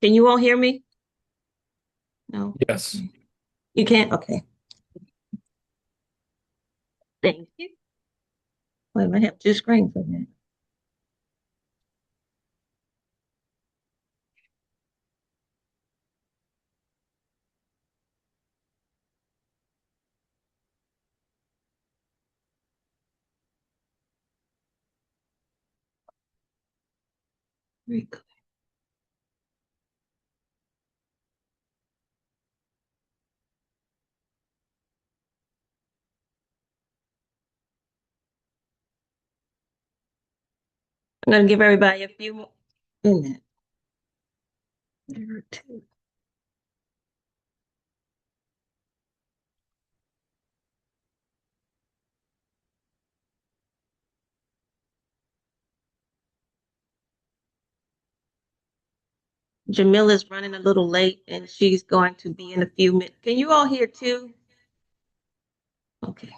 Can you all hear me? No? Yes. Okay. You can't? Okay. Thank you. Wait, I have two screens for that. Very good. I'm going to give everybody a few more minutes. There are two. Jamila's running a little late and she's going to be in a few minutes. Can you all hear too? Okay.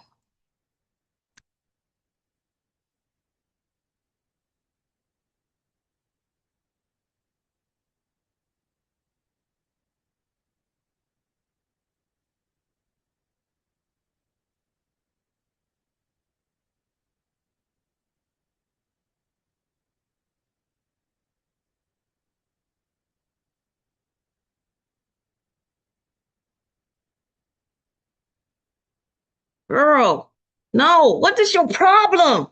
Girl, no, what is your problem?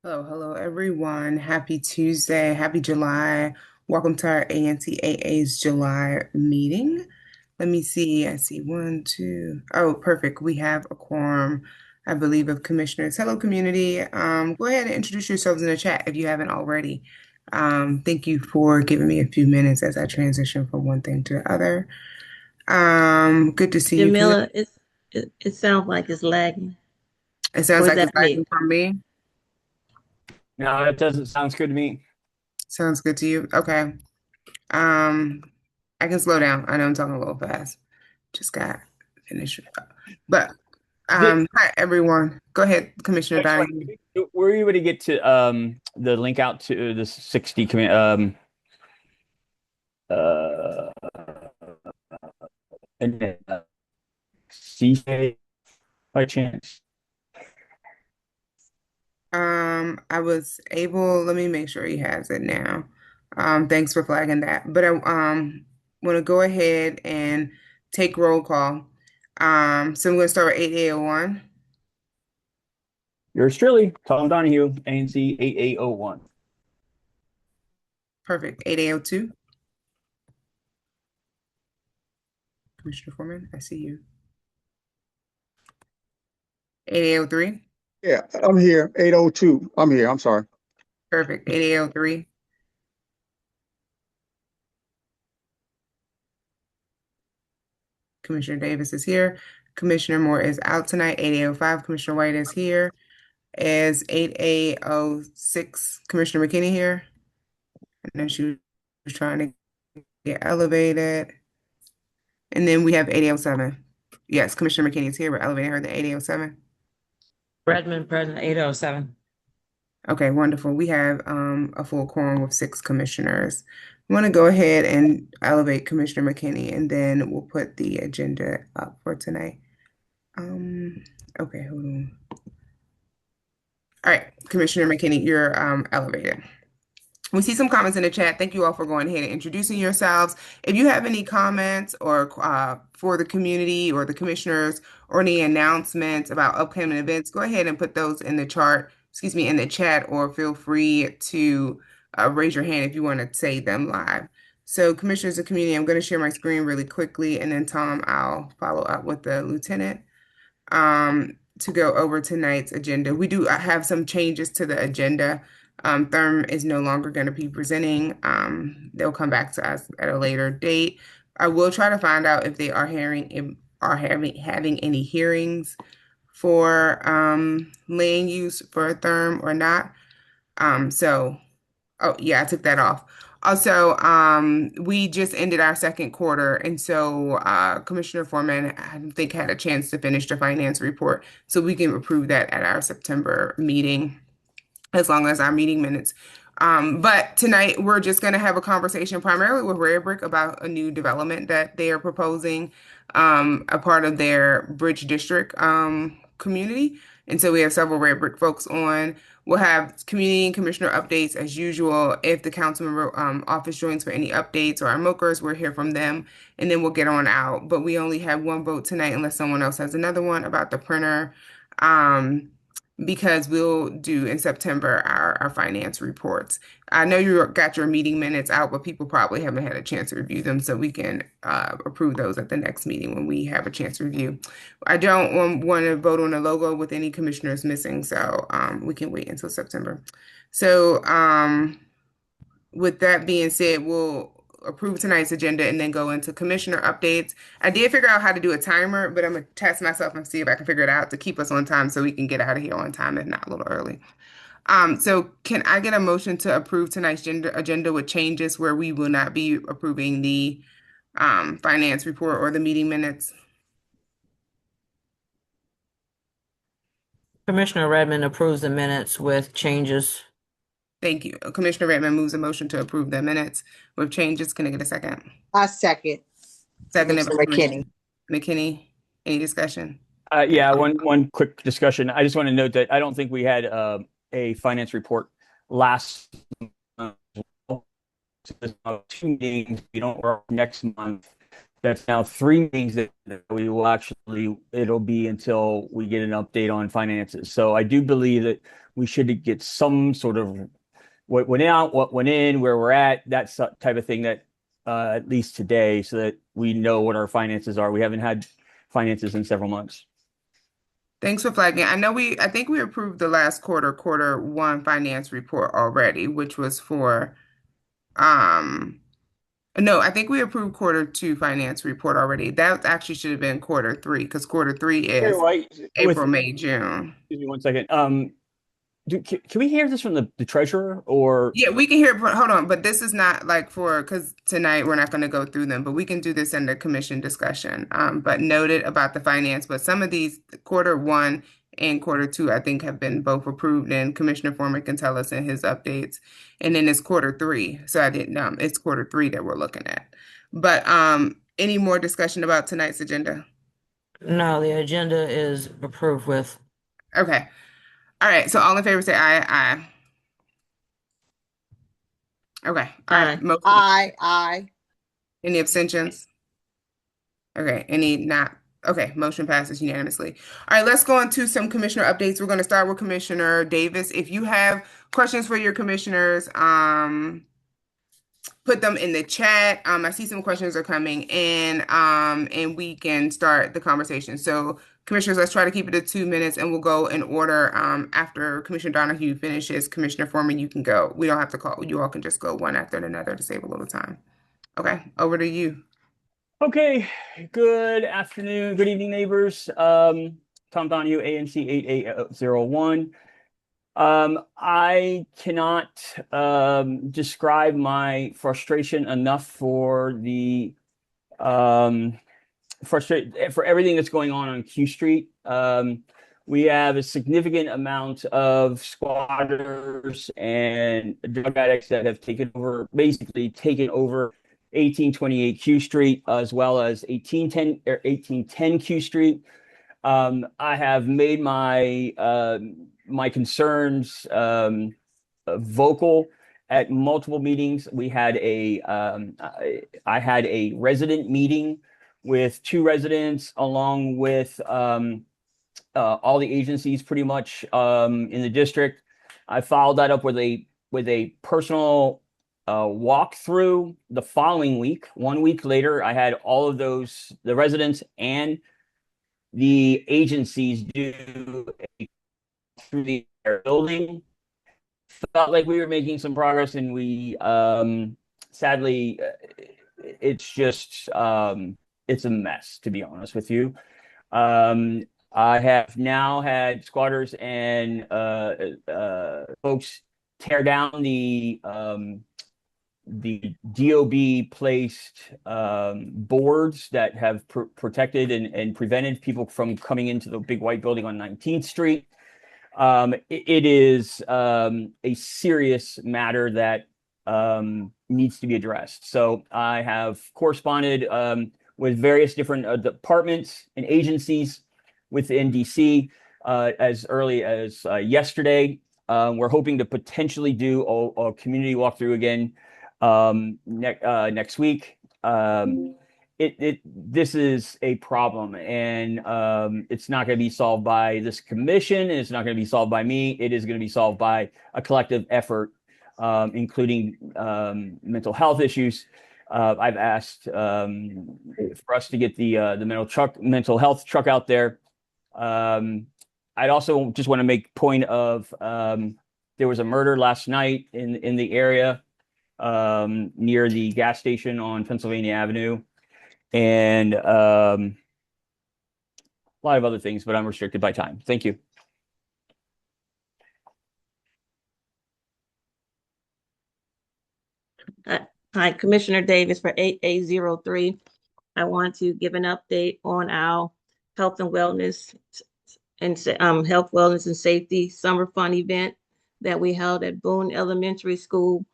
Hello, hello, everyone. Happy Tuesday. Happy July. Welcome to our ANCAA's July meeting. Let me see. I see one, two. Oh, perfect. We have a quorum, I believe, of commissioners. Hello, community. Go ahead and introduce yourselves in the chat if you haven't already. Thank you for giving me a few minutes as I transition from one thing to the other. Good to see you. Jamila, it sounds like it's lagging. It Or sounds is like it's that me? lagging from me. No, that doesn't sounds good to me. Sounds good to you. Okay. Um, I can slow down. I know I'm talking a little fast. Just got finished. But Did hi everyone. Go ahead, Commissioner I just want Donohue. were you able to get to the link out to the 60 uh and then CJ by chance? I was able, let me make sure he has it now. Thanks for flagging that. But I want to go ahead and take roll call. So I'm going to start with 8801. Yours truly, Tom Donahue, ANC 8801. Perfect. 8802. Commissioner Foreman, I see you. 8803. Yeah, I'm here. 802. I'm here. I'm sorry. Perfect. 8803. Commissioner Davis is here. Commissioner Moore is out tonight. 8805. Commissioner White is here. Is 8A06 Commissioner McKinney here? And then she was trying to get elevated. And then we have 8A07. Yes, Commissioner McKinney is here. We're elevating her to 8A07. Redmond present 807. Okay, wonderful. We have a full quorum with 6 commissioners. I want to go ahead and elevate Commissioner McKinney, and then we'll put the agenda up for tonight. Okay, hold on. All right, Commissioner McKinney, you're elevated. We see some comments in the chat. Thank you all for going ahead and introducing yourselves. If you have any comments or for the community or the commissioners or any announcements about upcoming events, go ahead and put those in the in the chat, or feel free to raise your hand if you want to say them live. So commissioners and community, I'm going to share my screen really quickly, and then Tom, I'll follow up with the lieutenant to go over tonight's agenda. We do have some changes to the agenda. Therm is no longer going to be presenting. They'll come back to us at a later date. I will try to find out if they are having any hearings for land use for Therm or not. Oh yeah, I took that off. Also, we just ended our second quarter, and so Commissioner Foreman, I don't think, had a chance to finish the finance report, so we can approve that at our September meeting, as long as our meeting minutes. But tonight we're just going to have a conversation primarily with Redbrick about a new development that they are proposing, a part of their Bridge District community. And so we have several Redbrick folks on. We'll have community and commissioner updates as usual. If the council member office joins for any updates, or our MOKers, we'll hear from them, and then we'll get on out. But we only have one vote tonight unless someone else has another one about the printer. Because we'll do in September our finance reports. I know you got your meeting minutes out, but people probably haven't had a chance to review them, so we can approve those at the next meeting when we have a chance to review. I don't want to vote on the logo with any commissioners missing, so we can wait until September. So with that being said, we'll approve tonight's agenda and then go into commissioner updates. I did figure out how to do a timer, but I'm gonna test myself and see if I can figure it out to keep us on time so we can get out of here on time, if not a little early. So can I get a motion to approve tonight's agenda with changes where we will not be approving the finance report or the meeting minutes? Commissioner Redmond approves the minutes with changes. Thank you. Commissioner Redmond moves a motion to approve the minutes with changes. Can I get a second? I second. Seconded by Commissioner McKinney. McKinney. Any discussion? Yeah, one quick discussion. I just want to note that I don't think we had a finance report last month. So there's now 2 meetings. We don't work next month. That's now 3 meetings that we will actually, it'll be until we get an update on finances. So I do believe that we should get some sort of what went out, what went in, where we're at, that type of thing, that at least today, so that we know what our finances are. We haven't had finances in several months. Thanks for flagging. I think we approved the last quarter one finance report already, which was for, no, I think we approved quarter 2 finance report already. That actually should have been quarter 3, because quarter 3 is Right. April, May, June. Excuse me 1 second. Can we hear this from the treasurer, or? Yeah, we can hear, hold on, but this is not like because tonight we're not going to go through them, but we can do this in the commission discussion. But noted about the finance, but some of these quarter 1 and quarter 2, I think, have been both approved, and Commissioner Foreman can tell us in his updates. And then it's quarter 3. So I didn't know, it's quarter 3 that we're looking at. But any more discussion about tonight's agenda? No, the agenda is approved with. Okay. All right. So all in favor say aye. Aye. Okay. All right. Motion. Aye. Any abstentions? Okay. Any not? Okay. Motion passes unanimously. All right. Let's go into some commissioner updates. We're going to start with Commissioner Davis. If you have questions for your commissioners, put them in the chat. I see some questions are coming in, and we can start the conversation. So commissioners, let's try to keep it at 2 minutes, and we'll go in order. After Commissioner Donohue finishes, Commissioner Foreman, you can go. We don't have to call. You all can just go one after another to save a little time. Okay, over to you. Okay, good afternoon, good evening, neighbors. Tom Donohue, ANC 8801. I cannot describe my frustration enough for the for everything that's going on Q Street. We have a significant amount of squatters and drug addicts that have basically taken over 1828 Q Street, as well as 1810 Q Street. I have made my concerns vocal at multiple meetings. I had a resident meeting with 2 residents, along with all the agencies pretty much in the district. I followed that up with a personal walkthrough the following week. 1 week later, I had all of the residents and the agencies do through the building. Felt like we were making some progress, and we sadly, it's just it's a mess, to be honest with you. I have now had squatters and folks tear down the DOB placed boards that have protected and prevented people from coming into the big white building on 19th Street. It is a serious matter that needs to be addressed. So I have corresponded with various different departments and agencies within DC as early as yesterday. We're hoping to potentially do a community walkthrough again next week. This is a problem, and it's not going to be solved by this commission, and it's not going to be solved by me. It is going to be solved by a collective effort, including mental health issues. I've asked for us to get the mental health truck out there. I'd also just want to make point of there was a murder last night in the area near the gas station on Pennsylvania Avenue, and a lot of other things, but I'm restricted by time. Thank you. Hi, Commissioner Davis for 8A03. I want to give an update on our health and wellness and health, wellness, and safety summer fun event that we held at Boone Elementary School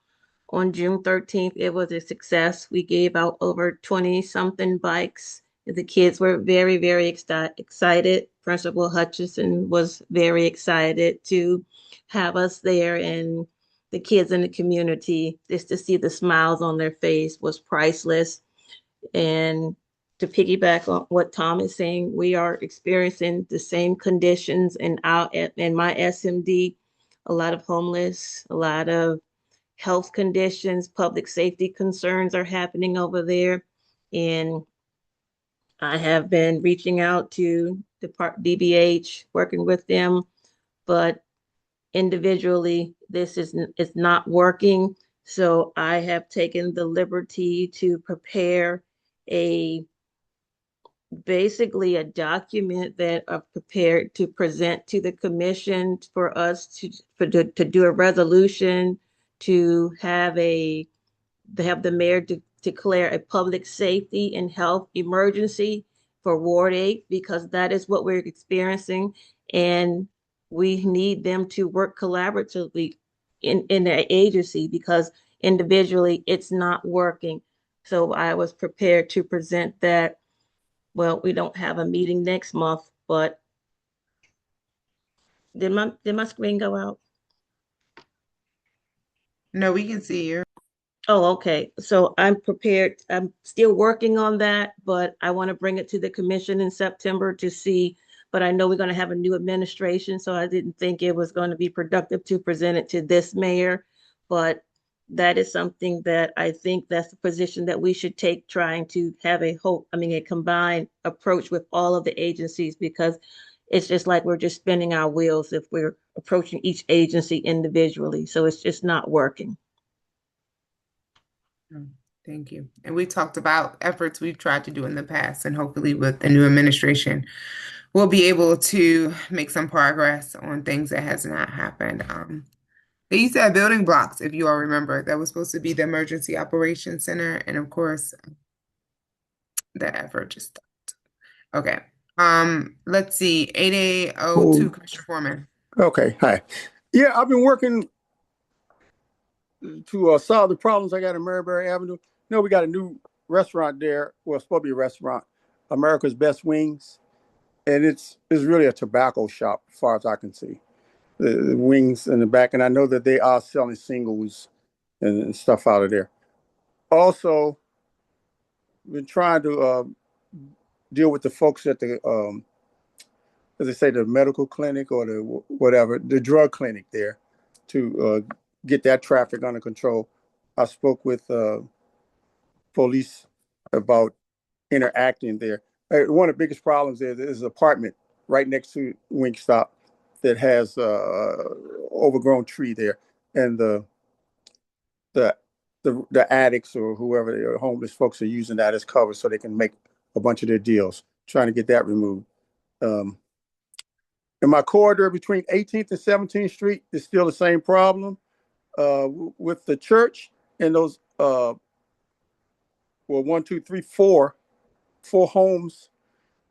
on June 13th. It was a success. We gave out over 20-something bikes. The kids were very, very excited. Principal Hutchison was very excited to have us there, and the kids in the community, just to see the smiles on their face was priceless. And to piggyback on what Tom is saying, we are experiencing the same conditions in my SMD, a lot of homeless, a lot of health conditions, public safety concerns are happening over there. And I have been reaching out to DBH, working with them, but individually, this is not working. So I have taken the liberty to prepare basically a document that I've prepared to present to the commission for us to do a resolution to have the mayor declare a public safety and health emergency for Ward 8, because that is what we're experiencing. And we need them to work collaboratively in their agency, because individually it's not working. So I was prepared to present that. Well, we don't have a meeting next month, but did my screen go out? No, we can see you. Oh, okay. So I'm prepared. I'm still working on that, but I want to bring it to the commission in September to see. But I know we're going to have a new administration, so I didn't think it was going to be productive to present it to this mayor. But that is something that I think that's the position that we should take, trying to have a combined approach with all of the agencies, because it's just like we're just spinning our wheels if we're approaching each agency individually. So it's just not working. Thank you. And we talked about efforts we've tried to do in the past, and hopefully with the new administration, we'll be able to make some progress on things that has not happened. They used to have building blocks, if you all remember. That was supposed to be the Emergency Operations Center, and of course, the effort just stopped. Okay. Let's see. 8802, Oh, Commissioner Foreman. okay. Hi. Yeah, I've been working to solve the problems I got in Maryberry Avenue. We got a new restaurant there. Well, it's supposed to be a restaurant, America's Best Wings, and it's really a tobacco shop, as far as I can see. The wings in the back, and I know that they are selling singles and stuff out of there. Also, been trying to deal with the folks at the, as they say, the medical clinic or the whatever, the drug clinic there, to get that traffic under control. I spoke with police about interacting there. One of the biggest problems is an apartment right next to Wingstop that has overgrown tree there, and the the addicts or whoever the homeless folks are using that as cover so they can make a bunch of their deals. Trying to get that removed. Um, in my corridor between 18th and 17th Street is still the same problem with the church and those well, one, two, three, four homes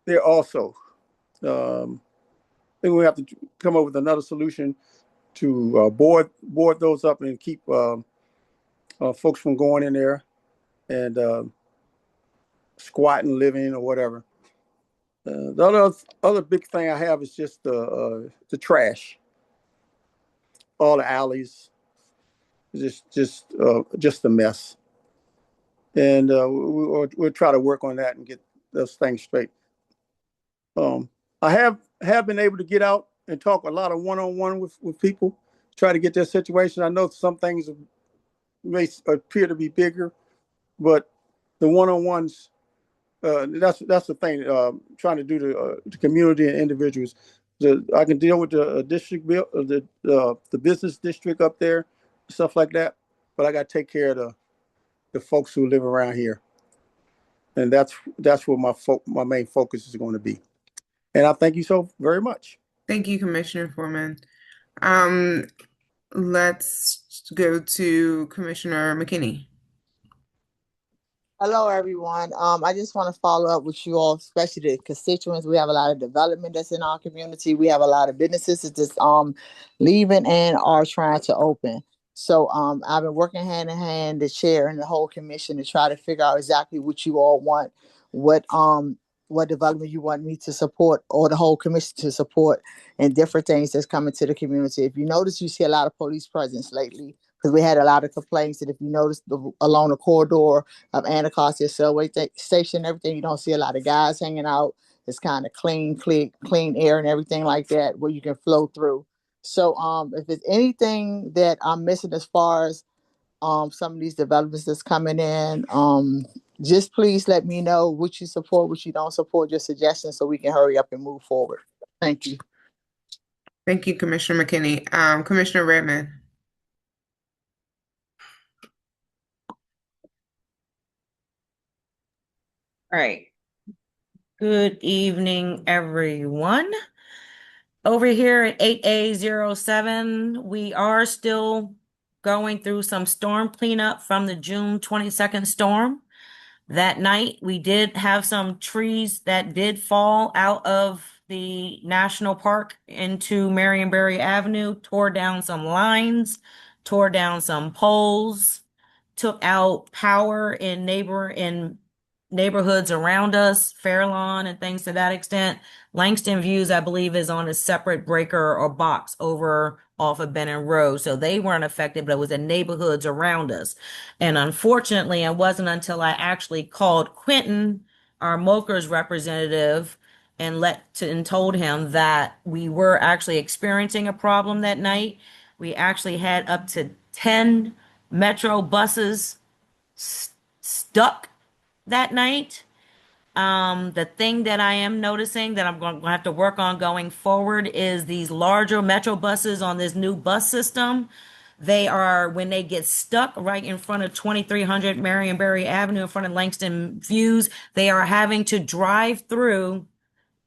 there also. I think we have to come up with another solution to board those up and keep folks from going in there and squatting, living, or whatever. The other big thing I have is just the trash, all the alleys, just a mess. And we'll try to work on that and get those things straight. I have been able to get out and talk a lot of one-on-one with people, try to get their situation. I know some things may appear to be bigger, but the one-on-ones, that's the thing. Trying to do the community and individuals. I can deal with the district, the business district up there, stuff like that. But I got to take care of the folks who live around here, and that's where my main focus is going to be. And I thank you so very much. Thank you, Commissioner Foreman. Let's go to Commissioner McKinney. Hello, everyone. I just want to follow up with you all, especially the constituents. We have a lot of development that's in our community. We have a lot of businesses that just leaving and are trying to open. So I've been working hand in hand, the chair and the whole commission, to try to figure out exactly what you all want, what development you want me to support or the whole commission to support, and different things that's coming to the community. If you notice, you see a lot of police presence lately, because we had a lot of complaints that if you notice along the corridor of Anacostia subway station, everything, you don't see a lot of guys hanging out. It's kind of clean air and everything like that where you can flow through. So if there's anything that I'm missing as far as some of these developments that's coming in, just please let me know what you support, what you don't support, your suggestions, so we can hurry up and move forward. Thank you. Thank you, Commissioner McKinney. Commissioner Redmond. All right. Good evening, everyone. Over here at 8A07, we are still going through some storm cleanup from the June 22nd storm. That night, we did have some trees that did fall out of the national park into Marionberry Avenue, tore down some lines, tore down some poles, took out power in neighborhoods around us, Fairlawn and things to that extent. Langston Views, I believe, is on a separate breaker or box over off of Benning Road. So they weren't affected, but it was the neighborhoods around us. And unfortunately, it wasn't until I actually called Quentin, our Mokers representative, and told him that we were actually experiencing a problem that night. We actually had up to 10 Metro buses stuck that night. The thing that I am noticing that I'm going to have to work on going forward is these larger Metro buses on this new bus system. They are, when they get stuck right in front of 2300 Marionberry Avenue, in front of Langston Views, they are having to drive through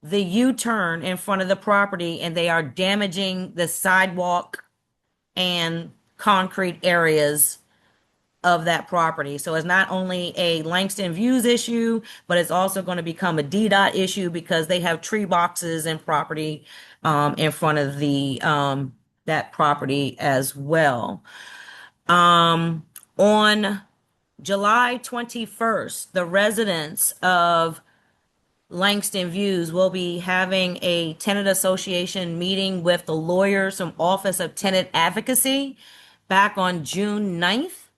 the U-turn in front of the property and they are damaging the sidewalk and concrete areas of that property. So it's not only a Langston Views issue, but it's also going to become a DDOT issue because they have tree boxes and property in front of the that property as well. On July 21st, the residents of Langston Views will be having a tenant association meeting with the lawyers from Office of Tenant Advocacy. Back on June 9th,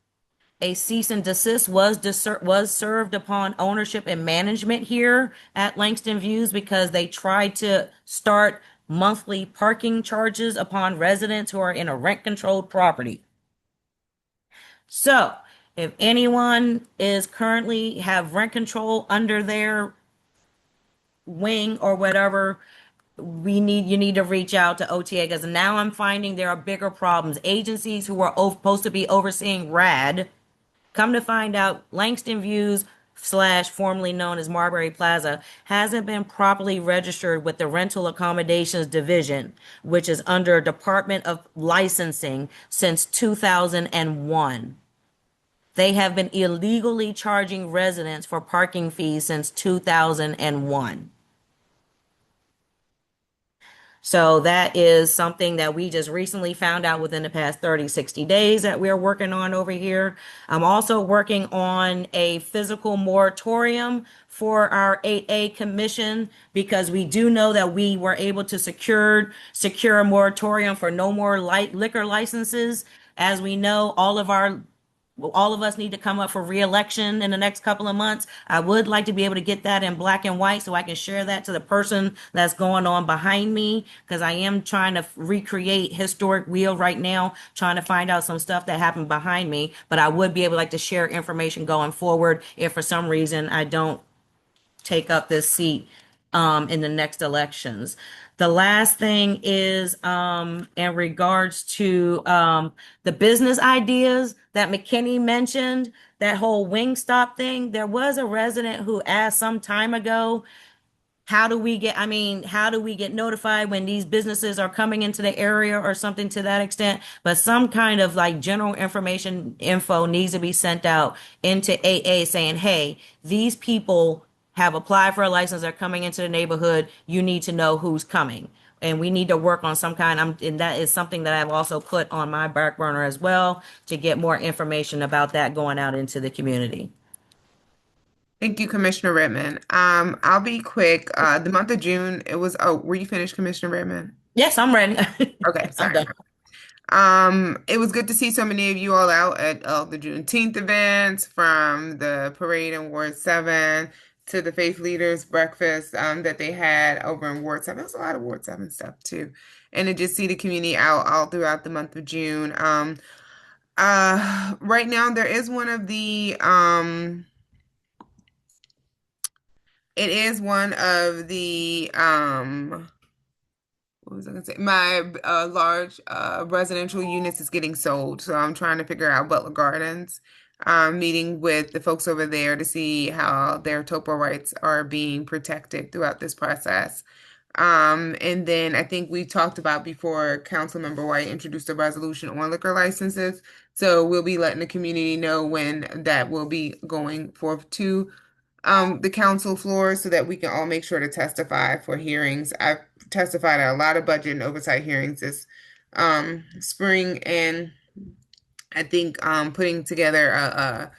a cease and desist was served upon ownership and management here at Langston Views because they tried to start monthly parking charges upon residents who are in a rent-controlled property. So, if anyone is currently have rent control under their wing or whatever, you need to reach out to OTA because now I'm finding there are bigger problems. Agencies who are supposed to be overseeing RAD, come to find out, Langston Views slash formerly known as Marbury Plaza hasn't been properly registered with the Rental Accommodations Division, which is under Department of Licensing since 2001. They have been illegally charging residents for parking fees since 2001. So that is something that we just recently found out within the past 30, 60 days that we're working on over here. I'm also working on a physical moratorium for our 8A commission because we do know that we were able to secure a moratorium for no more liquor licenses. As we know, all of us need to come up for re-election in the next couple of months. I would like to be able to get that in black and white so I can share that to the person that's going on behind me because I am trying to recreate historic wheel right now, trying to find out some stuff that happened behind me. But I would be able to share information going forward if for some reason I don't take up this seat in the next elections. The last thing is in regards to the business ideas that McKinney mentioned, that whole Wingstop thing. There was a resident who asked some time ago, how do we get notified when these businesses are coming into the area or something to that extent? But some kind of like general info needs to be sent out into AA saying, hey, these people have applied for a license, they're coming into the neighborhood, you need to know who's coming. And we need to work on some and that is something that I've also put on my back burner as well to get more information about that going out into the community. Thank you, Commissioner Redmond. I'll be quick. The month of June, were you finished, Commissioner Redmond? Yes, I'm ready. Okay, I'm sorry. done. It was good to see so many of you all out at the Juneteenth events, from the parade in Ward 7 to the Faith Leaders Breakfast that they had over in Ward 7. There's a lot of Ward 7 stuff too. And to just see the community out all throughout the month of June. Right now there is one of the it is one of the what was I gonna say? My large residential units is getting sold, so I'm trying to figure out Butler Gardens. Meeting with the folks over there to see how their topo rights are being protected throughout this process. And then I think we talked about before, Councilmember White introduced a resolution on liquor licenses. So we'll be letting the community know when that will be going forth to the council floor so that we can all make sure to testify for hearings. I've testified at a lot of budget and oversight hearings this spring, and I think putting together a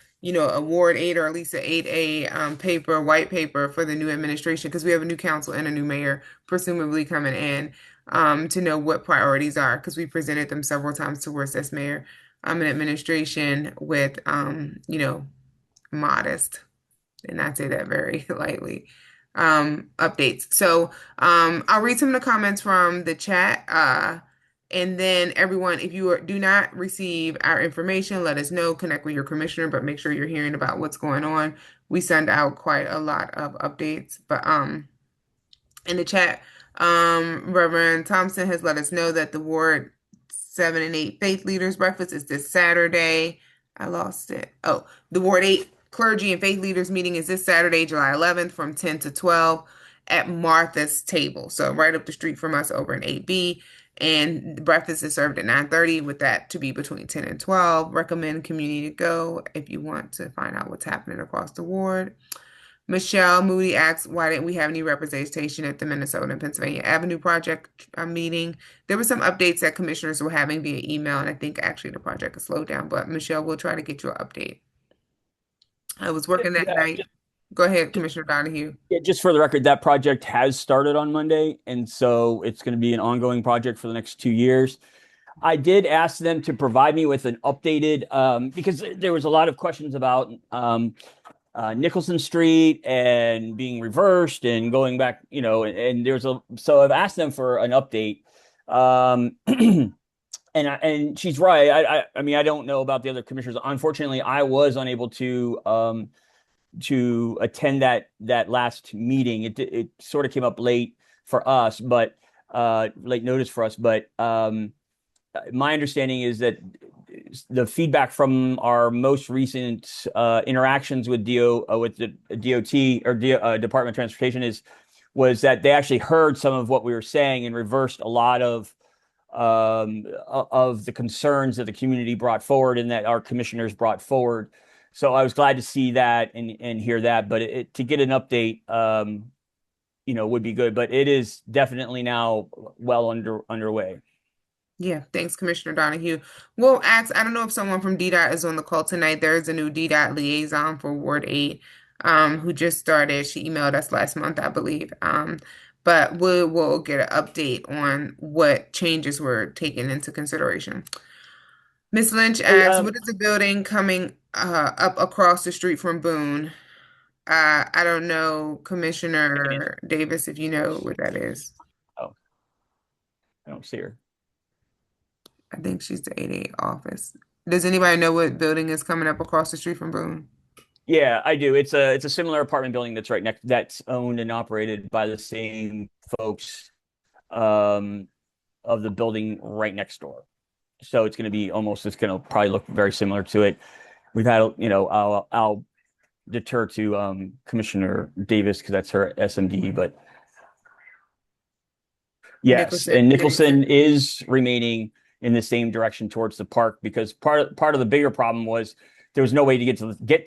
Ward 8 or at least an 8A white paper for the new administration, because we have a new council and a new mayor presumably coming in, to know what priorities are, because we presented them several times towards this mayor and administration with modest, and I say that very lightly, updates. So I'll read some of the comments from the chat. And then everyone, if you do not receive our information, let us know, connect with your commissioner, but make sure you're hearing about what's going on. We send out quite a lot of updates. But in the chat, Reverend Thompson has let us know that the Ward 7 and 8 Faith Leaders Breakfast is this Saturday. I lost it. Oh, the Ward 8 Clergy and Faith Leaders meeting is this Saturday, July 11th from 10 to 12. at Martha's Table. So right up the street from us over in 8B. And breakfast is served at 9:30, with that to be between 10 and 12. Recommend community to go if you want to find out what's happening across the ward. Michelle Moody asks, why didn't we have any representation at the Minnesota and Pennsylvania Avenue project meeting? There were some updates that commissioners were having via email, and I think actually the project has slowed down, but Michelle, we'll try to get you an update. I was working that Yeah, night. Go ahead, Commissioner Donohue. yeah, just for the record, that project has started on Monday, and so it's going to be an ongoing project for the next 2 years. I did ask them to provide me with an updated, because there was a lot of questions about Nicholson Street and being reversed and going back, and so I've asked them for an update. And she's right. I mean, I don't know about the other commissioners. Unfortunately, I was unable to attend that last meeting. It sort of came up late for us, but late notice for us. But my understanding is that the feedback from our most recent interactions with the DOT or Department of Transportation was that they actually heard some of what we were saying and reversed a lot of the concerns that the community brought forward and that our commissioners brought forward. So I was glad to see that and hear that. But to get an update, would be good. But it is definitely now well underway. Yeah, thanks, Commissioner Donahue. We'll ask, I don't know if someone from DDOT is on the call tonight. There is a new DDOT liaison for Ward 8, who just started. She emailed us last month, I believe. But we'll get an update on what changes were taken into consideration. Ms. Lynch asks, what is the building coming up across the street from Boone? I don't know, Commissioner Davis, if you know what that is. Oh, I don't see her. I think she's the 88 office. Does anybody know what building is coming up across the street from Boone? Yeah, I do. It's a similar apartment building that's right next, that's owned and operated by the same folks of the building right next door. So it's going to probably look very similar to it. We've had, I'll deter to Commissioner Davis because that's her SMD, but yes, and Nicholson is remaining in the same direction towards the park because part of the bigger problem was there was no way to get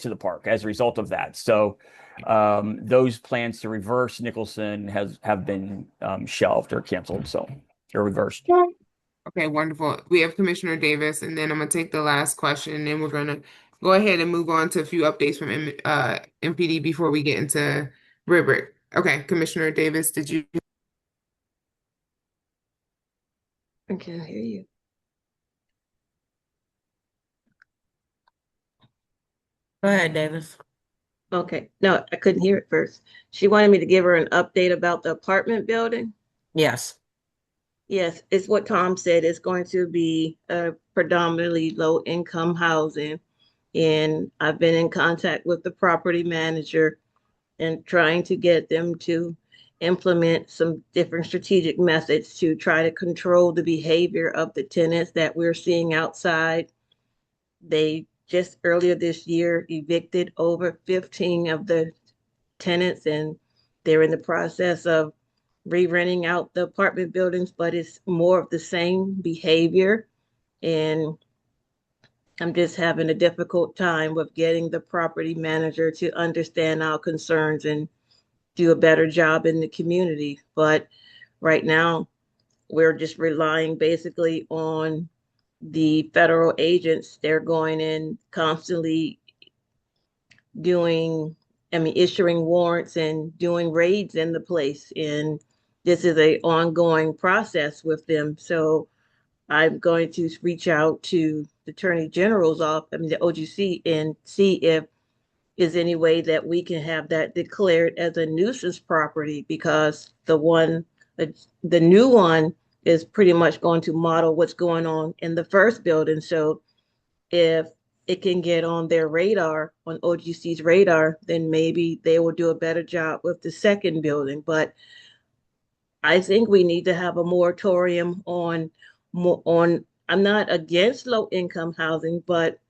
to the park as a result of that. So those plans to reverse Nicholson have been shelved or canceled, so they're reversed. Okay, wonderful. We have Commissioner Davis, and then I'm going to take the last question, and then we're going to go ahead and move on to a few updates from MPD before we get into Redbrick. Okay, Commissioner Davis, did you? I can't hear you. Go ahead, Davis. Okay, no, I couldn't hear it first. She wanted me to give her an update about the apartment building. Yes. Yes, it's what Tom said. It's going to be predominantly low income housing. And I've been in contact with the property manager and trying to get them to implement some different strategic methods to try to control the behavior of the tenants that we're seeing outside. They just earlier this year evicted over 15 of the tenants, and they're in the process of re-renting out the apartment buildings, but it's more of the same behavior. And I'm just having a difficult time with getting the property manager to understand our concerns and do a better job in the community. But right now, we're just relying basically on the federal agents. They're going in constantly issuing warrants and doing raids in the place. And this is an ongoing process with them. So I'm going to reach out to the Attorney General's office, the OGC, and see if is any way that we can have that declared as a nuisance property, because the new one is pretty much going to model what's going on in the first building. So if it can get on their radar, on OGC's radar, then maybe they will do a better job with the second building. But I think we need to have a moratorium on, I'm not against low income housing, but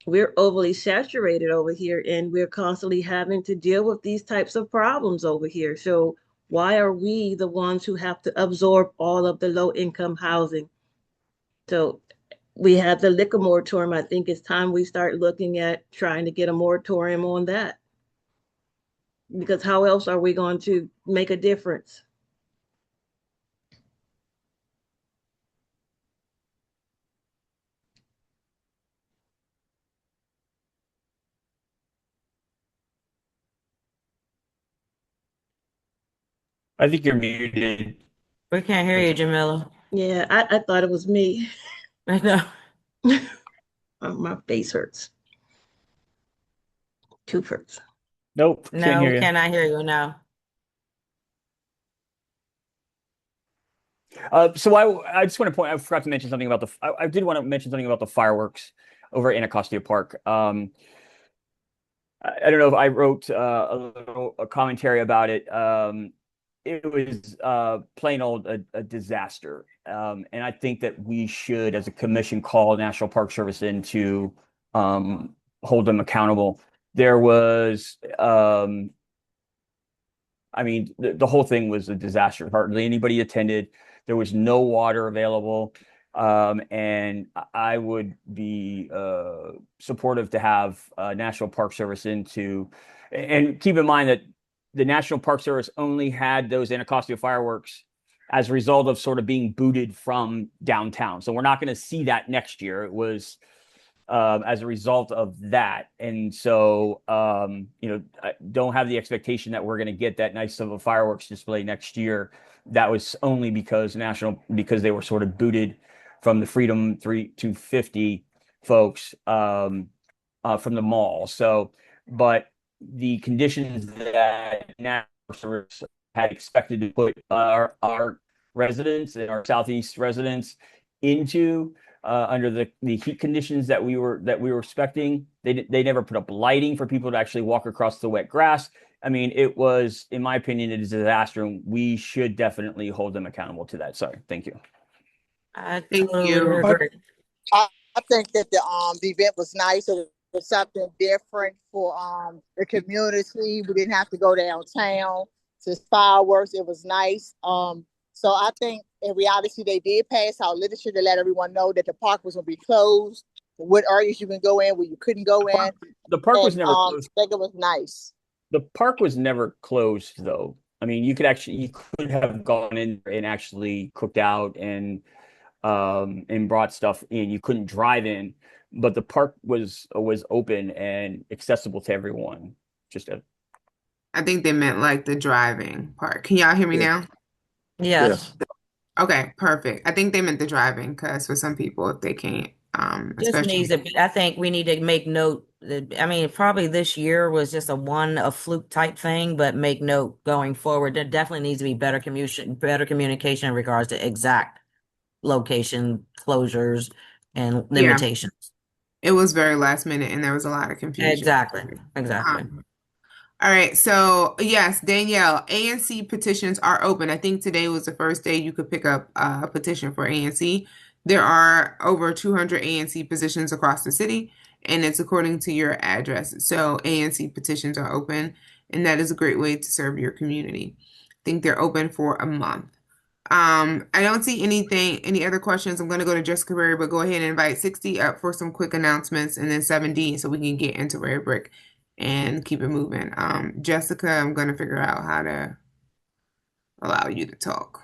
we're overly saturated over here and we're constantly having to deal with these types of problems over here. So Why are we the ones who have to absorb all of the low income housing? So we have the liquor moratorium. I think it's time we start looking at trying to get a moratorium on that. Because how else are we going to make a difference? I think you're muted. We can't hear you, Jamila. Yeah, I thought it was me. I know. Oh, my face hurts. Tooth hurts. Nope, can't No, hear we you. cannot hear you now. So I just want to point. I forgot to mention something about I did want to mention something about the fireworks over at Anacostia Park. I don't know if I wrote a commentary about it. It was plain old a disaster, and I think that we should, as a commission, call National Park Service in to hold them accountable. There was, I mean, the whole thing was a disaster. Hardly anybody attended. There was no water available. And I would be supportive to have National Park Service into, and keep in mind that the National Park Service only had those Anacostia fireworks as a result of sort of being booted from downtown. So we're not going to see that next year. It was as a result of that. And so, I don't have the expectation that we're going to get that nice of a fireworks display next year. That was only because they were sort of booted from the Freedom 250 folks from the mall. So, but the conditions that National Service had expected to put our residents and our Southeast residents into under the heat conditions that we were expecting. They never put up lighting for people to actually walk across the wet grass. I mean, it was, in my opinion, a disaster, and we should definitely hold them accountable to that. Sorry, thank you. I Thank totally you. agree. I think that the event was nice. It was something different for the community. We didn't have to go downtown to fireworks. It was nice. So I think in reality they did pass out literature to let everyone know that the park was going to be closed. What areas you can go in, where you couldn't go in. The park was And never closed. I think it was nice. The park was never closed, though. I mean, you could have gone in and actually cooked out and brought stuff in. You couldn't drive in, but the park was open and accessible to everyone. I think they meant like the driving part. Can y'all hear me Yeah. now? Yes. Okay, perfect. I think they meant the driving because for some people, if they can't, Just needs to be, I think we need to make note that, I mean, probably this year was just a fluke type thing, but make note going forward. There definitely needs to be better communication in regards to exact location closures and Yeah, limitations. it was very last minute and there was a lot of confusion. Exactly. All right, so yes, Danielle, ANC petitions are open. I think today was the first day you could pick up a petition for ANC. There are over 200 ANC petitions across the city, and it's according to your address. So ANC petitions are open, and that is a great way to serve your community. I think they're open for a month. I don't see any other questions. I'm going to go to Jessica Berry, but go ahead and invite 60 up for some quick announcements, and then 70 so we can get into Redbrick and keep it moving. Jessica, I'm going to figure out how to allow you to talk.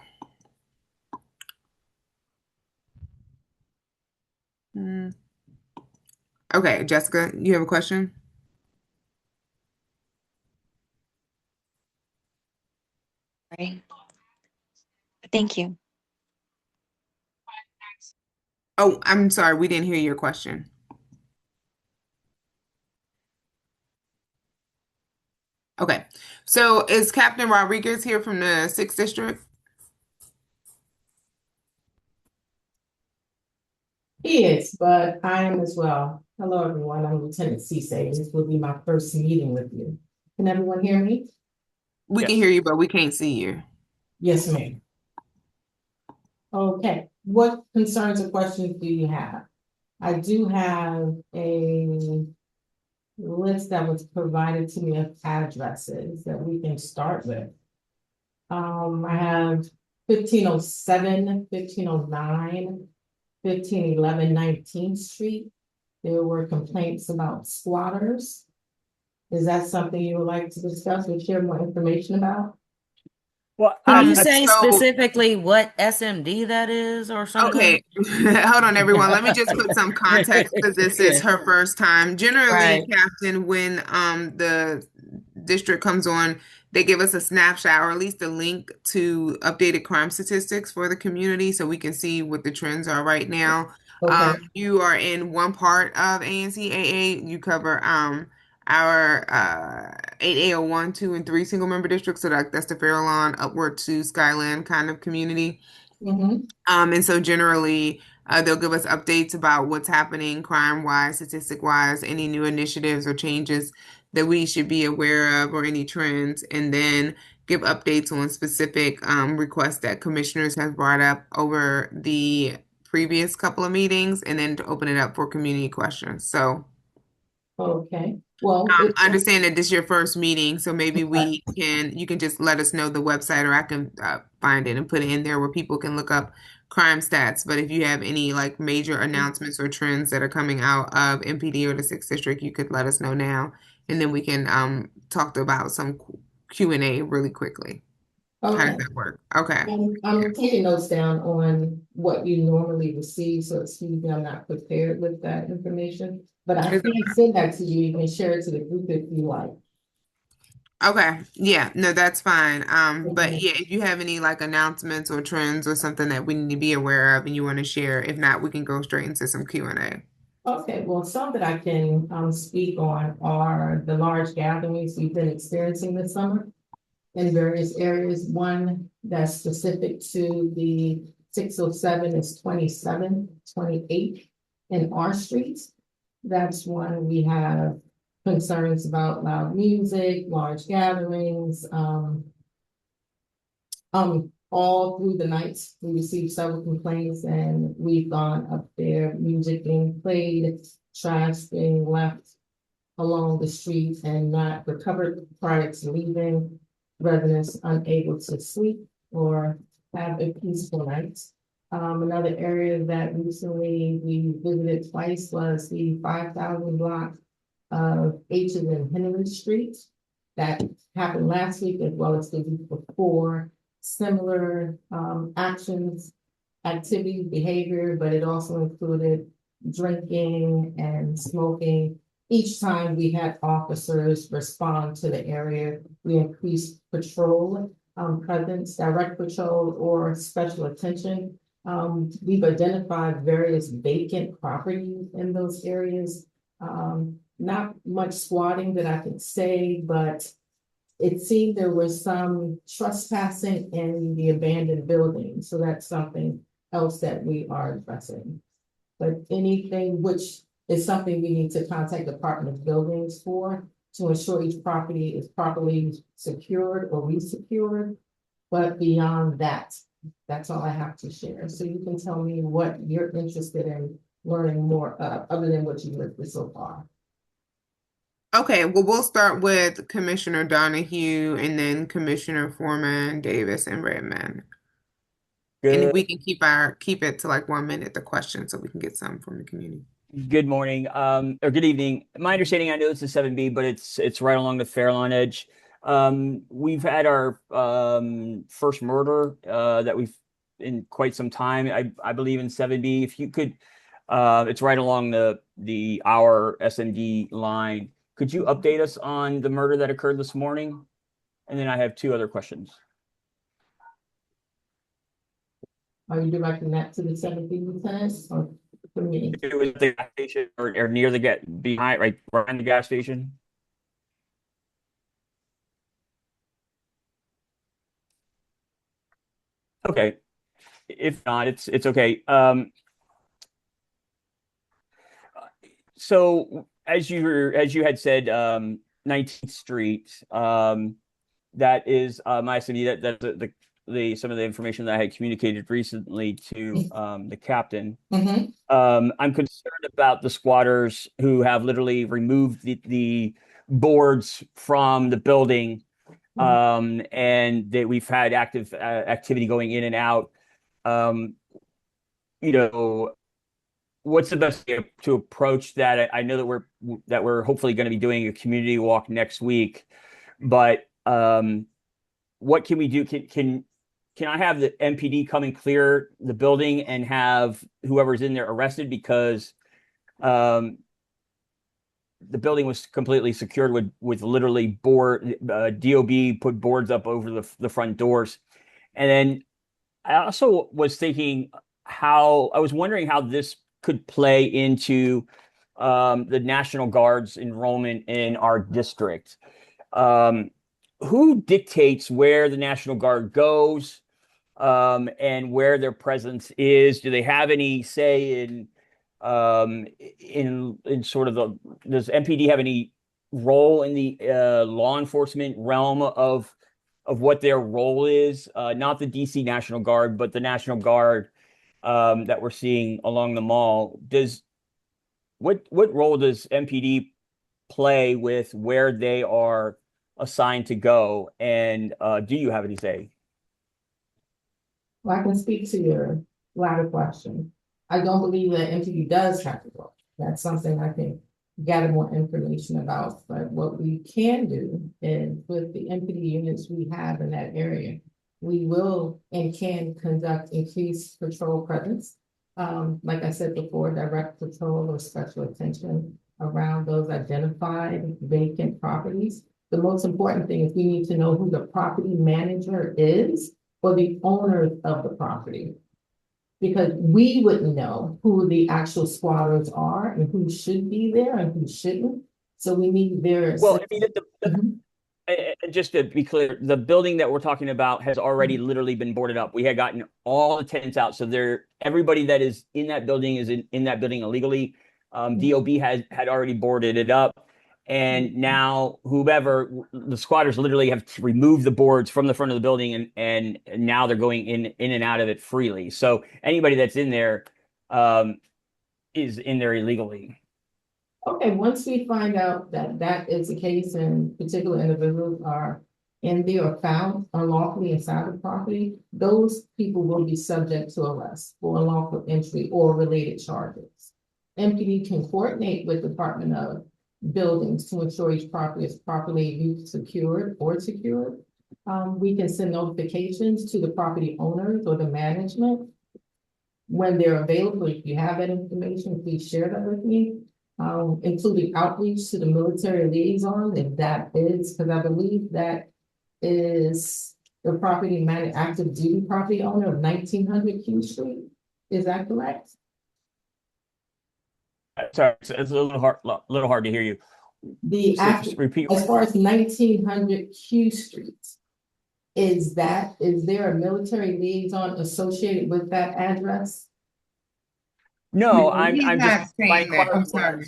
Okay, Jessica, you have a question? Right. Thank you. Oh, I'm sorry, we didn't hear your question. Okay, so is Captain Rodriguez here from the 6th District? He is, but I am as well. Hello, everyone. I'm Lieutenant Cisse. This will be my first meeting with you. Can everyone hear me? We can hear you, but we can't see you. Yes, ma'am. Okay. What concerns or questions do you have? I do have a list that was provided to me of addresses that we can start with. I have 1507, 1509, 1511 19th Street. There were complaints about squatters. Is that something you would like to discuss or share more information about? Well, Can you Um, say so specifically what SMD that is or something? Okay, hold on, everyone. Let me just put some context because this is Yeah. her first time. Generally, Right. Captain, when the district comes on, they give us a snapshot or at least a link to updated crime statistics for the community so we can see what the trends are right now. Okay. You are in one part of ANCAA. You cover our 8801, 2, and 3 single member districts. So that's the Fairlawn upward to Skyland kind of community. Mm-hmm. And so generally, they'll give us updates about what's happening crime-wise, statistic-wise, any new initiatives or changes that we should be aware of or any trends, and then give updates on specific requests that commissioners have brought up over the previous couple of meetings, and then to open it up for community questions. So Okay. Well, I understand that this is your first meeting, so maybe you can just let us know the website or I can find it and put it in there where people can look up crime stats. But if you have any like major announcements or trends that are coming out of MPD or the 6th district, you could let us know now. And then we can talk about some Q&A really quickly. How does okay. that work? Okay. I'm taking notes down on what you normally receive, so excuse me, I'm not prepared with that information. But I Is can send that to you. You can share it to the group if you like. Okay. Yeah, no, that's fine. But Mhm. yeah, if you have any like announcements or trends or something that we need to be aware of and you want to share, if not, we can go straight into some Q&A. Okay, well, some that I can speak on are the large gatherings we've been experiencing this summer in various areas. One that's specific to the 607 is 2728 in our streets. That's one we have concerns about loud music, large gatherings, all through the nights, we received several complaints and we've gone up there, music being played, trash being left along the streets and not recovered products leaving, residents unable to sleep or have a peaceful night. Another area that recently we visited twice was the 5,000 block of H's and Henry Street. That happened last week as well as the week before. Similar actions, activity, behavior, but it also included drinking and smoking. Each time we had officers respond to the area, we increased patrol presence, direct patrol or special attention. We've identified various vacant properties in those areas. Not much squatting that I could say, but it seemed there was some trespassing in the abandoned building. So that's something else that we are addressing. But anything which is something we need to contact Department of Buildings for to ensure each property is properly secured or resecured. But beyond that, that's all I have to share. So you can tell me what you're interested in learning more of, other than what you've listed so far. Okay, well, we'll start with Commissioner Donohue and then Commissioner Foreman, Davis, and Redmond. And if we can keep it to like 1 minute, the question, so we can get some from the community. Good morning, or good evening. My understanding, I know it's a 7B, but it's right along the Fairlawn edge. We've had our first murder that we've in quite some time. I believe in 7B. If you could, it's right along our SND line. Could you update us on the murder that occurred this morning? And then I have two other questions. Are you directing that to the 17 lieutenants or for me? It was the gas station or near the behind the gas station. Okay. If not, it's okay. So as you had said, 19th Street, that is my city. That's the some of the information that I had communicated recently to the captain. Mm-hmm. I'm concerned about the squatters who have literally removed the boards from the building and that we've had active activity going in and out. Um, what's the best way to approach that? I know that we're hopefully going to be doing a community walk next week, but what can we do? Can I have the MPD come and clear the building and have whoever's in there arrested because the building was completely secured with literally DOB put boards up over the front doors. And then I also was thinking I was wondering how this could play into the National Guard's enrollment in our district. Who dictates where the National Guard goes and where their presence is? Do they have any say in sort of does MPD have any role in the law enforcement realm of what their role is? Not the DC National Guard, but the National Guard that we're seeing along the mall. What role does MPD play with where they are assigned to go? And do you have any say? Well, I can speak to your latter question. I don't believe that MPD does have to go. That's something I can gather more information about. But what we can do is with the MPD units we have in that area, we will and can conduct increased patrol presence. Like I said before, direct patrol or special attention around those identified vacant properties. The most important thing is we need to know who the property manager is or the owners of the property. Because we wouldn't know who the actual squatters are and who should be there and who shouldn't. So we need their Well, I mean, just to be clear, the building that we're talking about has already literally been boarded up. We had gotten all the tenants out, so everybody that is in that building is in that building illegally. DOB had already boarded it up, and now the squatters literally have removed the boards from the front of the building, and now they're going in and out of it freely. So anybody that's in there is in there illegally. Okay, once we find out that that is the case and particular individuals are in there or found unlawfully inside the property, those people will be subject to arrest for unlawful entry or related charges. MPD can coordinate with Department of Buildings to ensure each property is properly secured or secured. We can send notifications to the property owners or the management when they're available. If you have that information, please share that with me. Including outreach to the military liaison, if that is, because I believe that is the property active duty property owner of 1900 Q Street. Is that correct? Sorry, it's a little hard to hear you. Just repeat. As far as 1900 Q Street, is there a military liaison associated with that address? No, I'm just saying that. I'm sorry.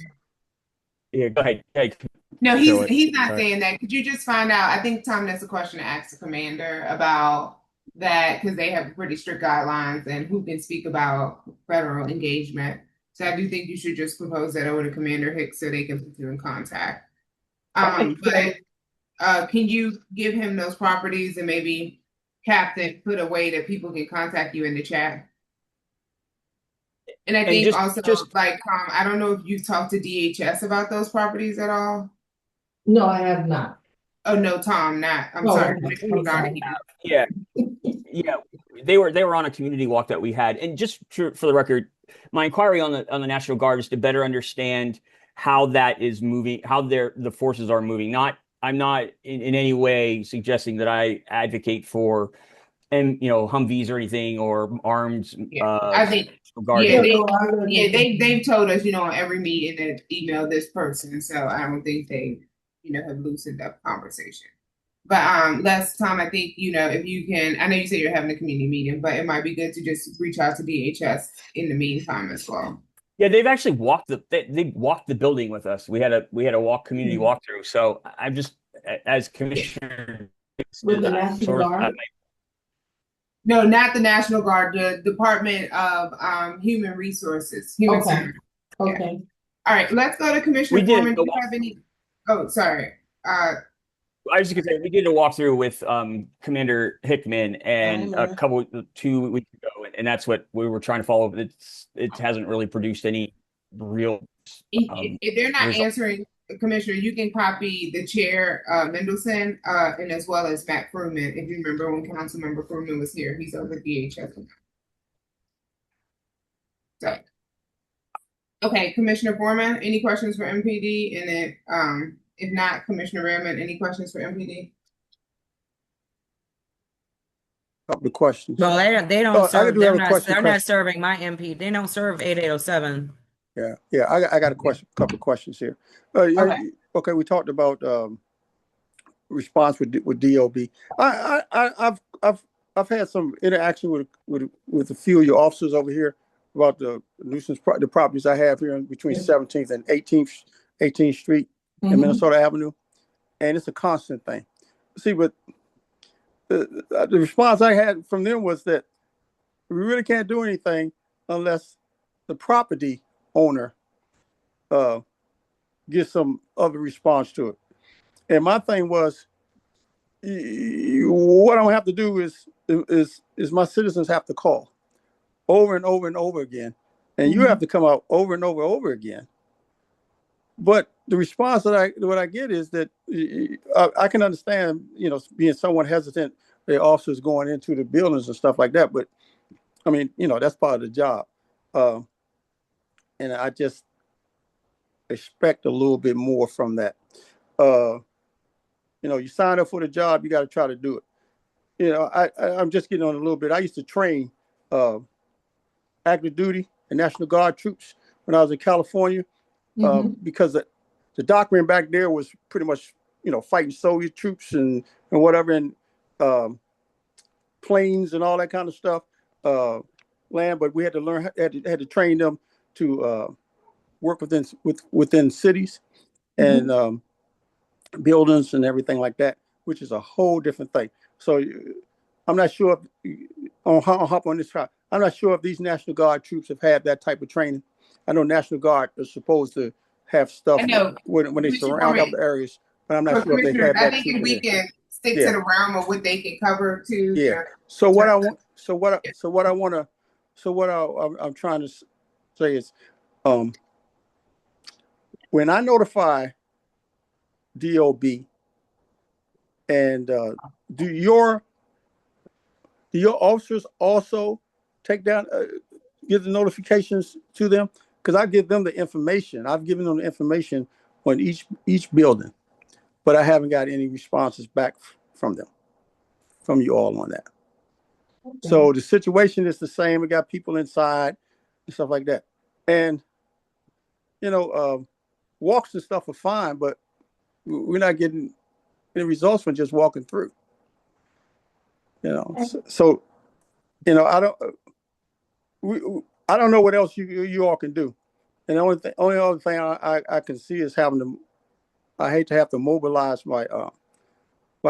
Yeah, go ahead. Hey, no, he's not saying that. Could you just find out? I think, Tom, that's a question to ask the commander about that because they have pretty strict guidelines and who can speak about federal engagement. So I do think you should just propose that over to Commander Hicks so they can put you in contact. But can you give him those properties and maybe Captain put a way that people can contact you in the chat? And I think I don't know if you've talked to DHS about those properties at all. No, I have not. Oh no, Tom, not. I'm sorry. Yeah, yeah. They were on a community walk that we had, and just for the record, my inquiry on the National Guard is to better understand how that is moving, how the forces are moving. I'm not in any way suggesting that I advocate for Humvees or anything or arms. I think they've told us, on every meeting that email this person. So I don't think they, have loosened up conversation. But Tom, I think, if you can, I know you said you're having a community meeting, but it might be good to just reach out to DHS in the meantime as well. Yeah, they've actually walked the building with us. We had a community walkthrough. So I'm just as commissioner with the National Guard. No, not the National Guard, the Department of Human Resources. Okay. Yeah. All right, let's go to Commissioner Foreman. Do you have any? Oh, sorry. I was just gonna say we did a walkthrough with Commander Hickman and Diamond. 2 weeks ago, and that's what we were trying to follow. But it hasn't really produced any real If they're not result. answering, Commissioner, you can copy the chair, Mendelson, and as well as Matt Foreman. If you remember when Councilmember Foreman was here, he's over at DHS. So, okay, Commissioner Foreman, any questions for MPD? And then, if not, Commissioner Redmond, any questions for MPD? Couple of questions. Well, they don't I serve. do have a question. They're not serving my MP. They don't serve 8807. Yeah. I got a question. Couple of questions here. Okay, we talked about response with DOB. I've had some interaction with a few of your officers over here about the nuisance the properties I have here between 17th and 18th Street and Minnesota Avenue, and it's a constant thing. See, but the response I had from them was that we really can't do anything unless the property owner gives some other response to it. And my thing was, what I'm gonna have to do is my citizens have to call over and over and over again, and you have to come out over and over again. But the response that I get is that I can understand, being somewhat hesitant, the officers going into the buildings and stuff like that. But I mean, that's part of the job, and I just expect a little bit more from that. You sign up for the job, you got to try to do it. I'm just getting on a little bit. I used to train active duty and National Guard troops when I was in California, because the doctrine back there was pretty much, fighting Soviet troops and whatever, and planes and all that kind of stuff, land. But we had to learn, had to train them to work within cities and buildings and everything like that, which is a whole different thing. So I'm not sure I'll hop on this track. I'm not sure if these National Guard troops have had that type of training. I know National Guard is supposed to have stuff when they surround other areas, but I'm not sure if they've had that. I think if we can stick to the realm of what they can cover too. Yeah. So I'm trying to say is, when I notify DOB, and do your officers also take down, give the notifications to them? Because I give them the information. I've given them the information on each building, but I haven't got any responses back from you all on that. Okay. So the situation is the same. We got people inside and stuff like that, and walks and stuff are fine, but we're not getting any results from just walking through. So I don't know what else you all can do. And the only other thing I can see is I hate to have to mobilize my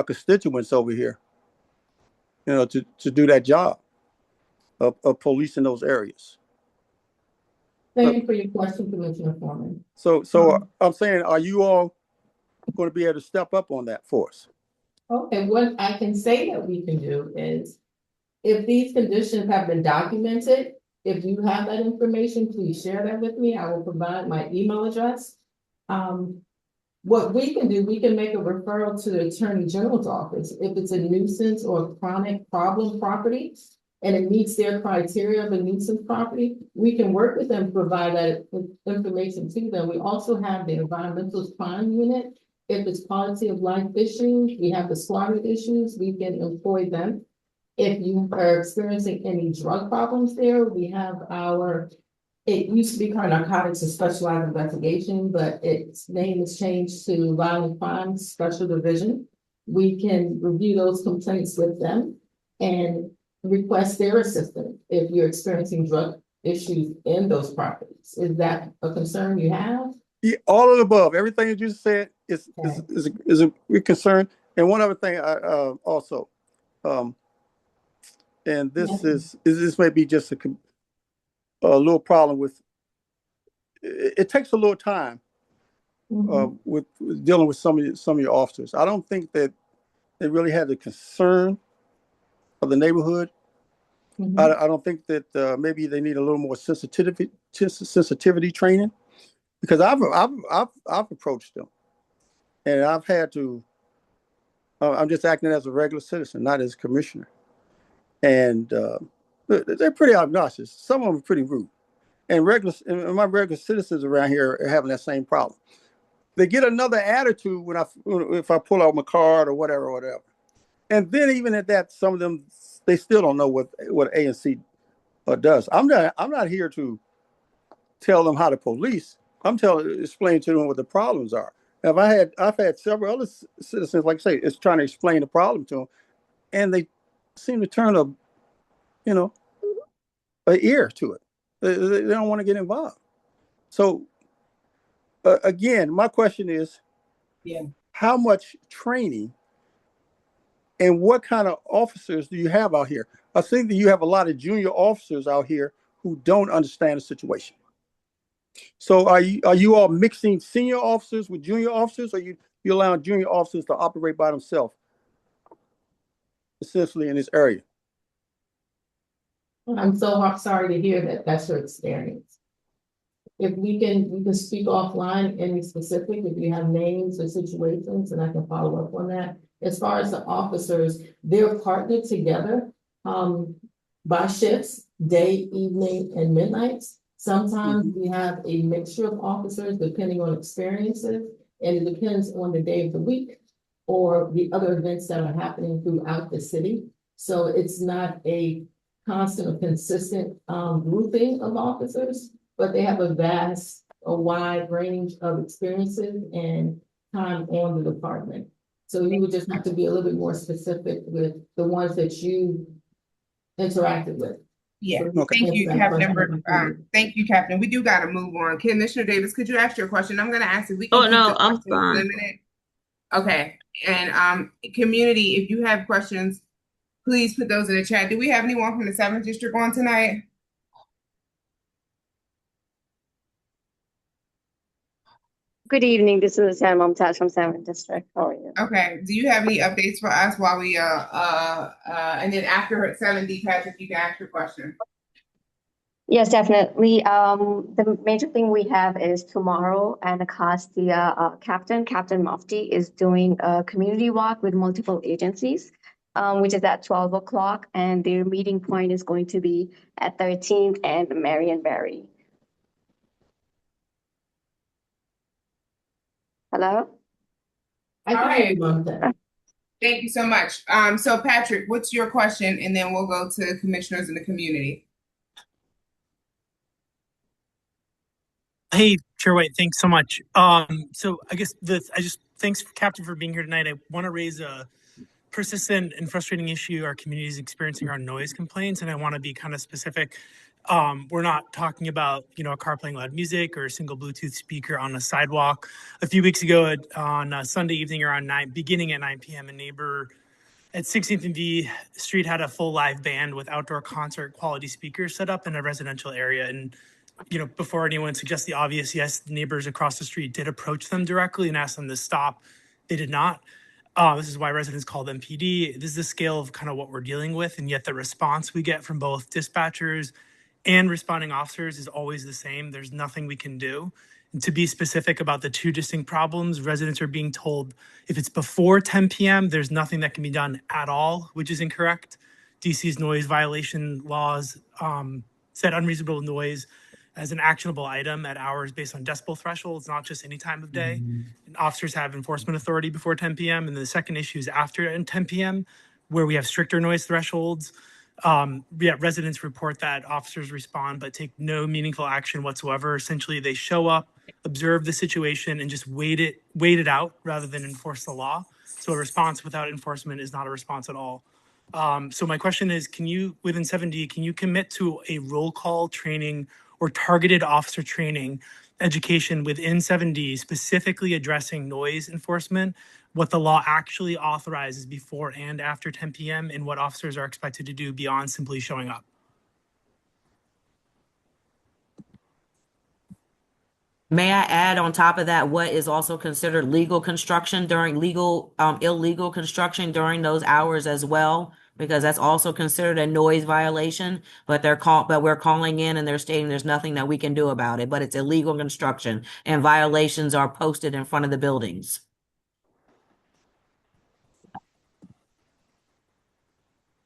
constituents over here, to do that job of policing those areas. Thank you for your question, Commissioner Foreman. So I'm saying, are you all going to be able to step up on that for us? Okay, what I can say that we can do is, if these conditions have been documented, if you have that information, please share that with me. I will provide my email address. What we can do, we can make a referral to the Attorney General's office. If it's a nuisance or chronic problem property, and it meets their criteria of a nuisance property, we can work with them to provide that information to them. We also have the environmental crime unit. If it's quality of life issues, we have the squatter issues, we can employ them. If you are experiencing any drug problems there, we have it used to be called Narcotics and Specialized Investigation, but its name has changed to Violent Crimes Special Division. We can review those complaints with them and request their assistance if you're experiencing drug issues in those properties. Is that a concern you have? Yeah, all of the above. Everything that you said is a concern. And one other thing, I also, and this may be just a little problem with. It takes a little time with dealing with some of your officers. I don't think that they really had the concern of the neighborhood. I don't think that maybe they need a little more sensitivity training, because I've approached them, and I've had to. I'm just acting as a regular citizen, not as a commissioner, and they're pretty obnoxious. Some of them are pretty rude, and my regular citizens around here are having that same problem. They get another attitude if I pull out my card or whatever. And then even at that, some of them, they still don't know what ANC does. I'm not here to tell them how to police. Explain to them what the problems are. I've had several other citizens, like I say, it's trying to explain the problem to them, and they seem to turn an ear to it. They don't want to get involved. So again, my question is, how much training and what kind of officers do you have out here? I think that you have a lot of junior officers out here who don't understand the situation. So are you all mixing senior officers with junior officers, or you allowing junior officers to operate by themselves, essentially, in this area? I'm so sorry to hear that that's your experience. If we can speak offline, any specific, if you have names or situations, and I can follow up on that. As far as the officers, they're partnered together by shifts, day, evening, and midnights. Sometimes we have a mixture of officers depending on experiences, and it depends on the day of the week or the other events that are happening throughout the city. So it's not a constant or consistent grouping of officers, but they have a wide range of experiences and time on the department. So you would just have to be a little bit more specific with the ones that you interacted with. Yeah, So thank you, Captain. Thank you, Captain. We do got to move on. Commissioner Davis, could you ask your question? I'm going to ask if we can. Oh no, I'm fine. Limited. Okay, and community, if you have questions, please put those in the chat. Do we have anyone from the 7th District on tonight? Good evening. This is Lieutenant Mumtaz from 7th District. How are you? Okay. Do you have any updates for us while we and then after 7D, Patrick, you can ask your question. Yes, definitely. The major thing we have is tomorrow, Anacostia Captain Mufti is doing a community walk with multiple agencies, which is at 12 o'clock, and their meeting point is going to be at 13th and Marionberry. Hello? I can hear you on that. Thank you so much. So Patrick, what's your question? And then we'll go to commissioners in the community. Hey, Chair White, thanks so much. So I guess thanks, Captain, for being here tonight. I want to raise a persistent and frustrating issue our community is experiencing around noise complaints, and I want to be kind of specific. We're not talking about, a car playing loud music or a single Bluetooth speaker on a sidewalk. A few weeks ago on Sunday evening around beginning at 9 p.m., a neighbor at 16th and V Street had a full live band with outdoor concert quality speakers set up in a residential area. And, before anyone suggests the obvious, yes, the neighbors across the street did approach them directly and ask them to stop. They did not. This is why residents called MPD. This is the scale of kind of what we're dealing with. And yet the response we get from both dispatchers and responding officers is always the same. There's nothing we can do. And to be specific about the two distinct problems, residents are being told if it's before 10 p.m., there's nothing that can be done at all, which is incorrect. DC's noise violation laws set unreasonable noise as an actionable item at hours based on decibel thresholds, not just any time of day. And officers have enforcement authority before 10 p.m. And the second issue is after 10 p.m., where we have stricter noise thresholds. Residents report that officers respond but take no meaningful action whatsoever. Essentially, they show up, observe the situation, and just wait it out rather than enforce the law. So a response without enforcement is not a response at all. So my question is, within 7D, can you commit to a roll call training or targeted officer training education within 7D, specifically addressing noise enforcement, what the law actually authorizes before and after 10 p.m., and what officers are expected to do beyond simply showing up? May I add on top of that, what is also considered legal construction during illegal construction during those hours as well? Because that's also considered a noise violation, but we're calling in and they're stating there's nothing that we can do about it, but it's illegal construction and violations are posted in front of the buildings.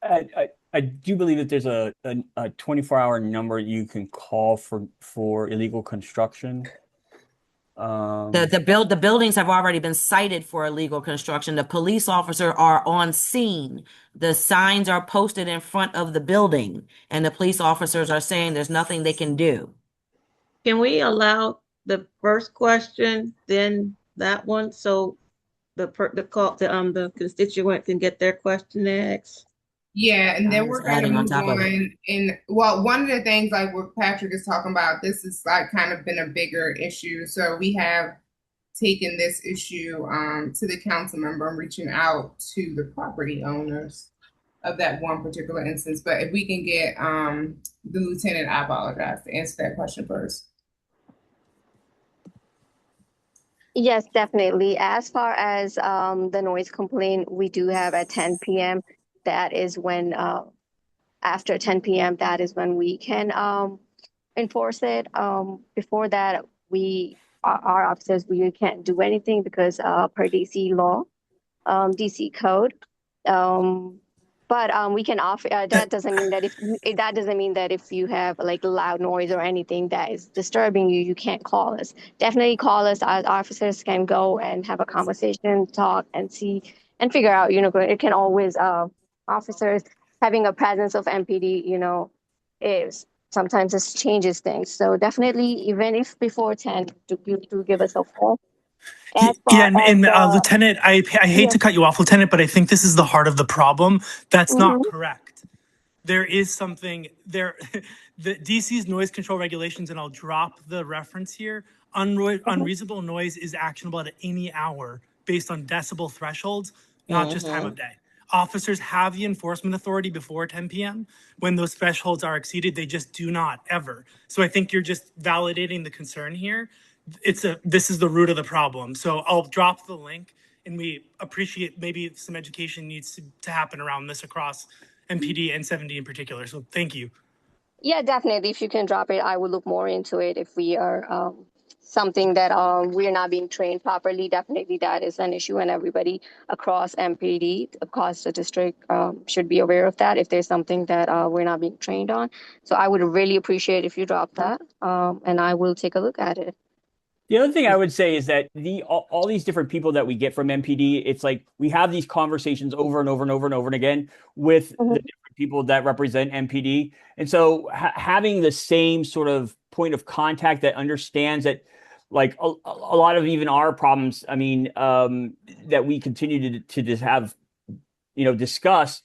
I do believe that there's a 24-hour number you can call for illegal construction. The buildings have already been cited for illegal construction. The police officer are on scene. The signs are posted in front of the building, and the police officers are saying there's nothing they can do. Can we allow the first question, then that one, so the constituent can get their question asked? Yeah, and I then was we're gonna adding on move top of it. on. And well, one of the things like what Patrick is talking about, this is like kind of been a bigger issue. So we have taken this issue to the council member and reaching out to the property owners of that one particular instance. But if we can get the lieutenant, I apologize, to answer that question first. Yes, definitely. As far as the noise complaint, we do have at 10 p.m. That is when, after 10 p.m., that is when we can enforce it. Before that, our officers, we can't do anything because per DC law, DC code. But we can offer. That doesn't mean that if you have like loud noise or anything that is disturbing you, you can't call us. Definitely call us. Our officers can go and have a conversation, talk, and see and figure out. It can always officers having a presence of MPD. Is sometimes it changes things. So definitely, even if before 10, do give us a call. As Yeah, far as Lieutenant, I hate to cut you off, Lieutenant, but I think this is the heart of the problem. That's not correct. There is something there. The DC's noise control regulations, and I'll drop the reference here. Unreasonable noise is actionable at any hour based on decibel thresholds, not just time of day. Officers have the enforcement authority before 10 p.m. When those thresholds are exceeded, they just do not ever. So I think you're just validating the concern here. This is the root of the problem. So I'll drop the link, and we appreciate maybe some education needs to happen around this across MPD and 70 in particular. So thank you. Yeah, definitely. If you can drop it, I will look more into it. If we are something that we are not being trained properly, definitely that is an issue, and everybody across MPD, across the district, should be aware of that if there's something that we're not being trained on. So I would really appreciate if you drop that, and I will take a look at it. The other thing I would say is that all these different people that we get from MPD, it's like we have these conversations over and over and over and over and again with the different people that represent MPD. And so having the same sort of point of contact that understands that like a lot of even our problems, I mean, that we continue to just have, discuss.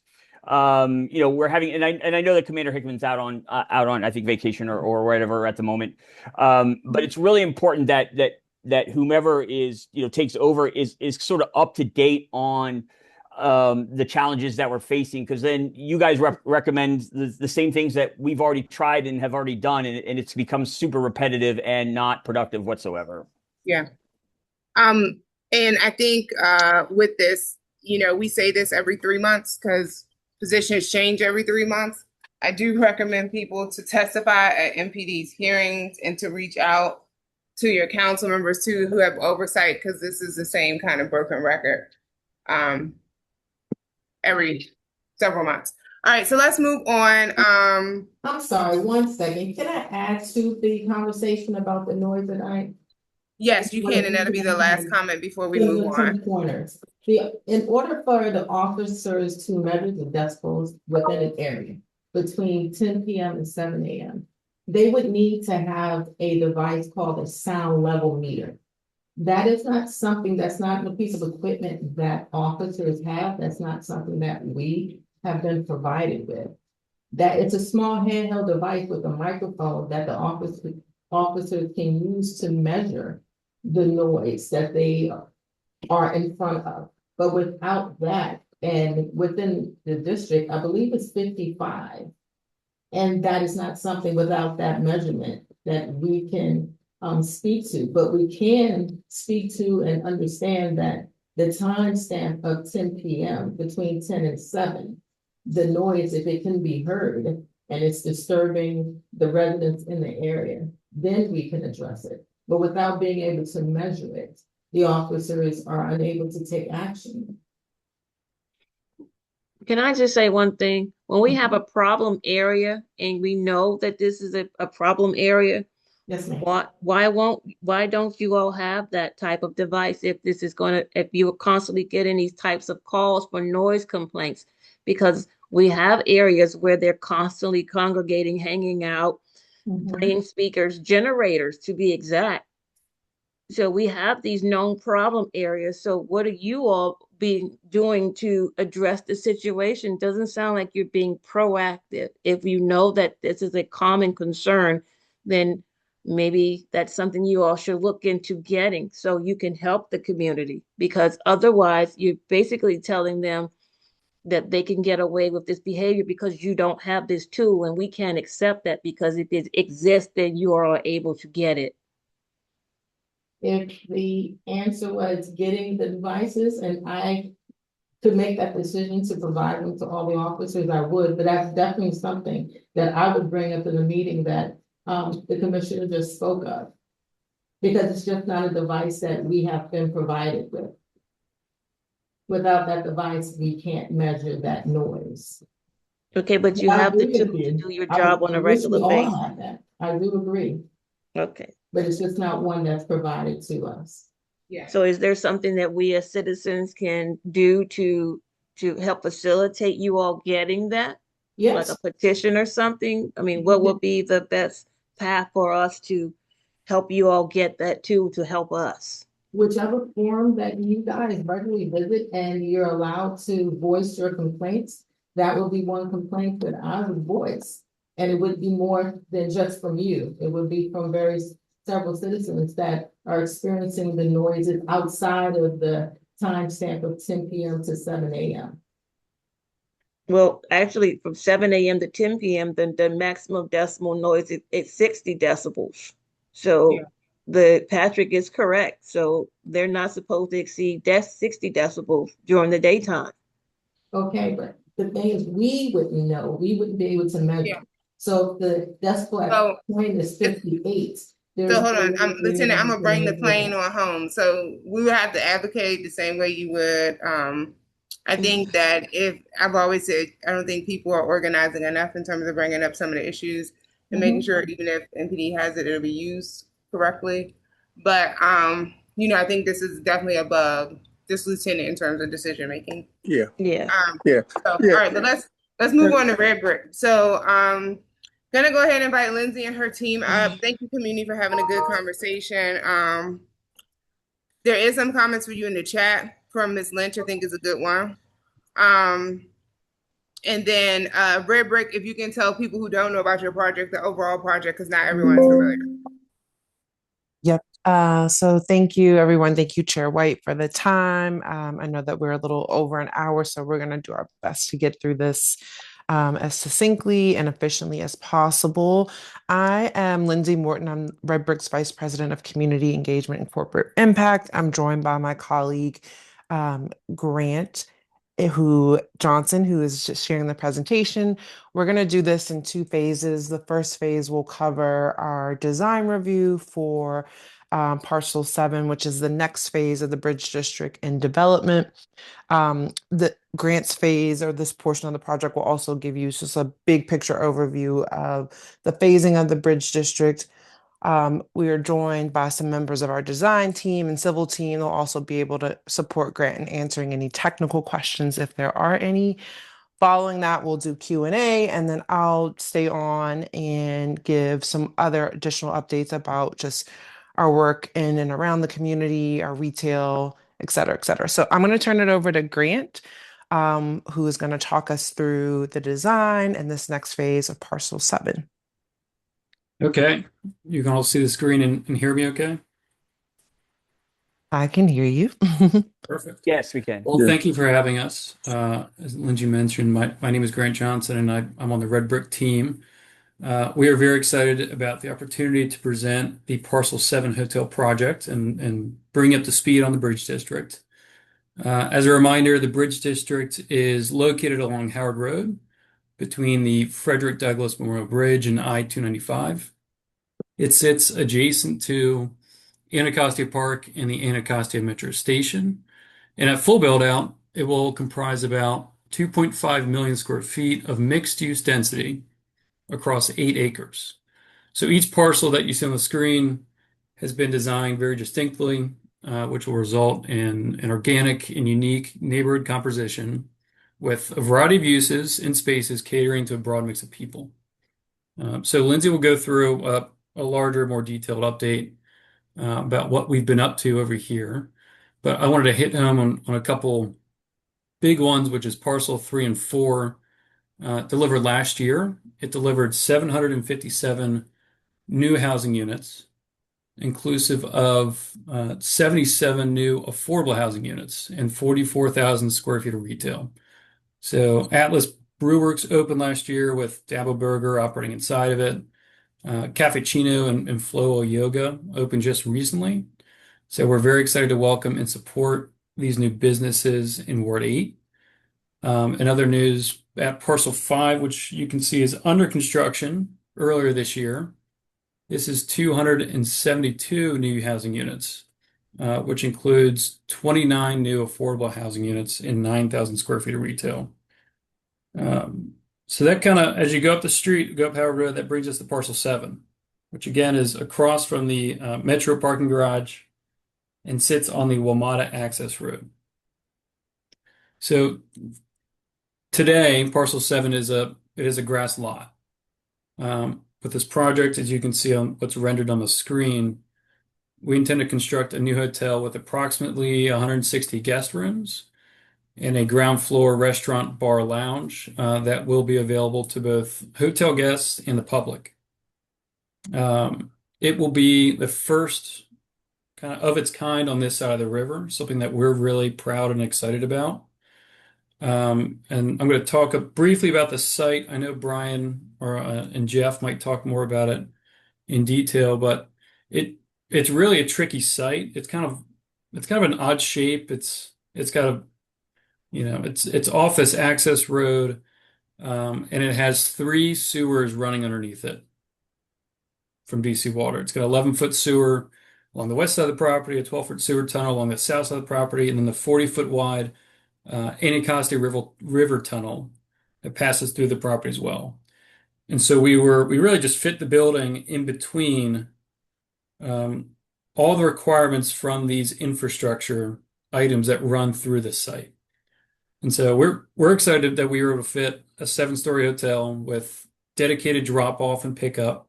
We're having, and I know that Commander Hickman's out on I think vacation or whatever at the moment. But it's really important that whomever is takes over is sort of up to date on the challenges that we're facing, because then you guys recommend the same things that we've already tried and have already done, and it's become super repetitive and not productive whatsoever. Yeah. And I think with this, we say this every 3 months because positions change every 3 months. I do recommend people to testify at MPD's hearings and to reach out to your council members too who have oversight, because this is the same kind of broken record every several months. All right, so let's move on. I'm sorry, 1 second. Can I add to the conversation about the noise tonight? Yes, you can, and that'll be the last comment before we move on. Corners. In order for the officers to measure the decibels within an area between 10 p.m. and 7 a.m., they would need to have a device called a sound level meter. That is not something, that's not a piece of equipment that officers have. That's not something that we have been provided with. That it's a small handheld device with a microphone that the officers can use to measure the noise that they are in front of. But without that, and within the district, I believe it's 55. And that is not something without that measurement that we can speak to, but we can speak to and understand that the timestamp of 10 p.m. between 10 and 7, the noise, if it can be heard and it's disturbing the residents in the area, then we can address it. But without being able to measure it, the officers are unable to take action. Can I just say one thing? When we have a problem area and we know that this is a problem area, Yes, ma'am. why don't you all have that type of device if if you're constantly getting these types of calls for noise complaints? Because we have areas where they're constantly congregating, hanging out, bringing speakers, generators to be exact. So we have these known problem areas. So what are you all doing to address the situation? Doesn't sound like you're being proactive. If you know that this is a common concern, then maybe that's something you all should look into getting so you can help the community, because otherwise you're basically telling them that they can get away with this behavior because you don't have this tool, and we can't accept that, because if it exists, then you are able to get it. If the answer was getting the devices and I could make that decision to provide them to all the officers, I would, but that's definitely something that I would bring up in the meeting that the commissioner just spoke of. Because it's just not a device that we have been provided with. Without that device, we can't measure that noise. Okay, but you I have the agree tool with to you. do your I job on a wish we regular all basis. had that. I do agree, Okay. but it's just not one that's provided to us. Yeah. So is there something that we as citizens can do to help facilitate you all getting that? Like Yes, a petition or something? I mean, what would be the best path for us to help you all get that tool to help us? whichever forum that you guys regularly visit and you're allowed to voice your complaints, that would be one complaint that I would voice. And it would be more than just from you. It would be from several citizens that are experiencing the noises outside of the timestamp of 10 p.m. to 7 a.m. Well, actually, from 7 a.m. to 10 p.m., the maximum decibel noise is 60 decibels. So the Patrick is correct. So they're not supposed to exceed 60 decibels during the daytime. Okay, but the thing is, we wouldn't know. We wouldn't be able to measure. Yeah. So the decibel So- point is 58. So hold on, Lieutenant, I'm gonna bring the plane plane on home. So we would have to advocate the same way you would. I think that I've always said, I don't think people are organizing enough in terms of bringing up some of the issues and making sure even if NPD has it, it'll be used correctly. But, I think this is definitely above this lieutenant in terms of decision making. Yeah. Yeah. Yeah. So, Yeah. all right, but let's move on to Redbrick. So, gonna go ahead and invite Lindsay and her team up. Thank you, community, for having a good conversation. There is some comments for you in the chat from Ms. Lynch. I think is a good one. And then Redbrick, if you can tell people who don't know about your project, the overall project, because not everyone's familiar. Yep. So thank you, everyone. Thank you, Chair White, for the time. I know that we're a little over an hour, so we're going to do our best to get through this as succinctly and efficiently as possible. I am Lindsay Morton. I'm Redbrick's Vice President of Community Engagement and Corporate Impact. I'm joined by my colleague, Grant Johnson, who is just sharing the presentation. We're going to do this in two phases. The first phase will cover our design review for Parcel 7, which is the next phase of the Bridge District in development. The grants phase, or this portion of the project, will also give you just a big picture overview of the phasing of the Bridge District. We are joined by some members of our design team and civil team. They'll also be able to support Grant in answering any technical questions if there are any. Following that, we'll do Q&A, and then I'll stay on and give some other additional updates about just our work in and around the community, our retail, et cetera, et cetera. So I'm going to turn it over to Grant, who is going to talk us through the design and this next phase of Parcel 7. Okay, you can all see the screen and hear me okay? I can hear you. Perfect. Yes, we can. Well, thank you for having us. As Lindsay mentioned, my name is Grant Johnson, and I'm on the Redbrick team. We are very excited about the opportunity to present the Parcel 7 hotel project and bring up to speed on the Bridge District. As a reminder, the Bridge District is located along Howard Road between the Frederick Douglass Memorial Bridge and I-295. It sits adjacent to Anacostia Park and the Anacostia Metro Station. And at full build out, it will comprise about 2.5 million square feet of mixed use density across 8 acres. So each parcel that you see on the screen has been designed very distinctly, which will result in an organic and unique neighborhood composition with a variety of uses and spaces catering to a broad mix of people. So Lindsay will go through a larger, more detailed update about what we've been up to over here. But I wanted to hit home on a couple big ones, which is Parcel 3 and 4, delivered last year. It delivered 757 new housing units, inclusive of 77 new affordable housing units and 44,000 square feet of retail. So Atlas Brewworks opened last year with Dabo Burger operating inside of it. Cafe Chino and Flow Yoga opened just recently. So we're very excited to welcome and support these new businesses in Ward 8. In other news, at Parcel 5, which you can see is under construction earlier this year, this is 272 new housing units, which includes 29 new affordable housing units and 9,000 square feet of retail. So that kind of, as you go up the street, go up Howard Road, that brings us to Parcel 7, which again is across from the Metro parking garage and sits on the WMATA access road. So today, Parcel 7 is a grass lot. With this project, as you can see on what's rendered on the screen, we intend to construct a new hotel with approximately 160 guest rooms and a ground floor restaurant bar lounge that will be available to both hotel guests and the public. It will be the first kind of its kind on this side of the river, something that we're really proud and excited about. And I'm going to talk briefly about the site. I know Brian and Jeff might talk more about it in detail, but it's really a tricky site. It's kind of an odd shape. It's got it's off this access road, and it has 3 sewers running underneath it from DC Water. It's got an 11-foot sewer along the west side of the property, a 12-foot sewer tunnel along the south side of the property, and then the 40-foot wide Anacostia River tunnel that passes through the property as well. And so we really just fit the building in between all the requirements from these infrastructure items that run through the site. And so we're excited that we were able to fit a 7-story hotel with dedicated drop off and pickup,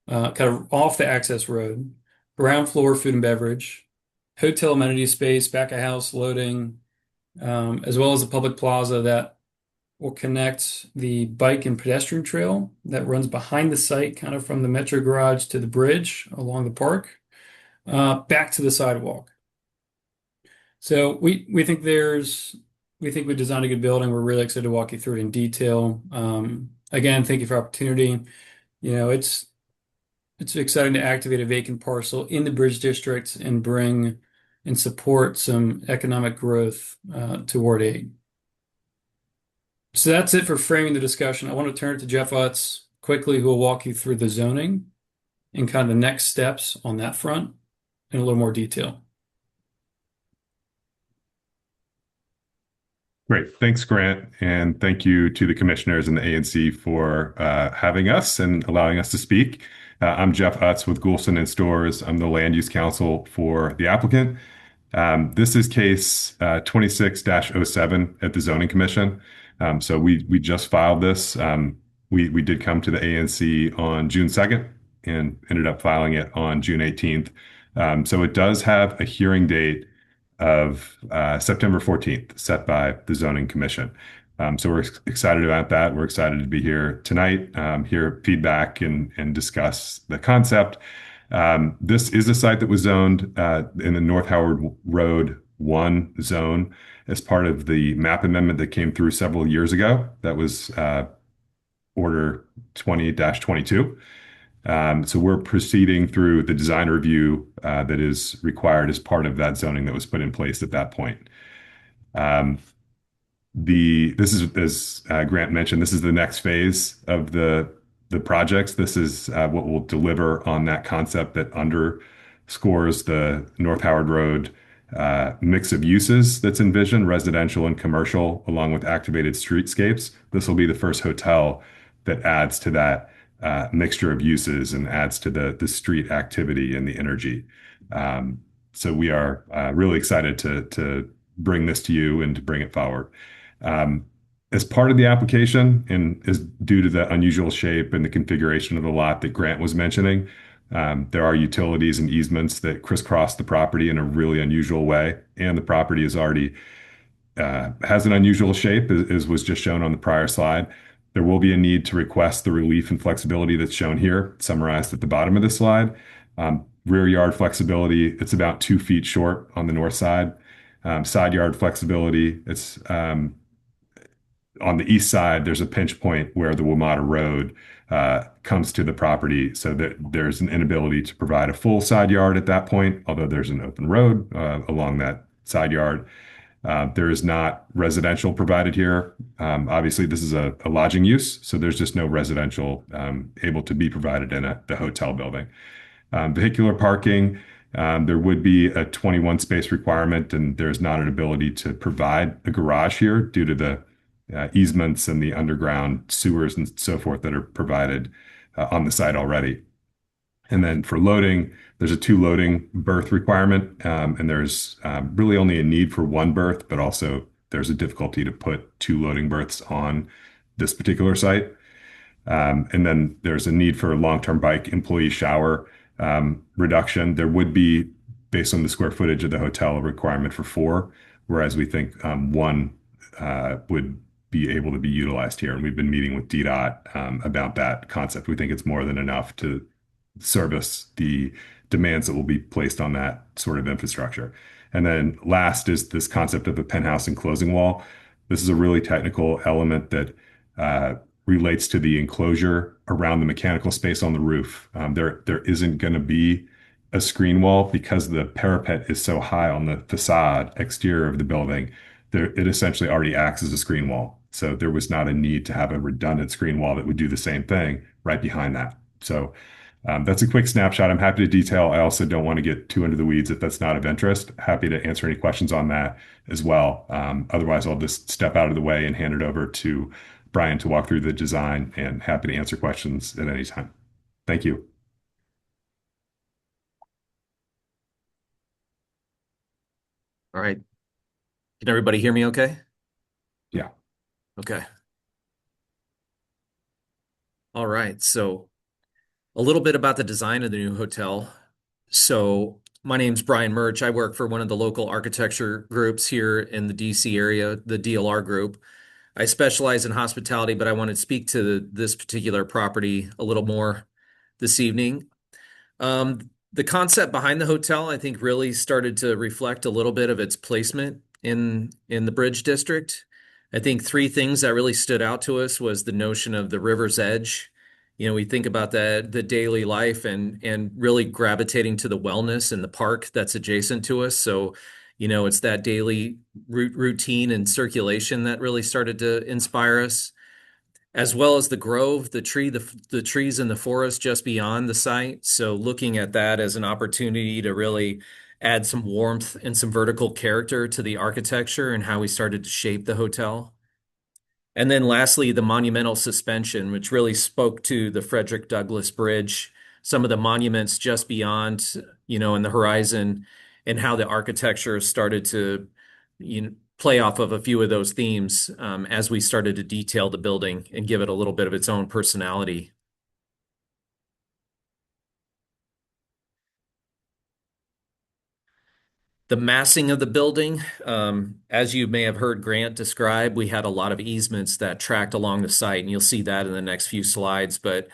kind of off the access road, ground floor food and beverage, hotel amenity space, back of house loading, as well as a public plaza that will connect the bike and pedestrian trail that runs behind the site, kind of from the Metro garage to the bridge along the park, back to the sidewalk. So we think we designed a good building. We're really excited to walk you through it in detail. Again, thank you for the opportunity. It's exciting to activate a vacant parcel in the Bridge District and bring and support some economic growth to Ward 8. So that's it for framing the discussion. I want to turn it to Jeff Utz quickly, who will walk you through the zoning and kind of the next steps on that front in a little more detail. Great. Thanks, Grant. And thank you to the commissioners and the ANC for having us and allowing us to speak. I'm Jeff Utz with Goulston and Stores. I'm the land use counsel for the applicant. This is case 26-07 at the Zoning Commission. So we just filed this. We did come to the ANC on June 2nd and ended up filing it on June 18th. So it does have a hearing date of September 14th set by the Zoning Commission. So we're excited about that. We're excited to be here tonight, hear feedback and discuss the concept. This is a site that was zoned in the North Howard Road 1 zone as part of the map amendment that came through several years ago. That was Order 20-22. So we're proceeding through the design review that is required as part of that zoning that was put in place at that point. This is, as Grant mentioned, this is the next phase of the projects. This is what will deliver on that concept that underscores the North Howard Road mix of uses that's envisioned, residential and commercial, along with activated streetscapes. This will be the first hotel that adds to that mixture of uses and adds to the street activity and the energy. So we are really excited to bring this to you and to bring it forward. As part of the application, and is due to the unusual shape and the configuration of the lot that Grant was mentioning, there are utilities and easements that crisscross the property in a really unusual way, and the property is already has an unusual shape, as was just shown on the prior slide. There will be a need to request the relief and flexibility that's shown here, summarized at the bottom of the slide. Rear yard flexibility, it's about 2 feet short on the north side. Side yard flexibility, it's on the east side, there's a pinch point where the WMATA road comes to the property, so that there's an inability to provide a full side yard at that point, although there's an open road along that side yard. There is not residential provided here. Obviously, this is a lodging use, so there's just no residential able to be provided in the hotel building. Vehicular parking, there would be a 21 space requirement, and there's not an ability to provide a garage here due to the easements and the underground sewers and so forth that are provided on the site already. And then for loading, there's a 2 loading berth requirement, and there's really only a need for 1 berth, but also there's a difficulty to put 2 loading berths on this particular site. And then there's a need for a long-term bike employee shower reduction. There would be, based on the square footage of the hotel, a requirement for 4, whereas we think 1 would be able to be utilized here. And we've been meeting with DDOT about that concept. We think it's more than enough to service the demands that will be placed on that sort of infrastructure. And then last is this concept of a penthouse enclosing wall. This is a really technical element that relates to the enclosure around the mechanical space on the roof. There isn't going to be a screen wall because the parapet is so high on the facade exterior of the building. It essentially already acts as a screen wall. So there was not a need to have a redundant screen wall that would do the same thing right behind that. So that's a quick snapshot. I'm happy to detail. I also don't want to get too into the weeds if that's not of interest. Happy to answer any questions on that as well. Otherwise, I'll just step out of the way and hand it over to Brian to walk through the design, and happy to answer questions at any time. Thank you. All right. Can everybody hear me okay? Yeah. Okay. All right. So a little bit about the design of the new hotel. So my name's Brian Murch. I work for one of the local architecture groups here in the DC area, the DLR group. I specialize in hospitality, but I want to speak to this particular property a little more this evening. The concept behind the hotel, I think, really started to reflect a little bit of its placement in the Bridge District. I think 3 things that really stood out to us was the notion of the river's edge. You know, we think about the daily life and really gravitating to the wellness and the park that's adjacent to us. So, you know, it's that daily routine and circulation that really started to inspire us, as well as the grove, the trees in the forest just beyond the site. So looking at that as an opportunity to really add some warmth and some vertical character to the architecture and how we started to shape the hotel. And then lastly, the monumental suspension, which really spoke to the Frederick Douglass Bridge, some of the monuments just beyond, you know, in the horizon, and how the architecture started to, you know, play off of a few of those themes as we started to detail the building and give it a little bit of its own personality. The massing of the building, as you may have heard Grant describe, we had a lot of easements that tracked along the site, and you'll see that in the next few slides. But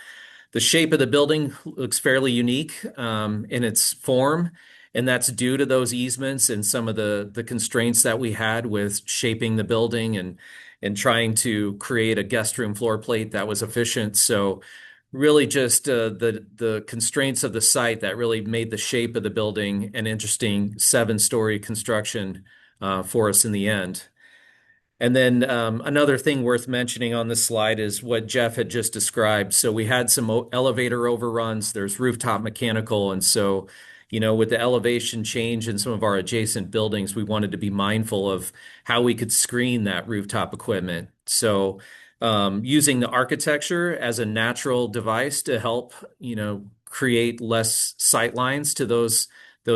the shape of the building looks fairly unique in its form, and that's due to those easements and some of the constraints that we had with shaping the building and trying to create a guest room floor plate that was efficient. So really just the constraints of the site that really made the shape of the building an interesting 7-story construction for us in the end. And then another thing worth mentioning on this slide is what Jeff had just described. So we had some elevator overruns. There's rooftop mechanical. And so, with the elevation change in some of our adjacent buildings, we wanted to be mindful of how we could screen that rooftop equipment. So using the architecture as a natural device to help, create less sight lines to those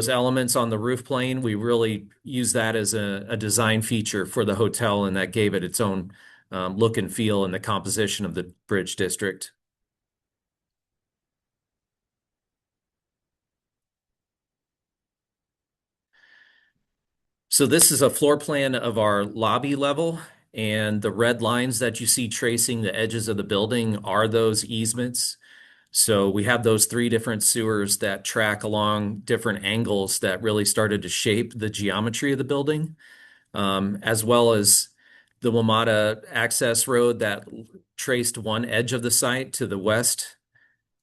elements on the roof plane, we really use that as a design feature for the hotel, and that gave it its own look and feel in the composition of the Bridge District. So this is a floor plan of our lobby level, and the red lines that you see tracing the edges of the building are those easements. So we have those 3 different sewers that track along different angles that really started to shape the geometry of the building, as well as the WMATA access road that traced one edge of the site to the west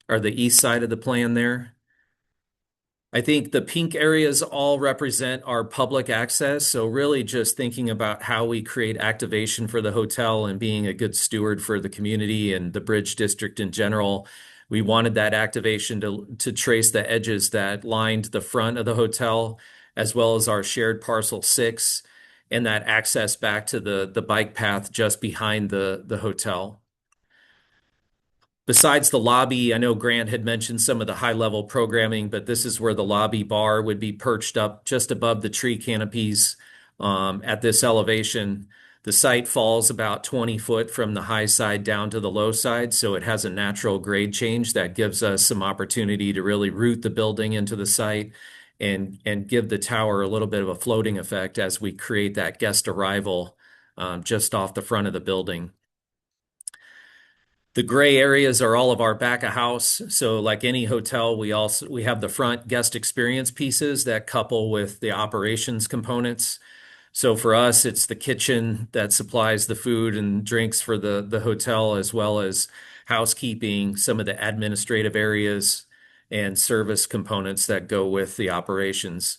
or the east side of the plan there. I think the pink areas all represent our public access. So really just thinking about how we create activation for the hotel and being a good steward for the community and the Bridge District in general. We wanted that activation to trace the edges that lined the front of the hotel, as well as our shared parcel 6, and that access back to the bike path just behind the hotel. Besides the lobby, I know Grant had mentioned some of the high-level programming, but this is where the lobby bar would be perched up just above the tree canopies at this elevation. The site falls about 20 foot from the high side down to the low side, so it has a natural grade change that gives us some opportunity to really root the building into the site and give the tower a little bit of a floating effect as we create that guest arrival just off the front of the building. The gray areas are all of our back of house. So like any hotel, we have the front guest experience pieces that couple with the operations components. So for us, it's the kitchen that supplies the food and drinks for the hotel, as well as housekeeping, some of the administrative areas and service components that go with the operations.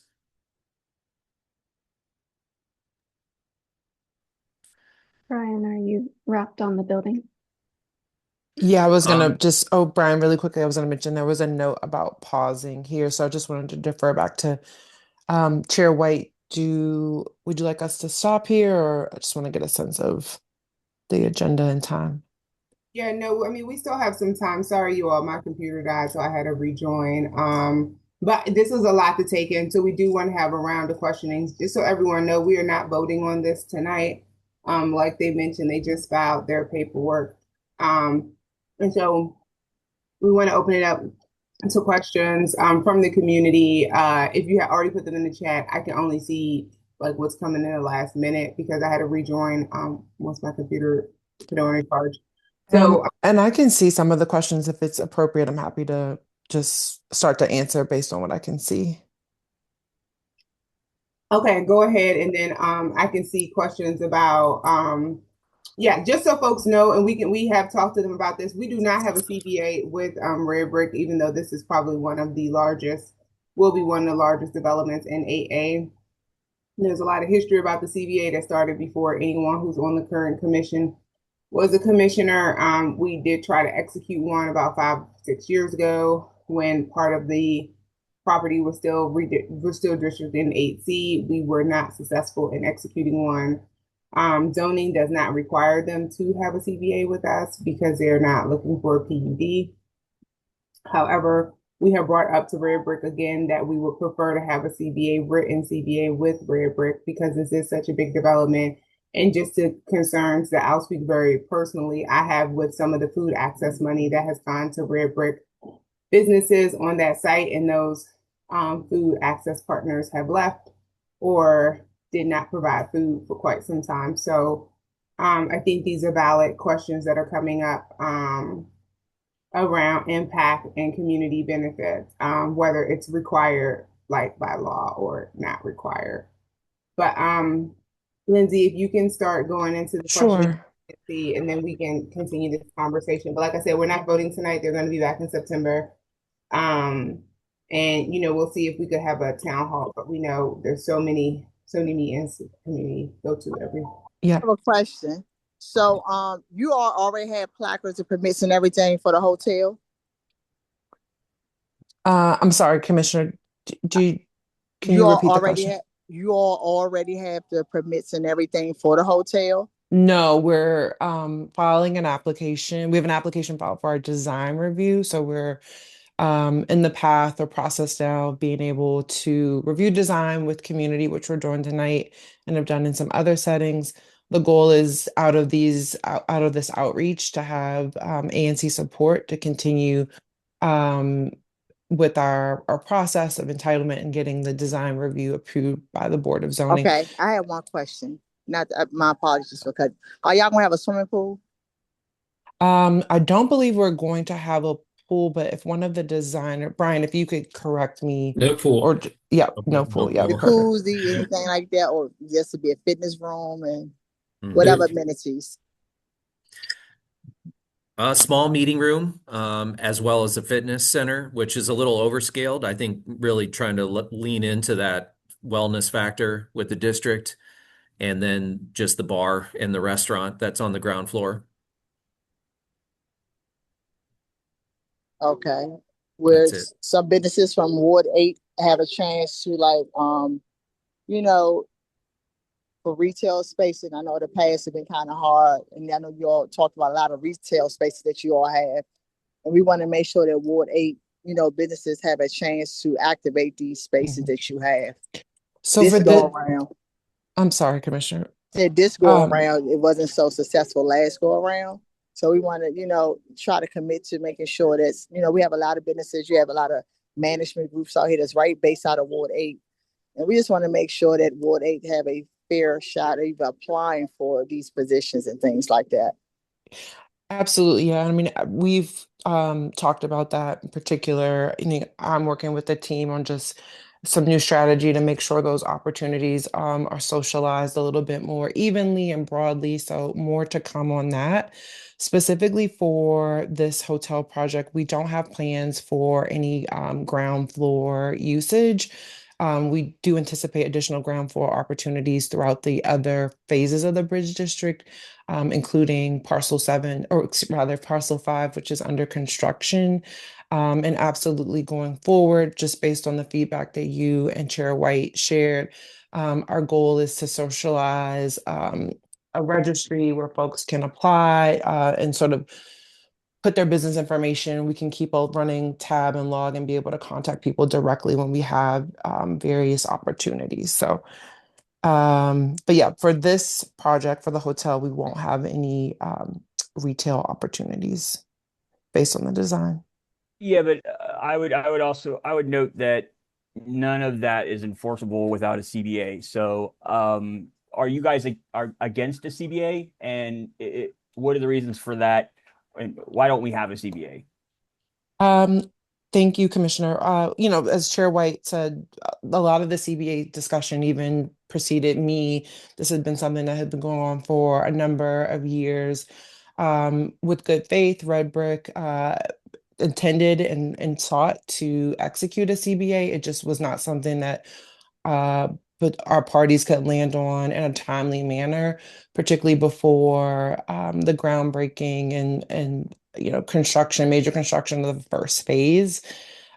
Brian, are you wrapped on the building? Yeah, I was gonna just, oh, Brian, really quickly, I was gonna mention there was a note about pausing here, so I just wanted to defer back to Chair White. Would you like us to stop here, or I just want to get a sense of the agenda and time? Yeah, no, I mean, we still have some time. Sorry, you all, my computer died, so I had to rejoin. But this is a lot to take in, so we do want to have a round of questioning, just so everyone know we are not voting on this tonight. Like they mentioned, they just filed their paperwork. And so we want to open it up to questions from the community. If you have already put them in the chat, I can only see like what's coming in the last minute because I had to rejoin once my computer put on a charge. So and I can see some of the questions if it's appropriate. I'm happy to just start to answer based on what I can see. okay, go ahead, and then I can see questions about yeah, just so folks know, and we have talked to them about this. We do not have a CBA with Redbrick, even though this is probably one of the largest, will be one of the largest developments in AA. There's a lot of history about the CBA that started before anyone who's on the current commission was a commissioner. We did try to execute one about 5-6 years ago when part of the property was still districted in 8C. We were not successful in executing one. Zoning does not require them to have a CBA with us because they're not looking for a PUD. However, we have brought up to Redbrick again that we would prefer to have a CBA, written CBA with Redbrick because this is such a big development. And just to concerns that I'll speak very personally, I have with some of the food access money that has gone to Redbrick businesses on that site, and those food access partners have left or did not provide food for quite some time. So I think these are valid questions that are coming up around impact and community benefits, whether it's required like by law or not required. But Lindsay, if you can start going into the questions Sure. and then we can continue this conversation. But like I said, we're not voting tonight. They're going to be back in September. And we'll see if we could have a town hall, but we know there's so many meetings the community go to every. Yeah. I have a question. So, you all already had placards and permits and everything for the hotel? I'm sorry, Commissioner. Can You you all repeat the already question? have, you all already have the permits and everything for the hotel? No, we're filing an application. We have an application filed for our design review. So we're in the path or process now of being able to review design with community, which we're doing tonight and have done in some other settings. The goal is out of this outreach to have ANC support to continue um, with our process of entitlement and getting the design review approved by the Board of Zoning. Okay, I have one question. Not my apologies for cutting. Are y'all gonna have a swimming pool? I don't believe we're going to have a pool, but if one of the designer, Brian, if you could correct me, No pool. yeah, no No pool. Yeah, pool. perfect. Jacuzzi, anything like that, or just to be a fitness room and Mhm. whatever amenities? A small meeting room, as well as a fitness center, which is a little overscaled. I think really trying to lean into that wellness factor with the district, and then just the bar and the restaurant that's on the ground floor. Okay. Where That's it. some businesses from Ward 8 have a chance to you know, for retail space. And I know the past have been kind of hard. And I know you all talked about a lot of retail spaces that you all have. And we want to make sure that Ward 8, businesses have a chance to activate these spaces that you have. So This for go the, around. I'm sorry, Commissioner. Said this go around, it wasn't so successful last go around. So we want to, try to commit to making sure that, we have a lot of businesses. You have a lot of management groups out here that's right based out of Ward 8. And we just want to make sure that Ward 8 have a fair shot of even applying for these positions and things like that. Absolutely, yeah. I mean, we've talked about that in particular. I'm working with the team on just some new strategy to make sure those opportunities are socialized a little bit more evenly and broadly. So more to come on that. Specifically for this hotel project, we don't have plans for any ground floor usage. We do anticipate additional ground floor opportunities throughout the other phases of the Bridge District, including Parcel 7, or rather Parcel 5, which is under construction. And absolutely going forward, just based on the feedback that you and Chair White shared, our goal is to socialize a registry where folks can apply and sort of put their business information. We can keep a running tab and log and be able to contact people directly when we have various opportunities. So but yeah, for this project, for the hotel, we won't have any retail opportunities based on the design. Yeah, but I would note that none of that is enforceable without a CBA. So, are you guys are against a CBA? And what are the reasons for that? And why don't we have a CBA? Um, Thank you, Commissioner. As Chair White said, a lot of the CBA discussion even preceded me. This has been something that had been going on for a number of years. With good faith, Redbrick intended and sought to execute a CBA. It just was not something that uh, but our parties could land on in a timely manner, particularly before the groundbreaking and construction, major construction of the first phase.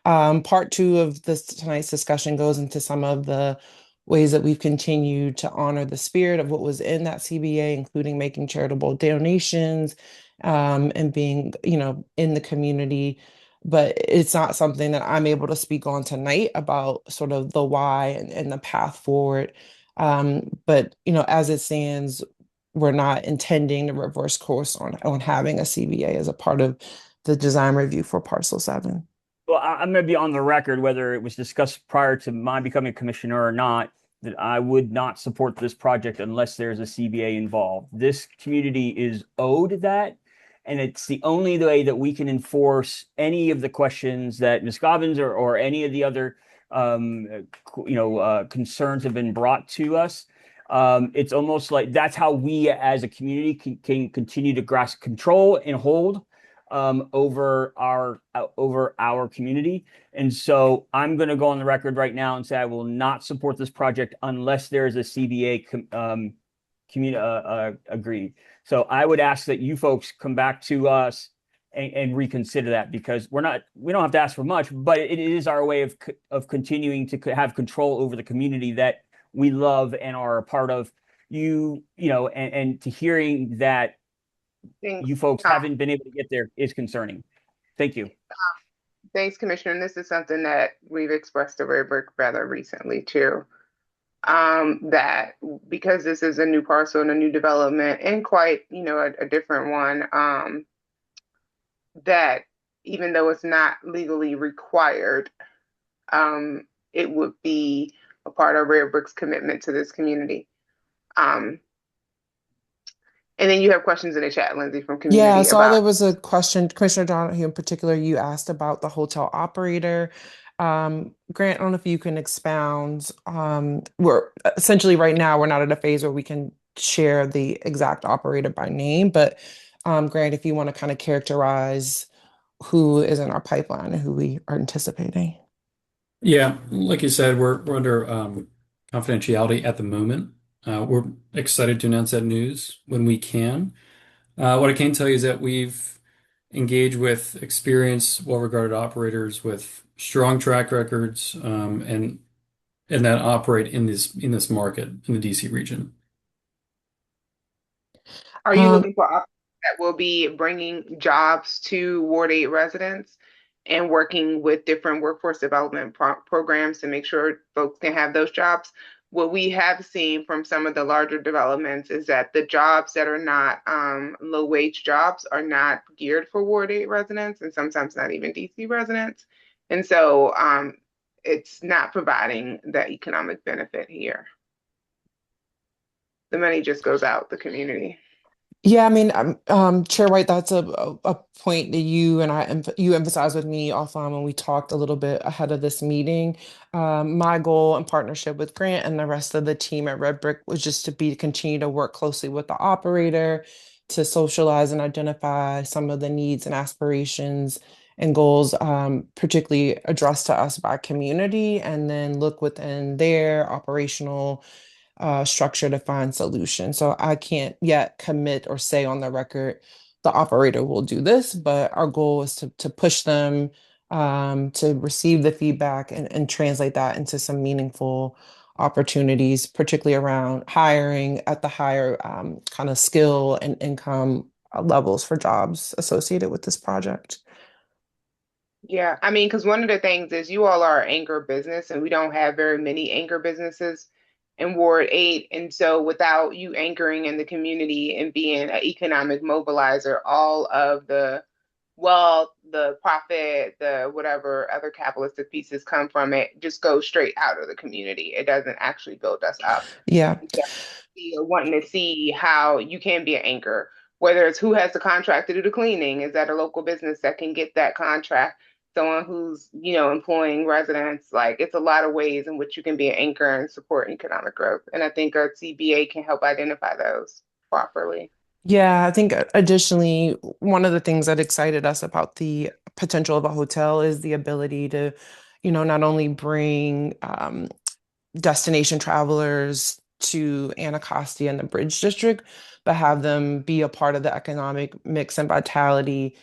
Part two of tonight's discussion goes into some of the ways that we've continued to honor the spirit of what was in that CBA, including making charitable donations and being, in the community. But it's not something that I'm able to speak on tonight about sort of the why and the path forward. But as it stands, we're not intending to reverse course on having a CBA as a part of the design review for Parcel 7. Well, I'm going to be on the record, whether it was discussed prior to my becoming a commissioner or not, that I would not support this project unless there's a CBA involved. This community is owed that, and it's the only way that we can enforce any of the questions that Ms. Gobbins or any of the other concerns have been brought to us. It's almost like that's how we as a community can continue to grasp control and hold over our community. And so I'm going to go on the record right now and say I will not support this project unless there is a CBA agreed. So I would ask that you folks come back to us and reconsider that, because we don't have to ask for much, but it is our way of continuing to have control over the community that we love and are a part of. And to hearing that Thanks. you folks haven't been able to get there is concerning. Thank you. Thanks, Commissioner. And this is something that we've expressed to Redbrick rather recently too. That because this is a new parcel and a new development and quite, a different one, that even though it's not legally required, it would be a part of Redbrick's commitment to this community. And then you have questions in the chat, Lindsay, from community. Yeah, so there was a question, Commissioner Donohue in particular, you asked about the hotel operator. Grant, I don't know if you can expound. We're essentially right now, we're not at a phase where we can share the exact operator by name, but Grant, if you want to kind of characterize who is in our pipeline and who we are anticipating. Yeah, like you said, we're under confidentiality at the moment. We're excited to announce that news when we can. What I can tell you is that we've engaged with experienced, well-regarded operators with strong track records, and that operate in this market in the DC region. Are you looking for operators that will be bringing jobs to Ward 8 residents and working with different workforce development programs to make sure folks can have those jobs? What we have seen from some of the larger developments is that the jobs that are not low-wage jobs are not geared for Ward 8 residents and sometimes not even DC residents. And so it's not providing that economic benefit here. The money just goes out the community. Yeah, I mean, Chair White, that's a point that you and you emphasized with me offline when we talked a little bit ahead of this meeting. My goal in partnership with Grant and the rest of the team at Redbrick was just to continue to work closely with the operator to socialize and identify some of the needs and aspirations and goals, particularly addressed to us by community, and then look within their operational structure to find solutions. So I can't yet commit or say on the record the operator will do this, but our goal is to push them to receive the feedback and translate that into some meaningful opportunities, particularly around hiring at the higher kind of skill and income levels for jobs associated with this project. Yeah, I mean, because one of the things is you all are an anchor business, and we don't have very many anchor businesses in Ward 8. And so without you anchoring in the community and being an economic mobilizer, all of the wealth, the profit, the whatever other capitalistic pieces come from it just go straight out of the community. It doesn't actually build us up. Yeah. So we are wanting to see how you can be an anchor, whether it's who has the contract to do the cleaning. Is that a local business that can get that contract? Someone who's, employing residents. Like, it's a lot of ways in which you can be an anchor and support economic growth. And I think our CBA can help identify those properly. Yeah, I think additionally, one of the things that excited us about the potential of a hotel is the ability to, not only bring destination travelers to Anacostia and the Bridge District, but have them be a part of the economic mix and vitality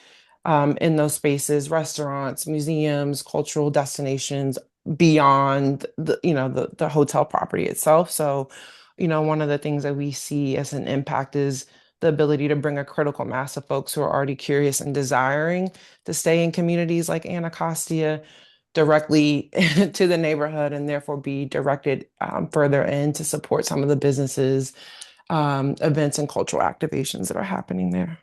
in those spaces, restaurants, museums, cultural destinations beyond the hotel property itself. So, one of the things that we see as an impact is the ability to bring a critical mass of folks who are already curious and desiring to stay in communities like Anacostia directly to the neighborhood, and therefore be directed further in to support some of the businesses, events, and cultural activations that are happening there.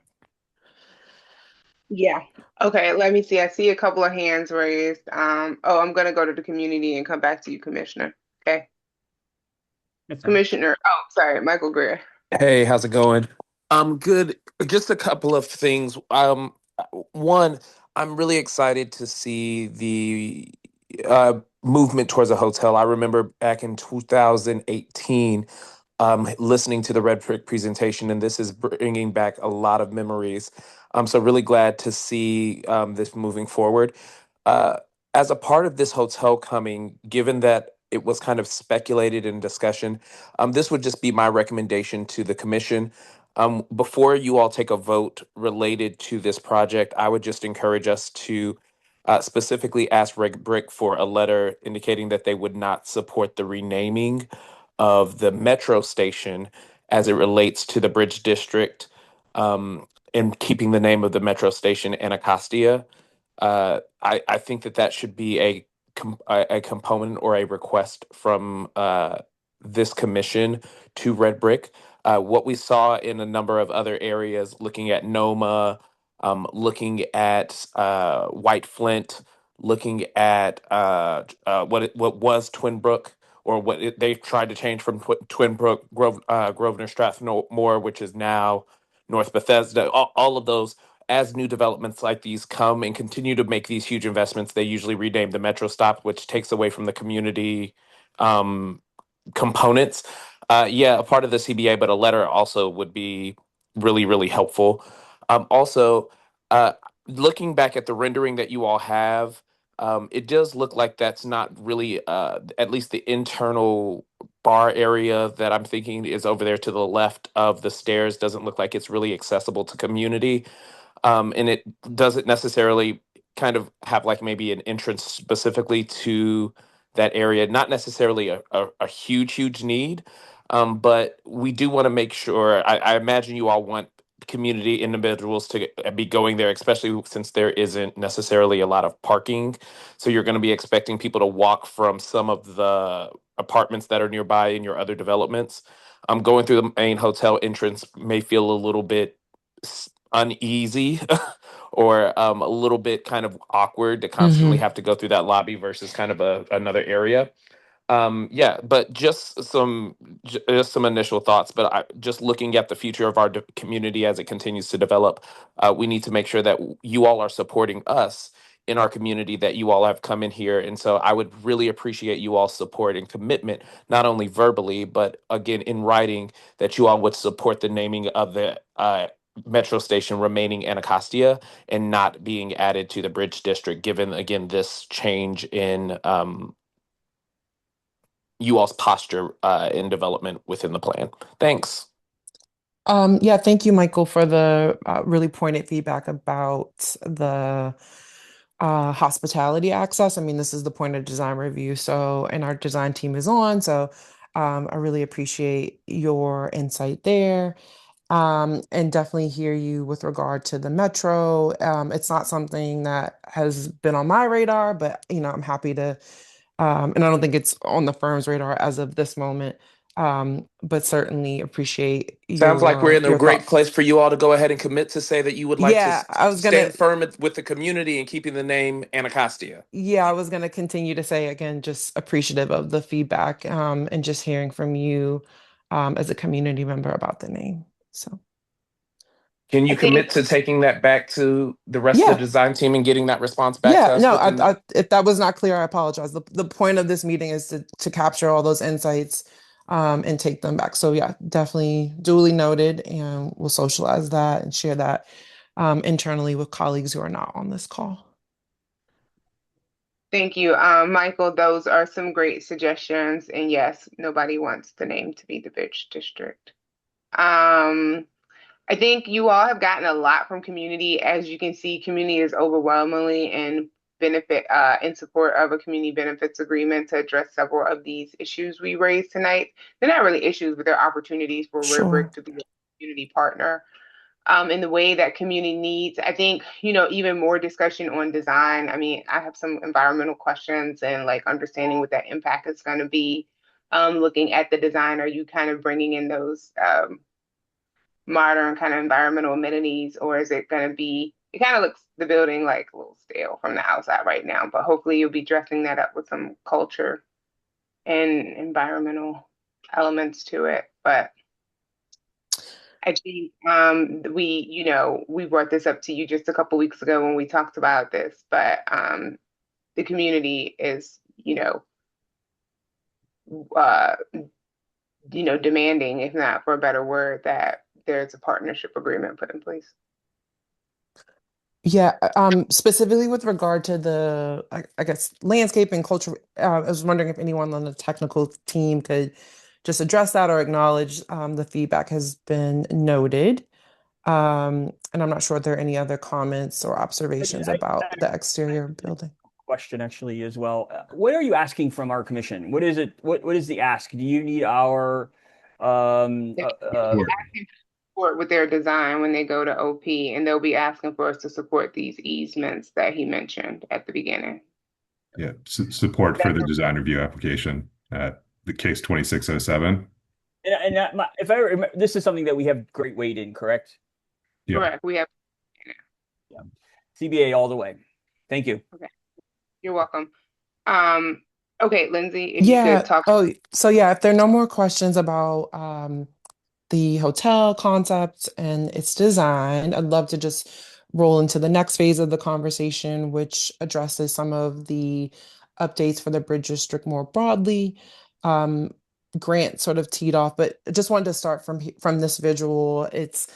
Yeah. Okay, let me see. I see a couple of hands raised. I'm going to go to the community and come back to you, Commissioner. Okay. Commissioner. Oh, sorry, Michael Greer. Hey, how's it going? Good. Just a couple of things. One, I'm really excited to see the movement towards a hotel. I remember back in 2018, listening to the Redbrick presentation, and this is bringing back a lot of memories. I'm so really glad to see this moving forward. Uh, as a part of this hotel coming, given that it was kind of speculated in discussion, this would just be my recommendation to the commission. Before you all take a vote related to this project, I would just encourage us to specifically ask Redbrick for a letter indicating that they would not support the renaming of the metro station as it relates to the Bridge District, and keeping the name of the metro station Anacostia. I think that that should be a component or a request from this commission to Red Brick. What we saw in a number of other areas, looking at Noma, looking at White Flint, looking at what was Twin Brook, or they tried to change from Twin Brook, Grosvenor Strathmore, which is now North Bethesda. All of those, as new developments like these come and continue to make these huge investments, they usually rename the Metro Stop, which takes away from the community components. Yeah, a part of the CBA, but a letter also would be really, really helpful. Also, uh, looking back at the rendering that you all have, it does look like that's not really, at least the internal bar area that I'm thinking is over there to the left of the stairs doesn't look like it's really accessible to community. And it doesn't necessarily kind of have like maybe an entrance specifically to that area. Not necessarily a huge, huge need, but we do want to make sure. I imagine you all want community individuals to be going there, especially since there isn't necessarily a lot of parking. So you're going to be expecting people to walk from some of the apartments that are nearby in your other developments. Going through the main hotel entrance may feel a little bit uneasy or a little bit kind of awkward to constantly Hmm. have to go through that lobby versus kind of another area. Yeah, but just some initial thoughts. But just looking at the future of our community as it continues to develop, we need to make sure that you all are supporting us in our community, that you all have come in here. And so I would really appreciate you all support and commitment, not only verbally, but again in writing, that you all would support the naming of the metro station remaining Anacostia and not being added to the Bridge District, given again this change in you all's posture in development within the plan. Thanks. Yeah, thank you, Michael, for the really pointed feedback about the hospitality access. I mean, this is the point of design review, so and our design team is on, so I really appreciate your insight there. And definitely hear you with regard to the metro. It's not something that has been on my radar, but I'm happy to, and I don't think it's on the firm's radar as of this moment. But certainly appreciate Sounds like we're in a your great thoughts. place for you all to go ahead and commit to say that you would like to Yeah, I was gonna, stand firm with the community and keeping the name Anacostia. yeah, I was gonna continue to say again, just appreciative of the feedback, and just hearing from you, as a community member about the name. So Can I you think, commit to taking that back to the rest of the yeah. design team and getting that response back Yeah, to us no, within? if that was not clear, I apologize. The point of this meeting is to capture all those insights, and take them back. So yeah, definitely duly noted, and we'll socialize that and share that internally with colleagues who are not on this call. Thank you, Michael. Those are some great suggestions. And yes, nobody wants the name to be the Bridge District. I think you all have gotten a lot from community. As you can see, community is overwhelmingly in support of a community benefits agreement to address several of these issues we raised tonight. They're not really issues, but they're opportunities for Sure. Redbrick to be a community partner. In the way that community needs. I think, even more discussion on design. I mean, I have some environmental questions and like understanding what that impact is going to be. Looking at the design, are you kind of bringing in those modern kind of environmental amenities, or is it going to be, it kind of looks the building like a little stale from the outside right now, but hopefully you'll be dressing that up with some culture and environmental elements to it. But I think we brought this up to you just a couple weeks ago when we talked about this, but the community is uh, demanding, if not for a better word, that there's a partnership agreement put in place. Yeah, specifically with regard to the, I guess, landscape and culture, I was wondering if anyone on the technical team could just address that or acknowledge the feedback has been noted. And I'm not sure if there are any other comments or observations about the exterior building. Question actually as well. What are you asking from our commission? What is it? What is the ask? Do you need our Support with their design when they go to OP, and they'll be asking for us to support these easements that he mentioned at the beginning. Yeah, support for the design review application at the case 2607. If I remember, this is something that we have great weight in, correct? Yeah. Correct. We have. Yeah. CBA all the way. Thank you. Okay. You're welcome. Okay, Lindsay, if you Yeah. could talk. Oh, so yeah, if there are no more questions about the hotel concept and its design, I'd love to just roll into the next phase of the conversation, which addresses some of the updates for the Bridge District more broadly. Grant sort of teed off, but I just wanted to start from this visual. It's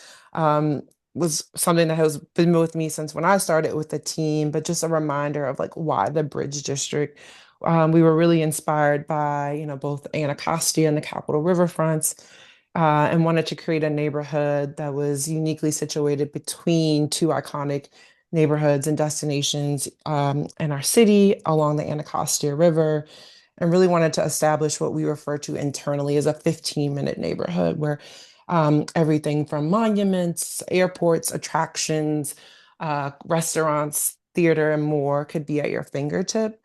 was something that has been with me since when I started with the team, but just a reminder of like why the Bridge District. We were really inspired by, both Anacostia and the Capitol Riverfronts, and wanted to create a neighborhood that was uniquely situated between two iconic neighborhoods and destinations in our city along the Anacostia River, and really wanted to establish what we refer to internally as a 15-minute neighborhood where everything from monuments, airports, attractions, restaurants, theater, and more could be at your fingertip.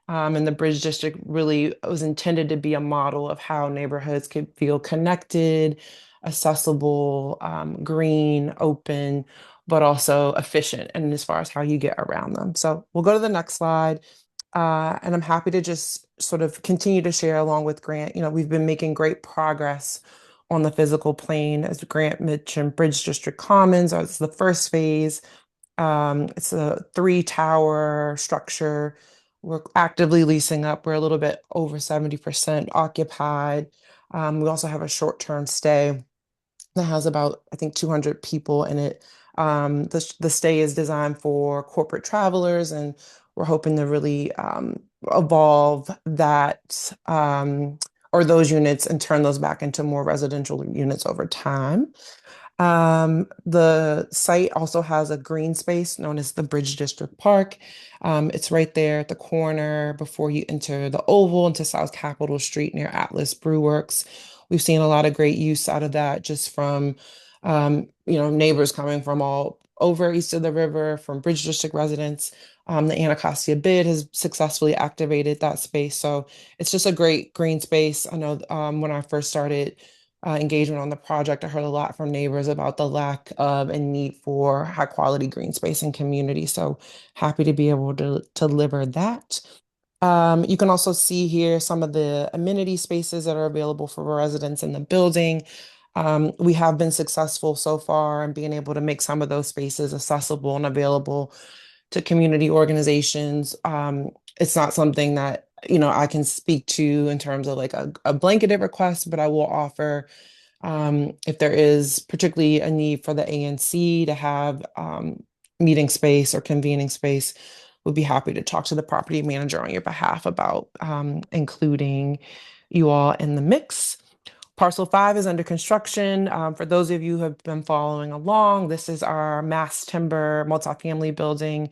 And the Bridge District really was intended to be a model of how neighborhoods could feel connected, accessible, green, open, but also efficient, and as far as how you get around them. So we'll go to the next slide. And I'm happy to just sort of continue to share along with Grant. We've been making great progress on the physical plane. As Grant mentioned, Bridge District Commons is the first phase. It's a 3-tower structure. We're actively leasing up. We're a little bit over 70% occupied. We also have a short-term stay that has about, I think, 200 people in it. The stay is designed for corporate travelers, and we're hoping to really evolve that or those units and turn those back into more residential units over time. The site also has a green space known as the Bridge District Park. It's right there at the corner before you enter the Oval into South Capitol Street near Atlas Brew Works. We've seen a lot of great use out of that just from, neighbors coming from all over east of the river, from Bridge District residents. The Anacostia bid has successfully activated that space. So it's just a great green space. I know when I first started engagement on the project, I heard a lot from neighbors about the lack of and need for high quality green space and community. So happy to be able to deliver that. You can also see here some of the amenity spaces that are available for residents in the building. We have been successful so far in being able to make some of those spaces accessible and available to community organizations. It's not something that I can speak to in terms of like a blanketed request, but I will offer if there is particularly a need for the ANC to have meeting space or convening space, would be happy to talk to the property manager on your behalf about including you all in the mix. Parcel 5 is under construction. For those of you who have been following along, this is our mass timber multifamily building.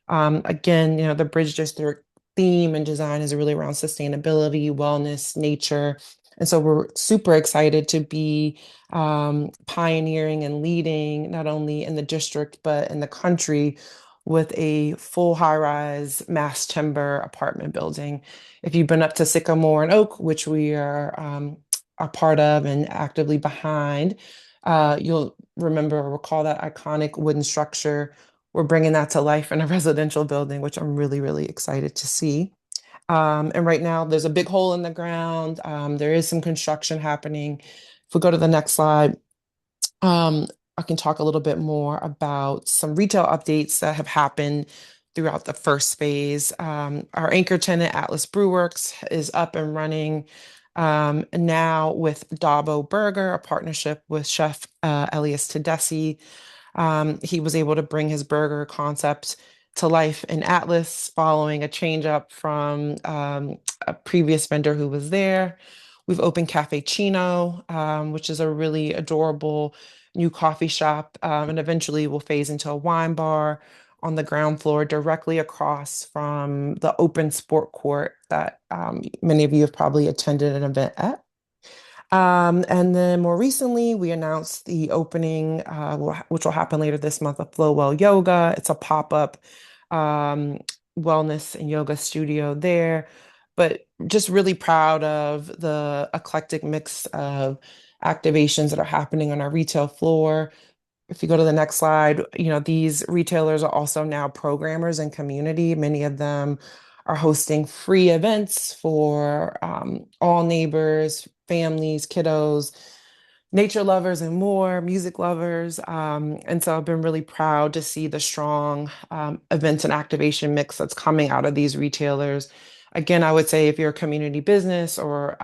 Again, the Bridge District theme and design is really around sustainability, wellness, nature. And so we're super excited to be pioneering and leading not only in the district, but in the country with a full high-rise mass timber apartment building. If you've been up to Sycamore and Oak, which we are a part of and actively behind, you'll remember or recall that iconic wooden structure. We're bringing that to life in a residential building, which I'm really, really excited to see. And right now there's a big hole in the ground. There is some construction happening. If we go to the next slide, I can talk a little bit more about some retail updates that have happened throughout the first phase. Our anchor tenant, Atlas Brew Works, is up and running. Now with Dabo Burger, a partnership with Chef Elias Tedeschi, he was able to bring his burger concept to life in Atlas following a change up from a previous vendor who was there. We've opened Cafe Chino, which is a really adorable new coffee shop, and eventually will phase into a wine bar on the ground floor directly across from the open sport court that many of you have probably attended an event at. And then more recently, we announced the opening, which will happen later this month, of Flowwell Yoga. It's a pop-up wellness and yoga studio there, but just really proud of the eclectic mix of activations that are happening on our retail floor. If you go to the next slide, these retailers are also now programmers in community. Many of them are hosting free events for all neighbors, families, kiddos, nature lovers, and more, music lovers. And so I've been really proud to see the strong events and activation mix that's coming out of these retailers. Again, I would say if you're a community business or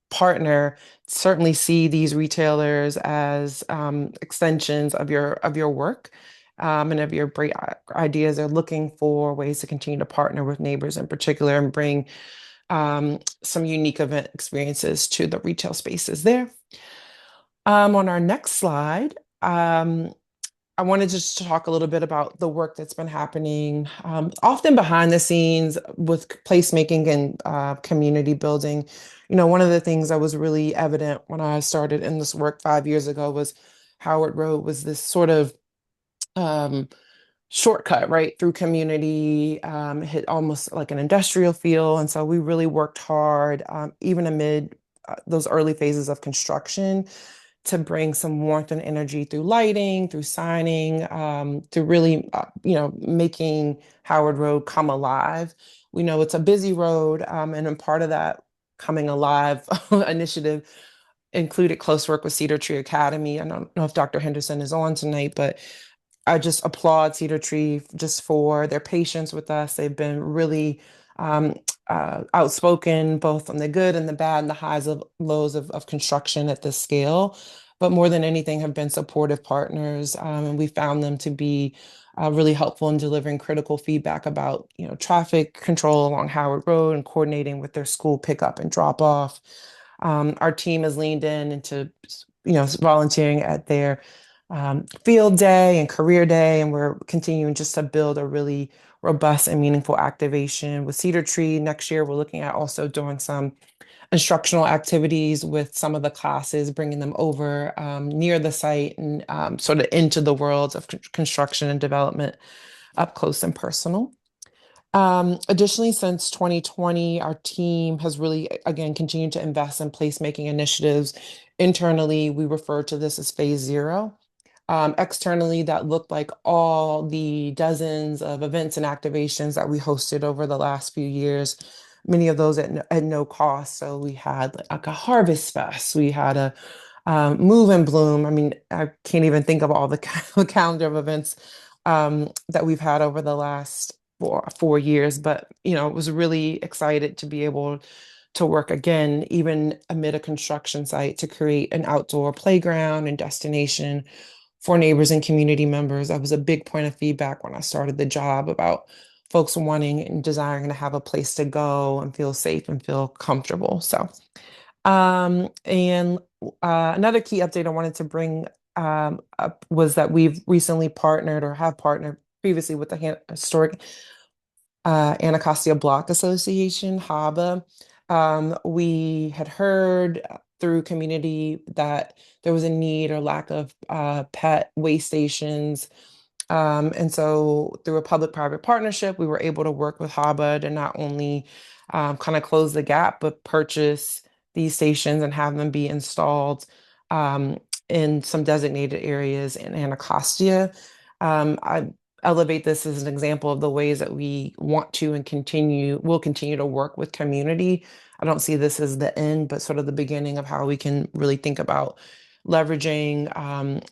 partner, certainly see these retailers as extensions of your work and of your great ideas. They're looking for ways to continue to partner with neighbors in particular and bring some unique event experiences to the retail spaces there. On our next slide, I wanted just to talk a little bit about the work that's been happening, often behind the scenes with placemaking and community building. One of the things that was really evident when I started in this work 5 years ago was Howard Road was this sort of shortcut right through community, hit almost like an industrial feel. And so we really worked hard, even amid those early phases of construction, to bring some warmth and energy through lighting, through signing, to really, making Howard Road come alive. We know it's a busy road, and a part of that coming alive initiative included close work with Cedar Tree Academy. I don't know if Dr. Henderson is on tonight, but I just applaud Cedar Tree just for their patience with us. They've been really outspoken, both on the good and the bad and the highs of lows of construction at this scale. But more than anything, have been supportive partners, and we found them to be really helpful in delivering critical feedback about traffic control along Howard Road and coordinating with their school pickup and drop off. Our team has leaned in into volunteering at their field day and career day, and we're continuing just to build a really robust and meaningful activation with Cedar Tree. Next year, we're looking at also doing some instructional activities with some of the classes, bringing them over near the site and sort of into the worlds of construction and development up close and personal. Additionally, since 2020, our team has really, again, continued to invest in placemaking initiatives. Internally, we refer to this as phase 0. Externally, that looked like all the dozens of events and activations that we hosted over the last few years, many of those at no cost. So we had like a harvest fest, we had a move and bloom. I mean, I can't even think of all the calendar of events that we've had over the last 4 years, but was really excited to be able to work again, even amid a construction site, to create an outdoor playground and destination for neighbors and community members. That was a big point of feedback when I started the job about folks wanting and desiring to have a place to go and feel safe and feel comfortable. So, and another key update I wanted to bring up was that we've recently partnered or have partnered previously with the historic Anacostia Block Association, HABA. We had heard through community that there was a need or lack of pet waste stations. And so through a public-private partnership, we were able to work with HABA to not only kind of close the gap, but purchase these stations and have them be installed in some designated areas in Anacostia. I elevate this as an example of the ways that we want to and will continue to work with community. I don't see this as the end, but sort of the beginning of how we can really think about leveraging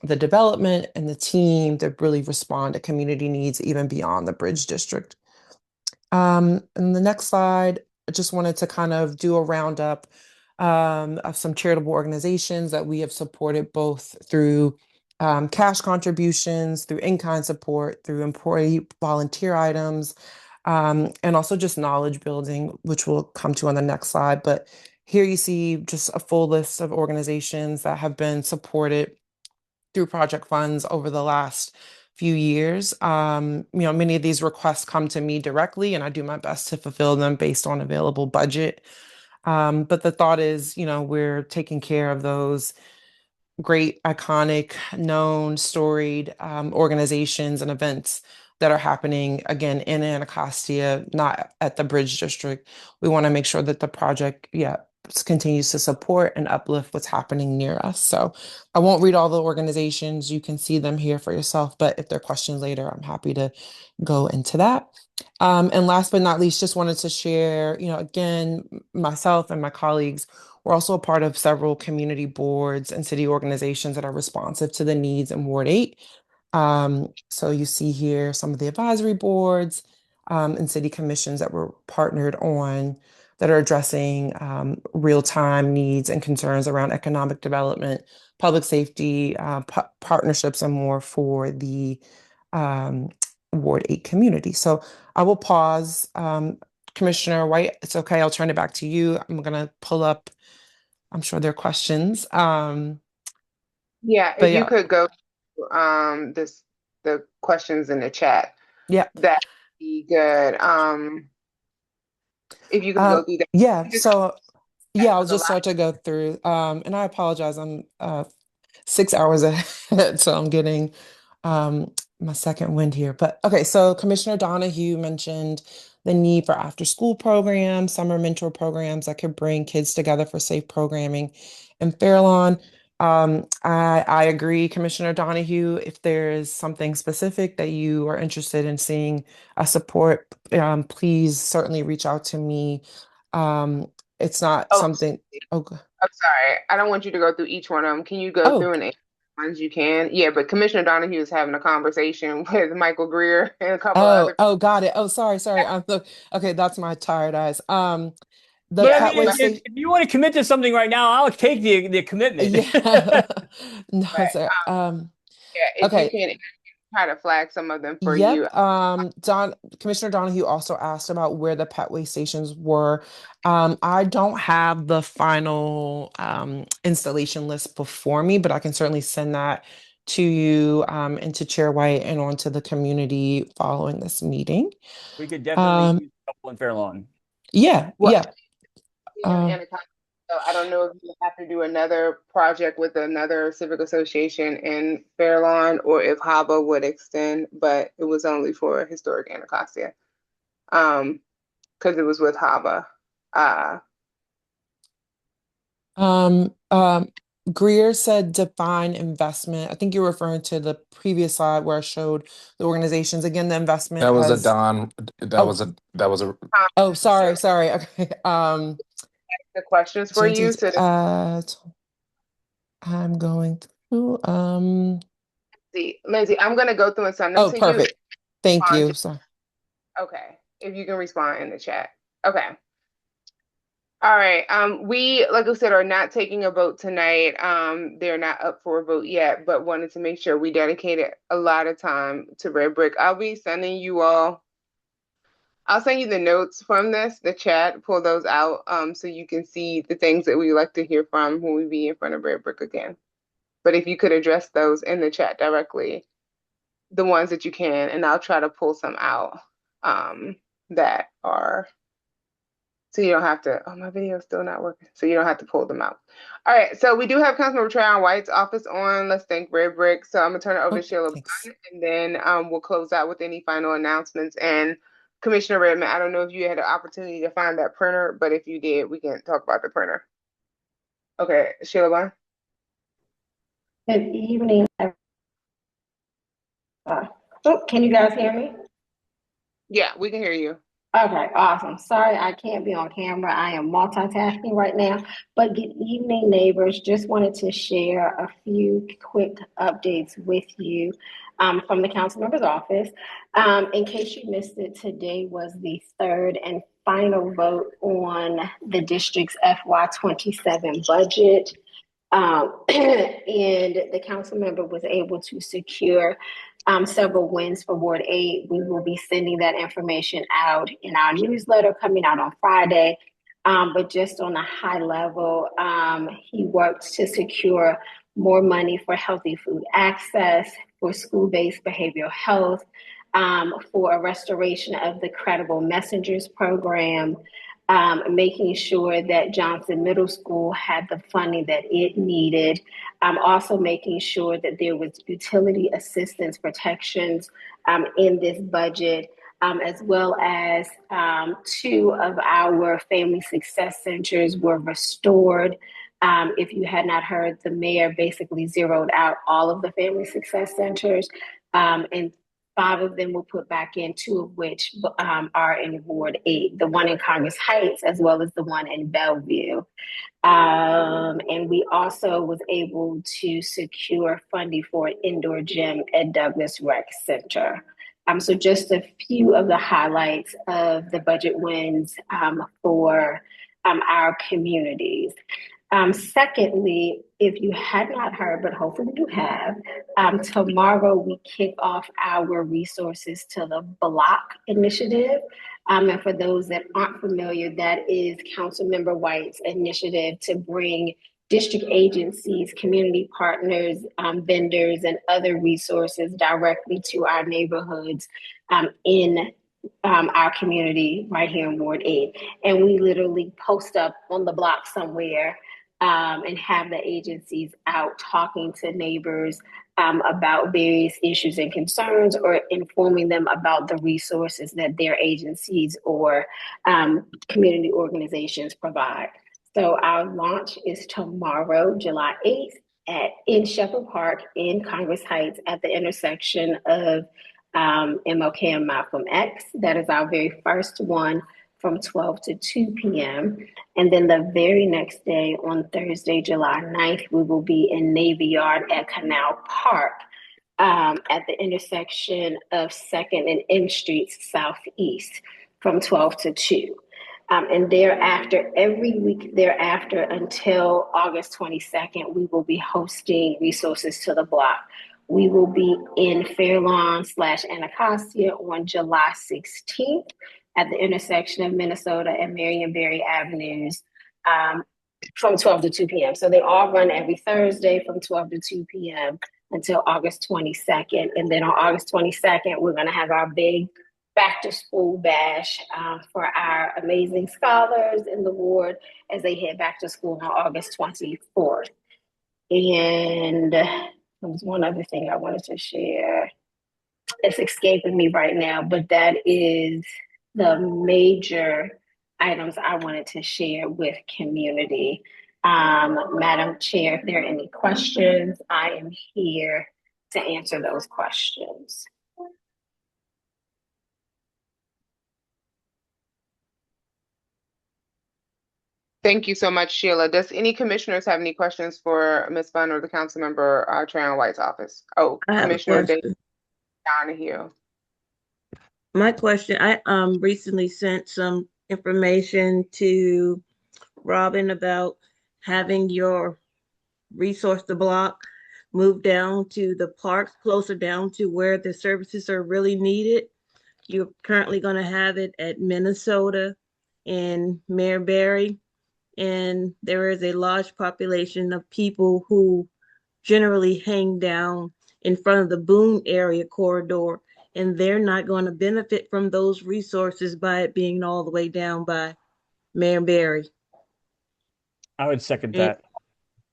the development and the team to really respond to community needs even beyond the Bridge District. And the next slide, I just wanted to kind of do a roundup of some charitable organizations that we have supported both through cash contributions, through in-kind support, through employee volunteer items, and also just knowledge building, which we'll come to on the next slide. But here you see just a full list of organizations that have been supported through project funds over the last few years. Many of these requests come to me directly, and I do my best to fulfill them based on available budget. But the thought is, we're taking care of those great, iconic, known, storied organizations and events that are happening again in Anacostia, not at the Bridge District. We want to make sure that the project, continues to support and uplift what's happening near us. So I won't read all the organizations. You can see them here for yourself, but if there are questions later, I'm happy to go into that. And last but not least, just wanted to share, again, myself and my colleagues, we're also a part of several community boards and city organizations that are responsive to the needs in Ward 8. So you see here some of the advisory boards and city commissions that we're partnered on that are addressing real-time needs and concerns around economic development, public safety, partnerships, and more for the Ward 8 community. So I will pause. Commissioner White, it's okay. I'll turn it back to you. I'm going to pull up, I'm sure there are questions. Yeah, But if you could go the questions in the chat, that'd be good. If you could go through that. I'll just start to go through. And I apologize, I'm 6 hours ahead, so I'm getting my second wind here. But okay, so Commissioner Donohue mentioned the need for after-school programs, summer mentor programs that could bring kids together for safe programming in Fairlawn. I agree, Commissioner Donohue. If there is something specific that you are interested in seeing a support, please certainly reach out to me. It's not something. I'm sorry. I don't want you to go through each one of them. Can you go through and ones you can? Yeah, but Commissioner Donohue is having a conversation with Michael Greer and a couple other. Got it. Sorry. Okay, that's my tired eyes. The But I Petway mean, station. if you want to commit to something right now, I'll take the commitment. Yeah. No, sir. If you can try to flag some of them for you. Commissioner Donohue also asked about where the Petway stations were. I don't have the final installation list before me, but I can certainly send that to you and to Chair White and on to the community following this meeting. We could definitely use a couple in Fairlawn. So I don't know if you have to do another project with another civic association in Fairlawn or if HABA would extend, but it was only for historic Anacostia. Because it was with HABA. Greer said define investment. I think you're referring to the previous slide where I showed the organizations. Again, the investment That was has... Oh, sorry. Okay. The questions for you. I'm going through. Lindsay, I'm going to go through and send them to you. Oh, perfect. Thank you. Sorry. Okay. If you can respond in the chat. Okay. All right. We, like I said, are not taking a vote tonight. They're not up for a vote yet, but wanted to make sure we dedicated a lot of time to Redbrick. I'll be sending you all. I'll send you the notes from this, the chat, pull those out so you can see the things that we like to hear from when we be in front of Redbrick again. But if you could address those in the chat directly, the ones that you can, and I'll try to pull some out that are, so you don't have to, my video is still not working, so you don't have to pull them out. All right, so we do have Councilmember Trayon White's office on. Let's thank Redbrick. So I'm gonna turn it over to Sheila Bond, and then we'll close out with any final announcements. And Commissioner Redmond, I don't know if you had an opportunity to find that printer, but if you did, we can talk about the printer. Okay, Sheila Bond. Good evening. Can you guys hear me? Yeah, we can hear you. Okay, awesome. Sorry, I can't be on camera. I am multitasking right now. But good evening, neighbors. Just wanted to share a few quick updates with you from the council member's office. In case you missed it, today was the third and final vote on the district's FY27 budget. And the council member was able to secure several wins for Ward 8. We will be sending that information out in our newsletter coming out on Friday. But just on a high level, he worked to secure more money for healthy food access, for school-based behavioral health, for a restoration of the Credible Messengers program, making sure that Johnson Middle School had the funding that it needed, also making sure that there was utility assistance protections in this budget, as well as two of our family success centers were restored. If you had not heard, the mayor basically zeroed out all of the family success centers, and 5 of them were put back in, 2 of which are in Ward 8, the one in Congress Heights, as well as the one in Bellevue. And we also was able to secure funding for an indoor gym at Douglas Rec Center. So just a few of the highlights of the budget wins for our communities. Secondly, if you had not heard, but hopefully you have, tomorrow we kick off our Resources to the Block initiative. And for those that aren't familiar, that is Councilmember White's initiative to bring district agencies, community partners, vendors, and other resources directly to our neighborhoods in our community right here in Ward 8. And we literally post up on the block somewhere and have the agencies out talking to neighbors about various issues and concerns, or informing them about the resources that their agencies or community organizations provide. So our launch is tomorrow, July 8th, in Shepherd Park in Congress Heights at the intersection of MLK and Malcolm X. That is our very first one, from 12 to 2 p.m. And then the very next day, on Thursday, July 9th, we will be in Navy Yard at Canal Park at the intersection of 2nd and M Streets Southeast from 12 to 2. And thereafter, every week thereafter until August 22nd, we will be hosting Resources to the Block. We will be in Fairlawn / Anacostia on July 16th at the intersection of Minnesota and Marionberry Avenues from 12 to 2 p.m. So they all run every Thursday from 12 to 2 p.m. until August 22nd. And then on August 22nd, we're going to have our big back to school bash for our amazing scholars in the ward as they head back to school on August 24th. And there was one other thing I wanted to share. It's escaping me right now, but that is the major items I wanted to share with community. Madam Chair, if there are any questions, I am here to answer those questions. Thank you so much, Sheila. Does any commissioners have any questions for Ms. Bunn or the council member, Trayon White's office? Oh, Commissioner Donohue. My question, I recently sent some information to Robin about having your resource to block move down to the parks, closer down to where the services are really needed. You're currently going to have it at Minnesota and Maryberry, and there is a large population of people who generally hang down in front of the Boone area corridor, and they're not going to benefit from those resources by it being all the way down by Maryberry. I would second that.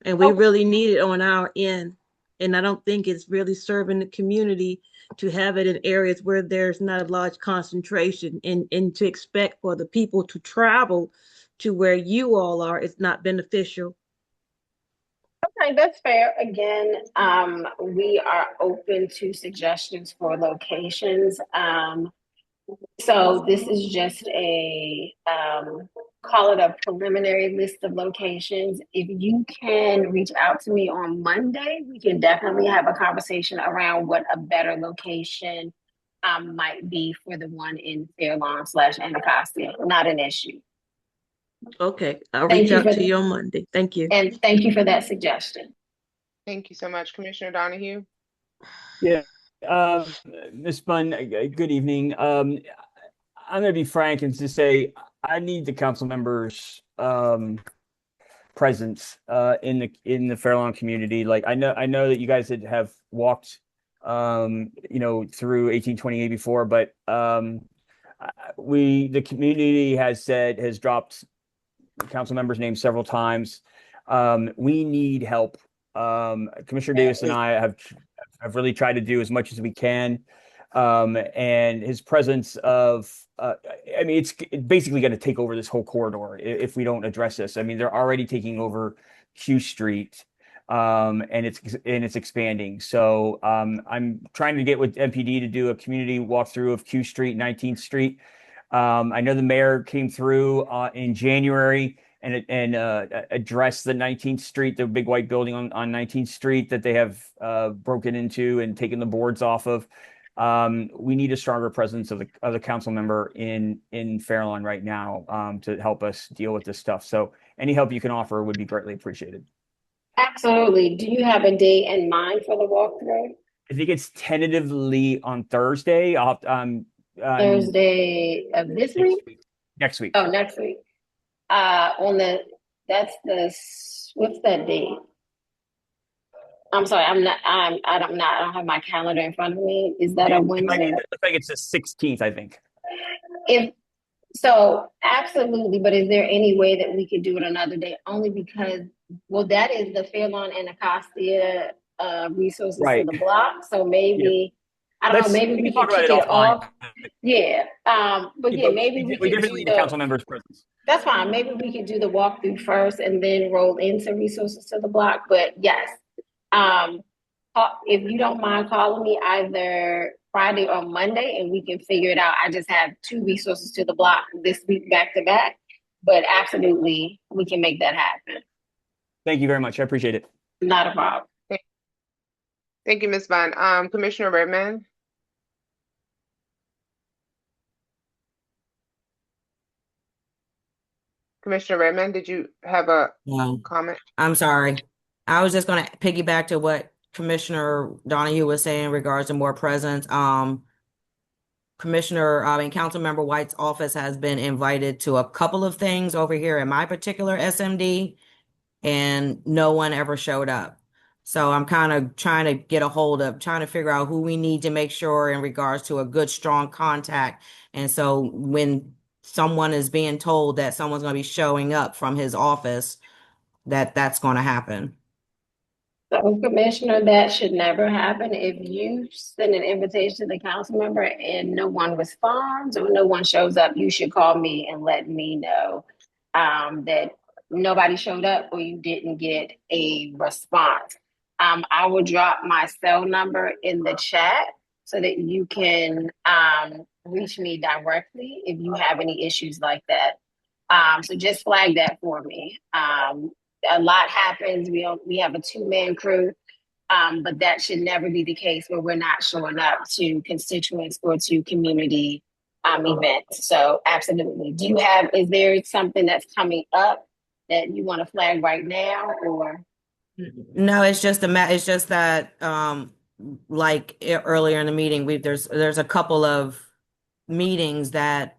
And we really need it on our end. And I don't think it's really serving the community to have it in areas where there's not a large concentration, and to expect for the people to travel to where you all are is not beneficial. Okay, that's fair. Again, we are open to suggestions for locations. So this is just a call it a preliminary list of locations. If you can reach out to me on Monday, we can definitely have a conversation around what a better location might be for the one in Fairlawn / Anacostia. Not an issue. Okay, I'll Thank reach you out for to you on Monday. Thank you. and thank you for that suggestion. Thank you so much, Commissioner Donohue. Yeah, Ms. Bunn, good evening. I'm going to be frank and just say I need the council members' presence in the Fairlawn community. Like I know that you guys have walked through 1828 before, but the community has dropped council members' names several times. We need help. Commissioner Davis and I have really tried to do as much as we can. And his presence I mean, it's basically going to take over this whole corridor if we don't address this. I mean, they're already taking over Q Street, and it's expanding. So I'm trying to get with MPD to do a community walkthrough of Q Street, 19th Street. I know the mayor came through in January and addressed the 19th Street, the big white building on 19th Street that they have broken into and taken the boards off of. We need a stronger presence of the council member in Fairlawn right now to help us deal with this stuff. So any help you can offer would be greatly appreciated. Absolutely. Do you have a date in mind for the walkthrough? I think it's tentatively on Thursday. Thursday of this week? Next week. Oh, next week. What's that date? I'm sorry, I don't have my calendar in front of me. Is that a Wednesday? It looks like it's the 16th, I think. Absolutely, but is there any way that we could do it another day? Only because, that is the Fairlawn Anacostia resources Right. for the block. So maybe, I don't know, maybe we could kick it off. Yeah. Maybe we definitely need the council members' presence. That's fine. Maybe we could do the walkthrough first and then roll into resources to the block. But yes, if you don't mind calling me either Friday or Monday and we can figure it out. I just have 2 resources to the block this week back to back, but absolutely we can make that happen. Thank you very much. I appreciate it. Not a problem. Thank you, Ms. Bond. Commissioner Redmond. Commissioner Redmond, did you have a comment? I'm sorry. I was just going to piggyback to what Commissioner Donohue was saying in regards to more presence. Councilmember White's office has been invited to a couple of things over here in my particular SMD, and no one ever showed up. So I'm kind of trying to figure out who we need to make sure in regards to a good, strong contact. And so when someone is being told that someone's going to be showing up from his office, that's going to happen. So, Commissioner, that should never happen. If you send an invitation to the council member and no one responds or no one shows up, you should call me and let me know that nobody showed up or you didn't get a response. I will drop my cell number in the chat so that you can reach me directly if you have any issues like that. So just flag that for me. A lot happens. We have a 2-man crew, but that should never be the case where we're not showing up to constituents or to community events. So absolutely. Is there something that's coming up that you want to flag right now, or? No, it's just that earlier in the meeting, there's a couple of meetings that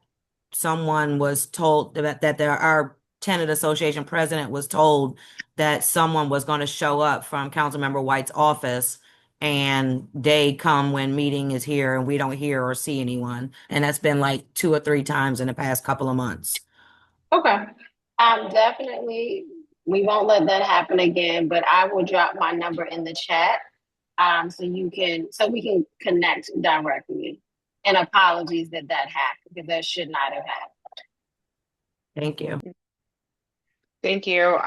someone was told that our tenant association president was told that someone was going to show up from Councilmember White's office, and they come when meeting is here and we don't hear or see anyone. And that's been like 2 or 3 times in the past couple of months. Okay. Definitely, we won't let that happen again, but I will drop my number in the chat so we can connect directly. And apologies that happened, because that should not have happened. Thank you. Thank you.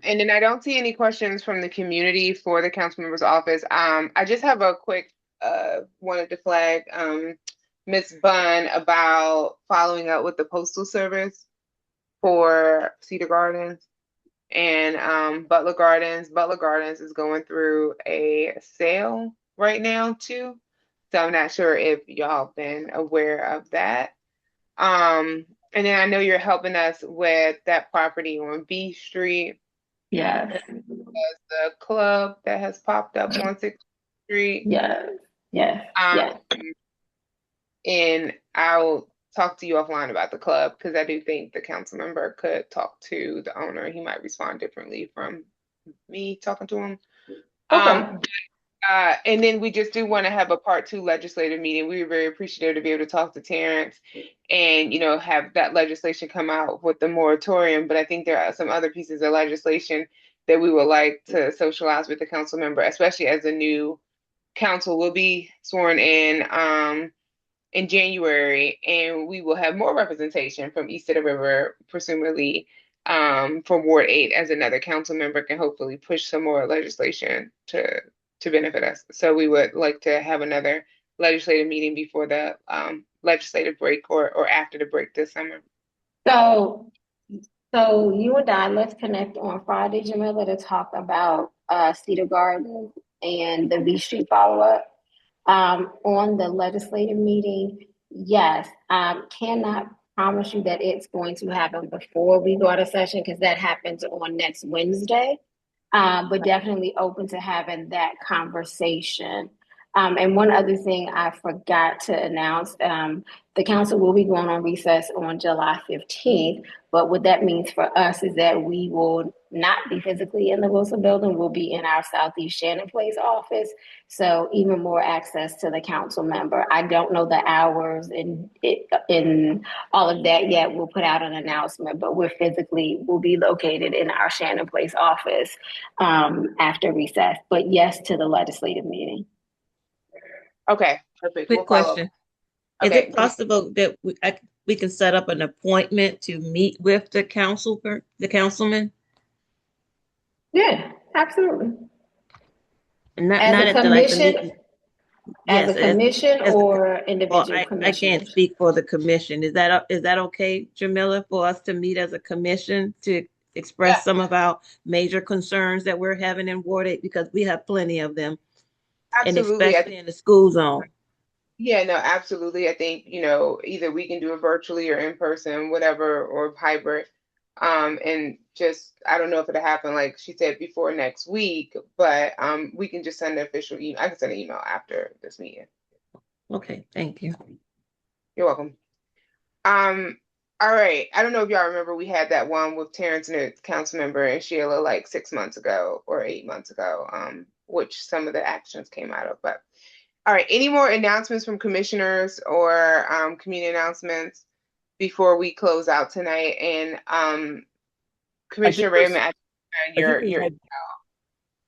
And then I don't see any questions from the community for the council member's office. I just have a quick wanted to flag Ms. Bunn about following up with the Postal Service for Cedar Gardens and Butler Gardens. Butler Gardens is going through a sale right now too. So I'm not sure if y'all been aware of that. And then I know you're helping us with that property on B Street. Yes. The club that has popped up on 6th Street. Yes. Yes. Yes. And I'll talk to you offline about the club because I do think the council member could talk to the owner. He might respond differently from me talking to him. Okay. And then we just do want to have a part 2 legislative meeting. We were very appreciative to be able to talk to Terrence and, have that legislation come out with the moratorium. But I think there are some other pieces of legislation that we would like to socialize with the council member, especially as the new council will be sworn in January, and we will have more representation from east of the river, presumably from Ward 8, as another council member can hopefully push some more legislation to benefit us. So we would like to have another legislative meeting before the legislative break or after the break this summer. So you and I, let's connect on Friday, Jamila, to talk about Cedar Gardens and the B Street follow-up. On the legislative meeting, yes, cannot promise you that it's going to happen before we go out of session because that happens on next Wednesday. But definitely open to having that conversation. And one other thing I forgot to announce, the council will be going on recess on July 15th, but what that means for us is that we will not be physically in the Wilson building, we'll be in our Southeast Shannon Place office. So even more access to the council member. I don't know the hours in all of that yet. We'll put out an announcement, but we'll be located in our Shannon Place office after recess, but yes to the legislative meeting. Okay, perfect. Quick We'll follow up. question. Okay. Is it possible that we can set up an appointment to meet with the councilman? Yeah, absolutely. And not As a at the commission, meeting. as Yes, a commission or individual I commissioners? can't speak for the commission. Is that okay, Jamila, for us to meet as a commission to express some of our major concerns that we're having in Ward 8, because we have plenty of them, and Absolutely. especially in the school zone. Yeah, no, absolutely. I think, either we can do it virtually or in person, whatever, or hybrid. And just, I don't know if it'll happen, like she said, before next week, but we can just send an official email. I can send an email after this meeting. Okay, thank you. You're welcome. All right. I don't know if y'all remember, we had that one with Terrence and his council member and Sheila like 6 months ago or 8 months ago, which some of the actions came out of, but. All right, any more announcements from commissioners or community announcements before we close out tonight? And Commissioner Raymond,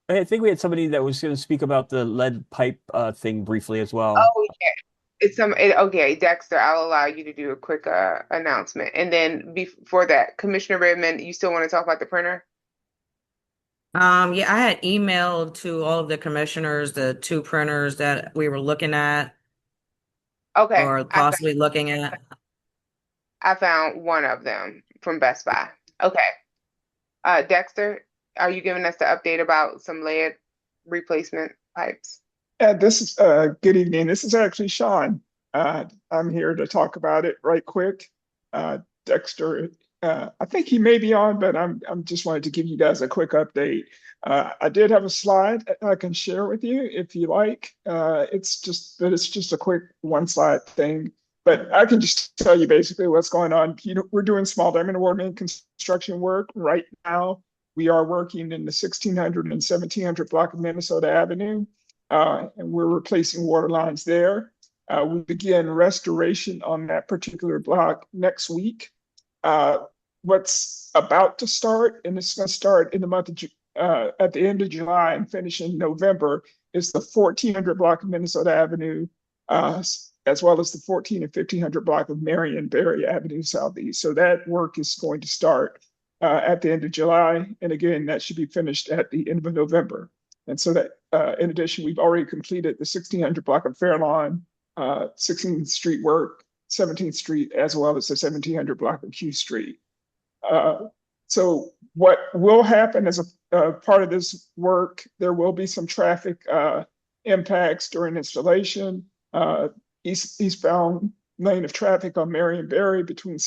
I think we had somebody that was going to speak about the lead pipe thing briefly as well. Oh, yeah. Okay, Dexter, I'll allow you to do a quick announcement. And then before that, Commissioner Redmond, you still want to talk about the printer? Yeah, I had emailed to all of the commissioners the 2 printers that we were looking at. Okay. Or possibly looking at. I found one of them from Best Buy. Okay. Dexter, are you giving us the update about some lead replacement pipes? This is good evening. This is actually Sean. I'm here to talk about it right quick. Dexter, I think he may be on, but I'm just wanted to give you guys a quick update. I did have a slide I can share with you if you like. It's just a quick 1-slide thing, but I can just tell you basically what's going on. We're doing small diameter water main construction work right now. We are working in the 1600 and 1700 block of Minnesota Avenue, and we're replacing water lines there. We begin restoration on that particular block next week. What's about to start, and it's going to start in the month of at the end of July and finish in November, is the 1400 block of Minnesota Avenue, as well as the 14 and 1500 block of Marion Berry Avenue Southeast. So that work is going to start at the end of July, and again, that should be finished at the end of November. And so that, in addition, we've already completed the 1600 block of Fairlawn 16th Street work, 17th Street, as well as the 1700 block of Q Street. So what will happen as a part of this work, there will be some traffic impacts during installation. Eastbound lane of traffic on Marion Berry between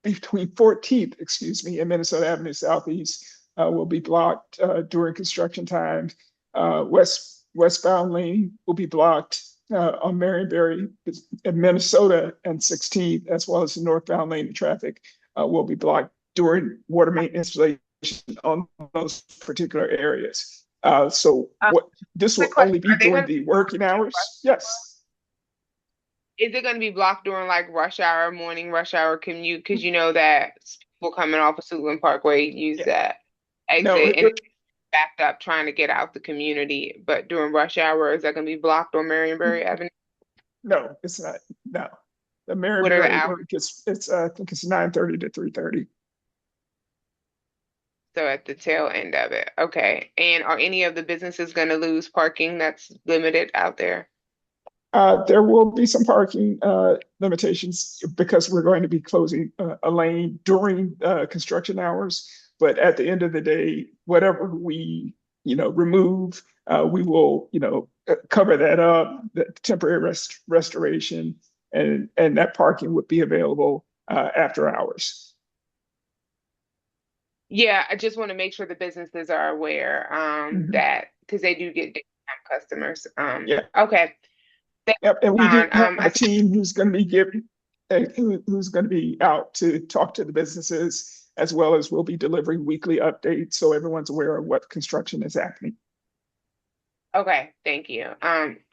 between 14th, excuse me, and Minnesota Avenue Southeast will be blocked during construction time. Westbound lane will be blocked on Marion Berry in Minnesota and 16th, as well as the northbound lane of traffic will be blocked during water main installation on those particular areas. This will only be during the working hours. Yes. Is it going to be blocked during like rush hour, morning rush hour commute? Because you know that people coming off of Suitland Parkway use that exit No, and backed up trying to get out the community. But during rush hour, is that going to be blocked on Marionberry Avenue? No, it's not. No, the What are the Marionberry hours? work it's I think it's 9:30 to 3:30. So at the tail end of it. Okay. And are any of the businesses going to lose parking that's limited out there? There will be some parking limitations because we're going to be closing a lane during construction hours. But at the end of the day, whatever we, remove, we will, cover that up, the temporary restoration, and that parking would be available after hours. Yeah, I just want to make sure the businesses are aware that because they do get discount customers. Yeah. Okay. Yep, and we do have a team who's going to be who's going to be out to talk to the businesses, as well as we'll be delivering weekly updates so everyone's aware of what construction is happening. Okay, thank you.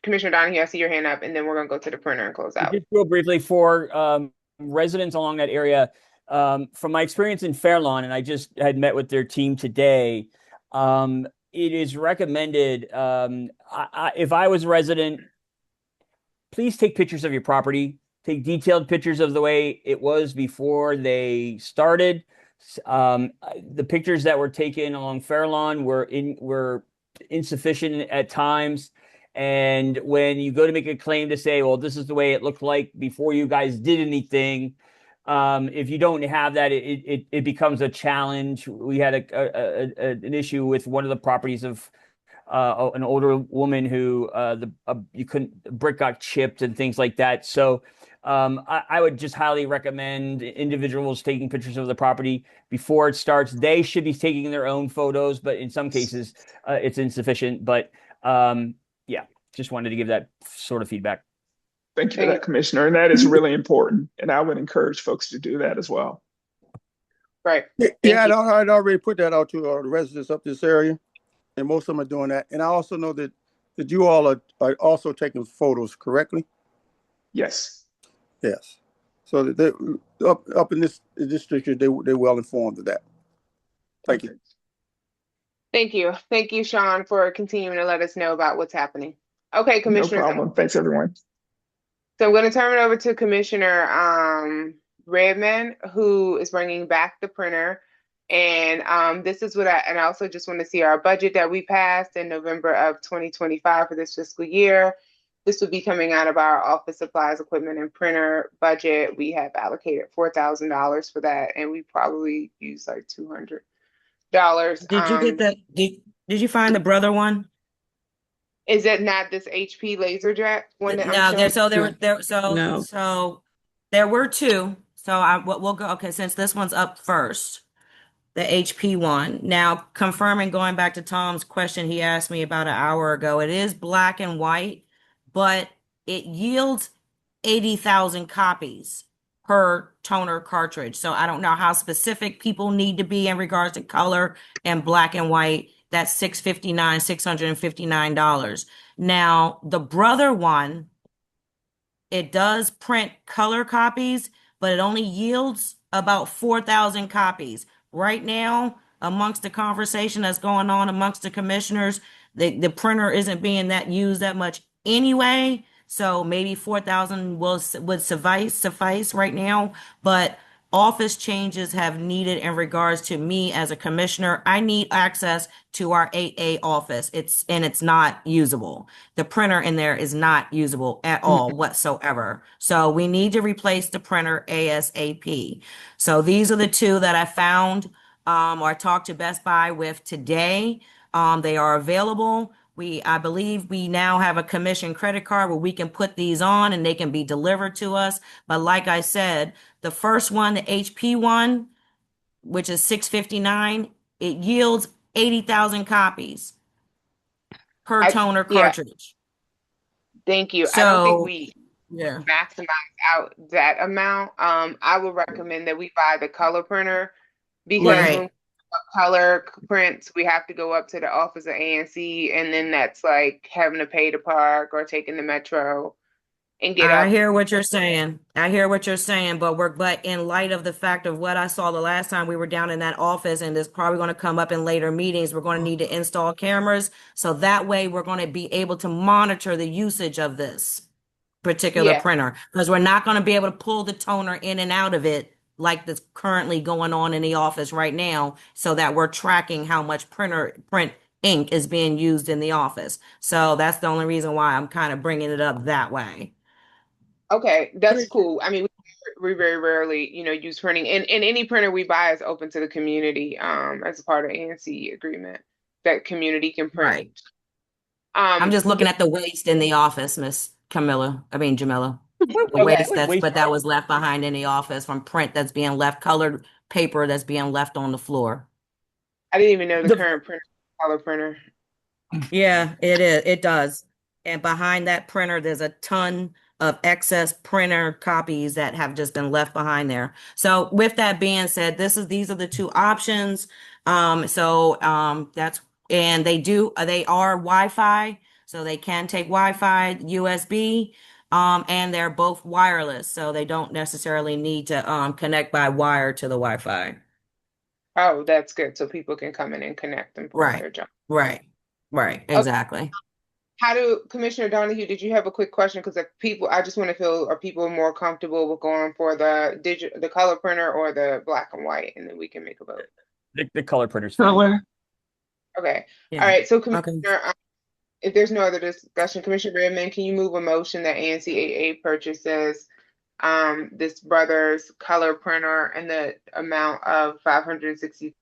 Commissioner Donohue, I see your hand up, and then we're going to go to the printer and close out. Just real briefly for residents along that area, from my experience in Fairlawn, and I just had met with their team today, it is recommended, if I was a resident, please take pictures of your property. Take detailed pictures of the way it was before they started. The pictures that were taken along Fairlawn were insufficient at times. And when you go to make a claim to say, well, this is the way it looked like before you guys did anything, if you don't have that, it becomes a challenge. We had an issue with one of the properties of an older woman who brick got chipped and things like that. So I would just highly recommend individuals taking pictures of the property before it starts. They should be taking their own photos, but in some cases it's insufficient. But yeah, just wanted to give that sort of feedback. Thank you for that, Commissioner. And that is really important. And I would encourage folks to do that as well. Right. Yeah, I'd already put that out to the residents up this area. And most of them are doing that. And I also know that you all are also taking photos correctly. Yes. Yes. So that they, up in this district, they're well informed of that. Thank you. Thank you. Thank you, Sean, for continuing to let us know about what's happening. Okay, Commissioner. No problem. Thanks, everyone. So I'm going to turn it over to Commissioner Redmond, who is bringing back the printer. And this is what I also just want to see our budget that we passed in November of 2025 for this fiscal year. This would be coming out of our office supplies, equipment, and printer budget. We have allocated $4,000 for that, and we probably used like $200. Did you get that? Did you find the brother one? Is it not this HP LaserJet one? So there were two. So we'll go. Okay, since this one's up first. The HP one. Now, confirming, going back to Tom's question he asked me about an hour ago, it is black and white, but it yields 80,000 copies per toner cartridge. So I don't know how specific people need to be in regards to color and black and white. That's $659. Now, the brother one, it does print color copies, but it only yields about 4,000 copies. Right now, amongst the conversation that's going on amongst the commissioners, the printer isn't being used that much anyway. So maybe 4,000 would suffice right now. But office changes have needed in regards to me as a commissioner, I need access to our 8A office. It's not usable. The printer in there is not usable at all whatsoever. So we need to replace the printer ASAP. So these are the two that I found or I talked to Best Buy with today. They are available. I believe we now have a commission credit card where we can put these on and they can be delivered to us. But like I said, the first one, the HP one, which is $659, it yields 80,000 copies per toner Yeah, cartridge. thank you. I don't think So, we yeah. maximize out that amount. I would recommend that we buy the color printer because when Right. we color prints, we have to go up to the office of ANC, and then that's like having to pay to park or taking the metro and get I up. hear what you're saying. I hear what you're saying, but in light of the fact of what I saw the last time we were down in that office, and it's probably going to come up in later meetings, we're going to need to install cameras. So that way we're going to be able to monitor the usage of this particular Yeah. printer because we're not going to be able to pull the toner in and out of it like that's currently going on in the office right now so that we're tracking how much print ink is being used in the office. So that's the only reason why I'm kind of bringing it up that way. Okay, that's cool. I mean, we very rarely, use printing, and any printer we buy is open to the community, as a part of ANC agreement that community can print. Right. I'm just looking at the waste in the office, Jamila. The waste that was left behind in the office from print that's being left, colored paper that's being left on the floor. I didn't even know the current printer, color printer. Yeah, it is. It does. And behind that printer, there's a ton of excess printer copies that have just been left behind there. So with that being said, these are the two options. And they are Wi-Fi, so they can take Wi-Fi, USB, and they're both wireless, so they don't necessarily need to connect by wire to the Wi-Fi. Oh, that's good. So people can come in and connect and print their job. Right, exactly. Commissioner Donohue, did you have a quick question? Because I just want to feel, are people more comfortable with going for the color printer or the black and white, and then we can make a vote. The color printer's fine. Color. Okay. Yeah. All right. So, Commissioner, if there's no other discussion, Commissioner Redmond, can you move a motion that ANCAA purchases this Brothers color printer in the amount of $560?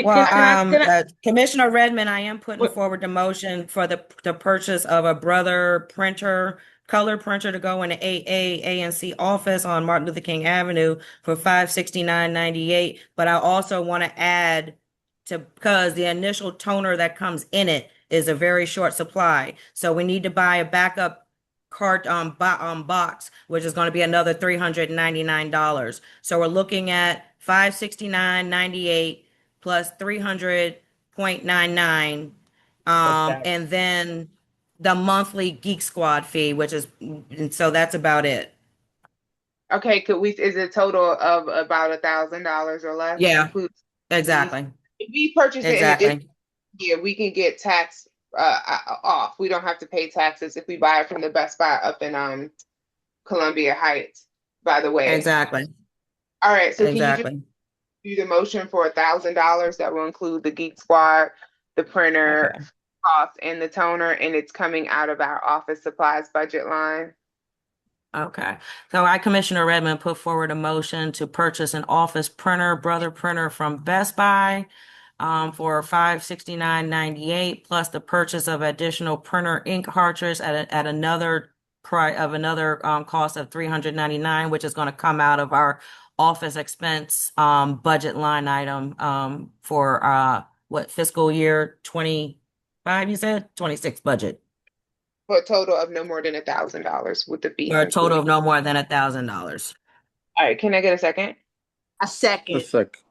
Well, Commissioner Redmond, I am putting forward the motion for the purchase of a Brother printer, color printer to go in the ANC office on Martin Luther King Avenue for $569.98. But I also want to add because the initial toner that comes in it is a very short supply. So we need to buy a backup box, which is going to be another $399. So we're looking at $569.98 plus 300.99 and then the monthly Geek Squad fee, and so that's about it. Okay, is it a total of about $1,000 or less? Yeah, Includes exactly. If we purchase it in addition, we can get tax off. We don't have to pay taxes if we buy it from the Best Buy up in Columbia Heights, by the way. Exactly. All right, so can you just do the motion for $1,000 that will include the Geek Squad, the printer cost, and the toner, and it's coming out of our office supplies budget line? Okay. So Commissioner Redmond, put forward a motion to purchase an office printer, Brother printer from Best Buy for $569.98 plus the purchase of additional printer ink cartridge at another price of another cost of $399, which is going to come out of our office expense budget line item for what fiscal year 25 you said 26 budget. For a total of no more than $1,000 with the fees. For a total of no more than $1,000. All right, can I get a second? A second. A second.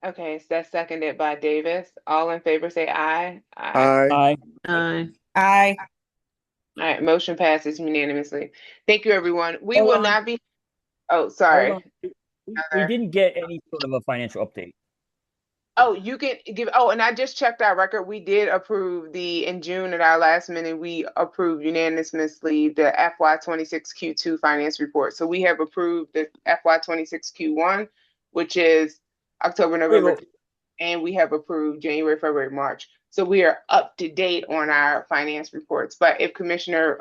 Okay, so that's seconded by Davis. All in favor say aye. Aye. Aye. Aye. All right, motion passes unanimously. Thank you, everyone. We will not be. Oh, sorry. We didn't get any sort of a financial update. Oh, you can give. Oh, and I just checked our record. We did approve in June at our last meeting, we approved unanimously the FY26 Q2 finance report. So we have approved the FY26 Q1, which is October, November, and we have approved January, February, March. So we are up to date on our finance reports. But if Commissioner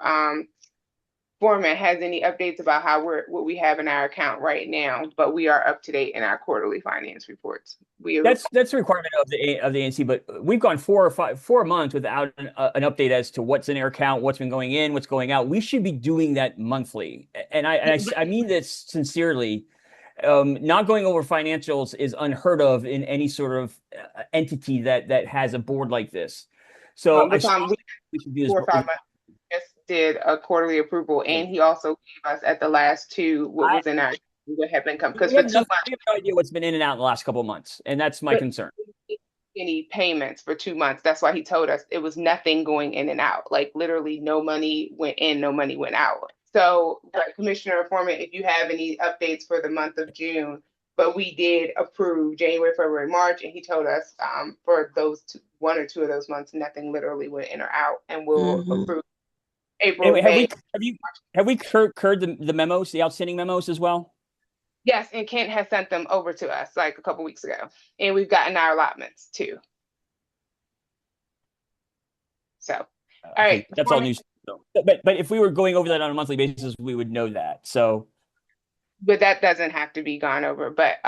Foreman has any updates about what we have in our account right now, but we are up to date in our quarterly finance reports. That's a requirement of the ANC, but we've gone 4 months without an update as to what's in our account, what's been going in, what's going out. We should be doing that monthly, and I mean this sincerely. Not going over financials is unheard of in any sort of entity that has a board like this. So we should do this. 4 or 5 months. Just did a quarterly approval, and he also gave us at the last two what had been come because we have no idea what's been in and out in the last couple of months, and that's my concern. Any payments for 2 months. That's why he told us it was nothing going in and out. Like literally, no money went in, no money went out. So, Commissioner Foreman, if you have any updates for the month of June, but we did approve January, February, March, and he told us for those 1 or 2 of those months, nothing literally went in or out, and we'll approve April. Anyway, have we heard the memos, the outstanding memos as well? Yes, and Kent has sent them over to us like a couple weeks ago, and we've gotten our allotments too. So, all right, that's all news. But if we were going over that on a monthly basis, we would know that. So, but that doesn't have to be gone over. But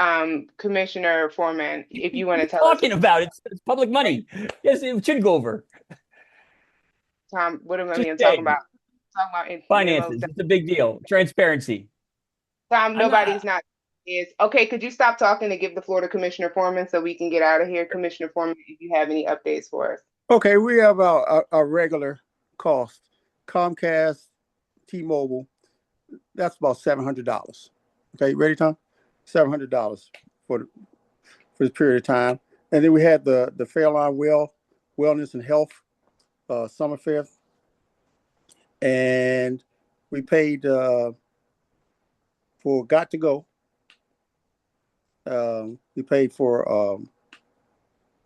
Commissioner Foreman, if you want to tell us, talking about it's public money. Yes, it should go over. Tom, what am I talking about? Talking about finances. It's a big deal. Transparency. Tom, nobody's not is okay. Could you stop talking and give the floor to Commissioner Foreman so we can get out of here? Commissioner Foreman, if you have any updates for us. Okay, we have our regular cost. Comcast, T-Mobile, that's about $700. Okay, ready, Tom? $700 for this period of time. And then we had the Fairlawn Wellness and Health Summer Fair. And we paid for Got to Go. We paid for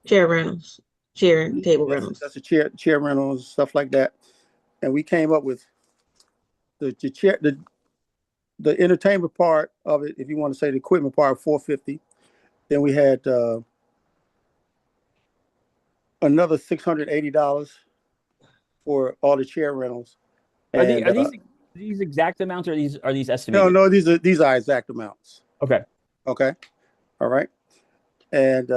chair rentals, chair and table rentals. That's a chair rentals, stuff like that. And we came up with the entertainment part of it, if you want to say the equipment part, $450. Then we had another $680 for all the chair rentals. Are these exact amounts, or are these estimated? No, these are exact amounts. Okay. All right. And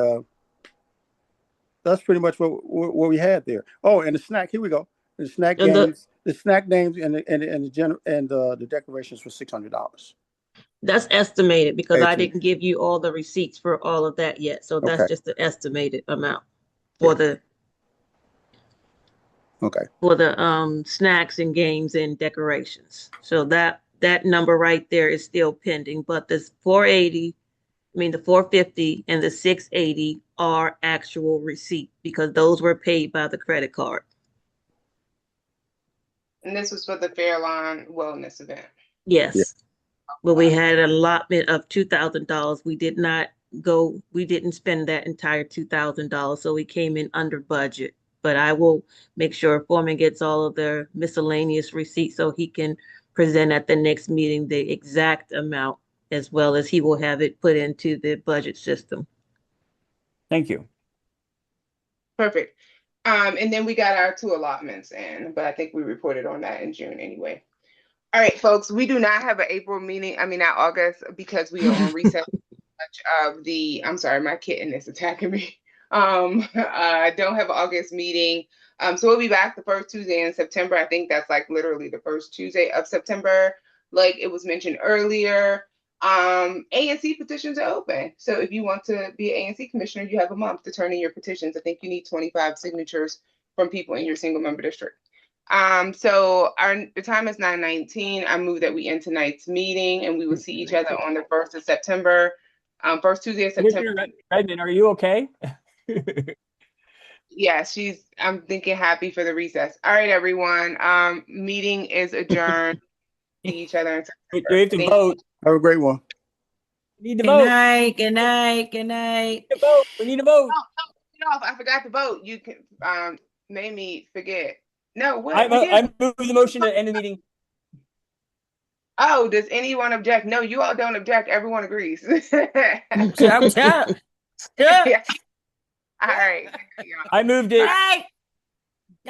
that's pretty much what we had there. Oh, and the snack. Here we go. The snack games, the snack names, and the decorations for $600. That's estimated because I didn't give you all the receipts for all of that yet. So that's just the estimated amount for the snacks and games and decorations. So that number right there is still pending, but this the 450 and the 680 are actual receipt because those were paid by the credit card. And this was for the Fairlawn Wellness event. Yes. Yeah. But we had an allotment of $2,000. We didn't spend that entire $2,000. So we came in under budget. But I will make sure Foreman gets all of their miscellaneous receipts so he can present at the next meeting the exact amount, as well as he will have it put into the budget system. Thank you. Perfect. And then we got our 2 allotments in, but I think we reported on that in June anyway. All right, folks, we do not have an April meeting. Not August, because we are on recess I'm sorry, my kitten is attacking me. I don't have an August meeting. So we'll be back the first Tuesday in September. I think that's like literally the first Tuesday of September. Like it was mentioned earlier, ANC petitions are open. So if you want to be an ANC commissioner, you have a month to turn in your petitions. I think you need 25 signatures from people in your single member district. So the time is 9:19. I move that we end tonight's meeting, and we will see each other on the 1st of September. First Tuesday of September. Redmond, are you okay? Yeah, I'm thinking happy for the recess. All right, everyone. Meeting is adjourned. See each other in September. We have to vote. Have a great one. We need to Good vote. night, good night, good night. We need to vote. No, I forgot to vote. You can made me forget. No, what I we did. move the motion to end the meeting. Oh, does anyone object? No, you all don't object. Everyone agrees. Chop, chop. Yeah. All right. I moved it. Right.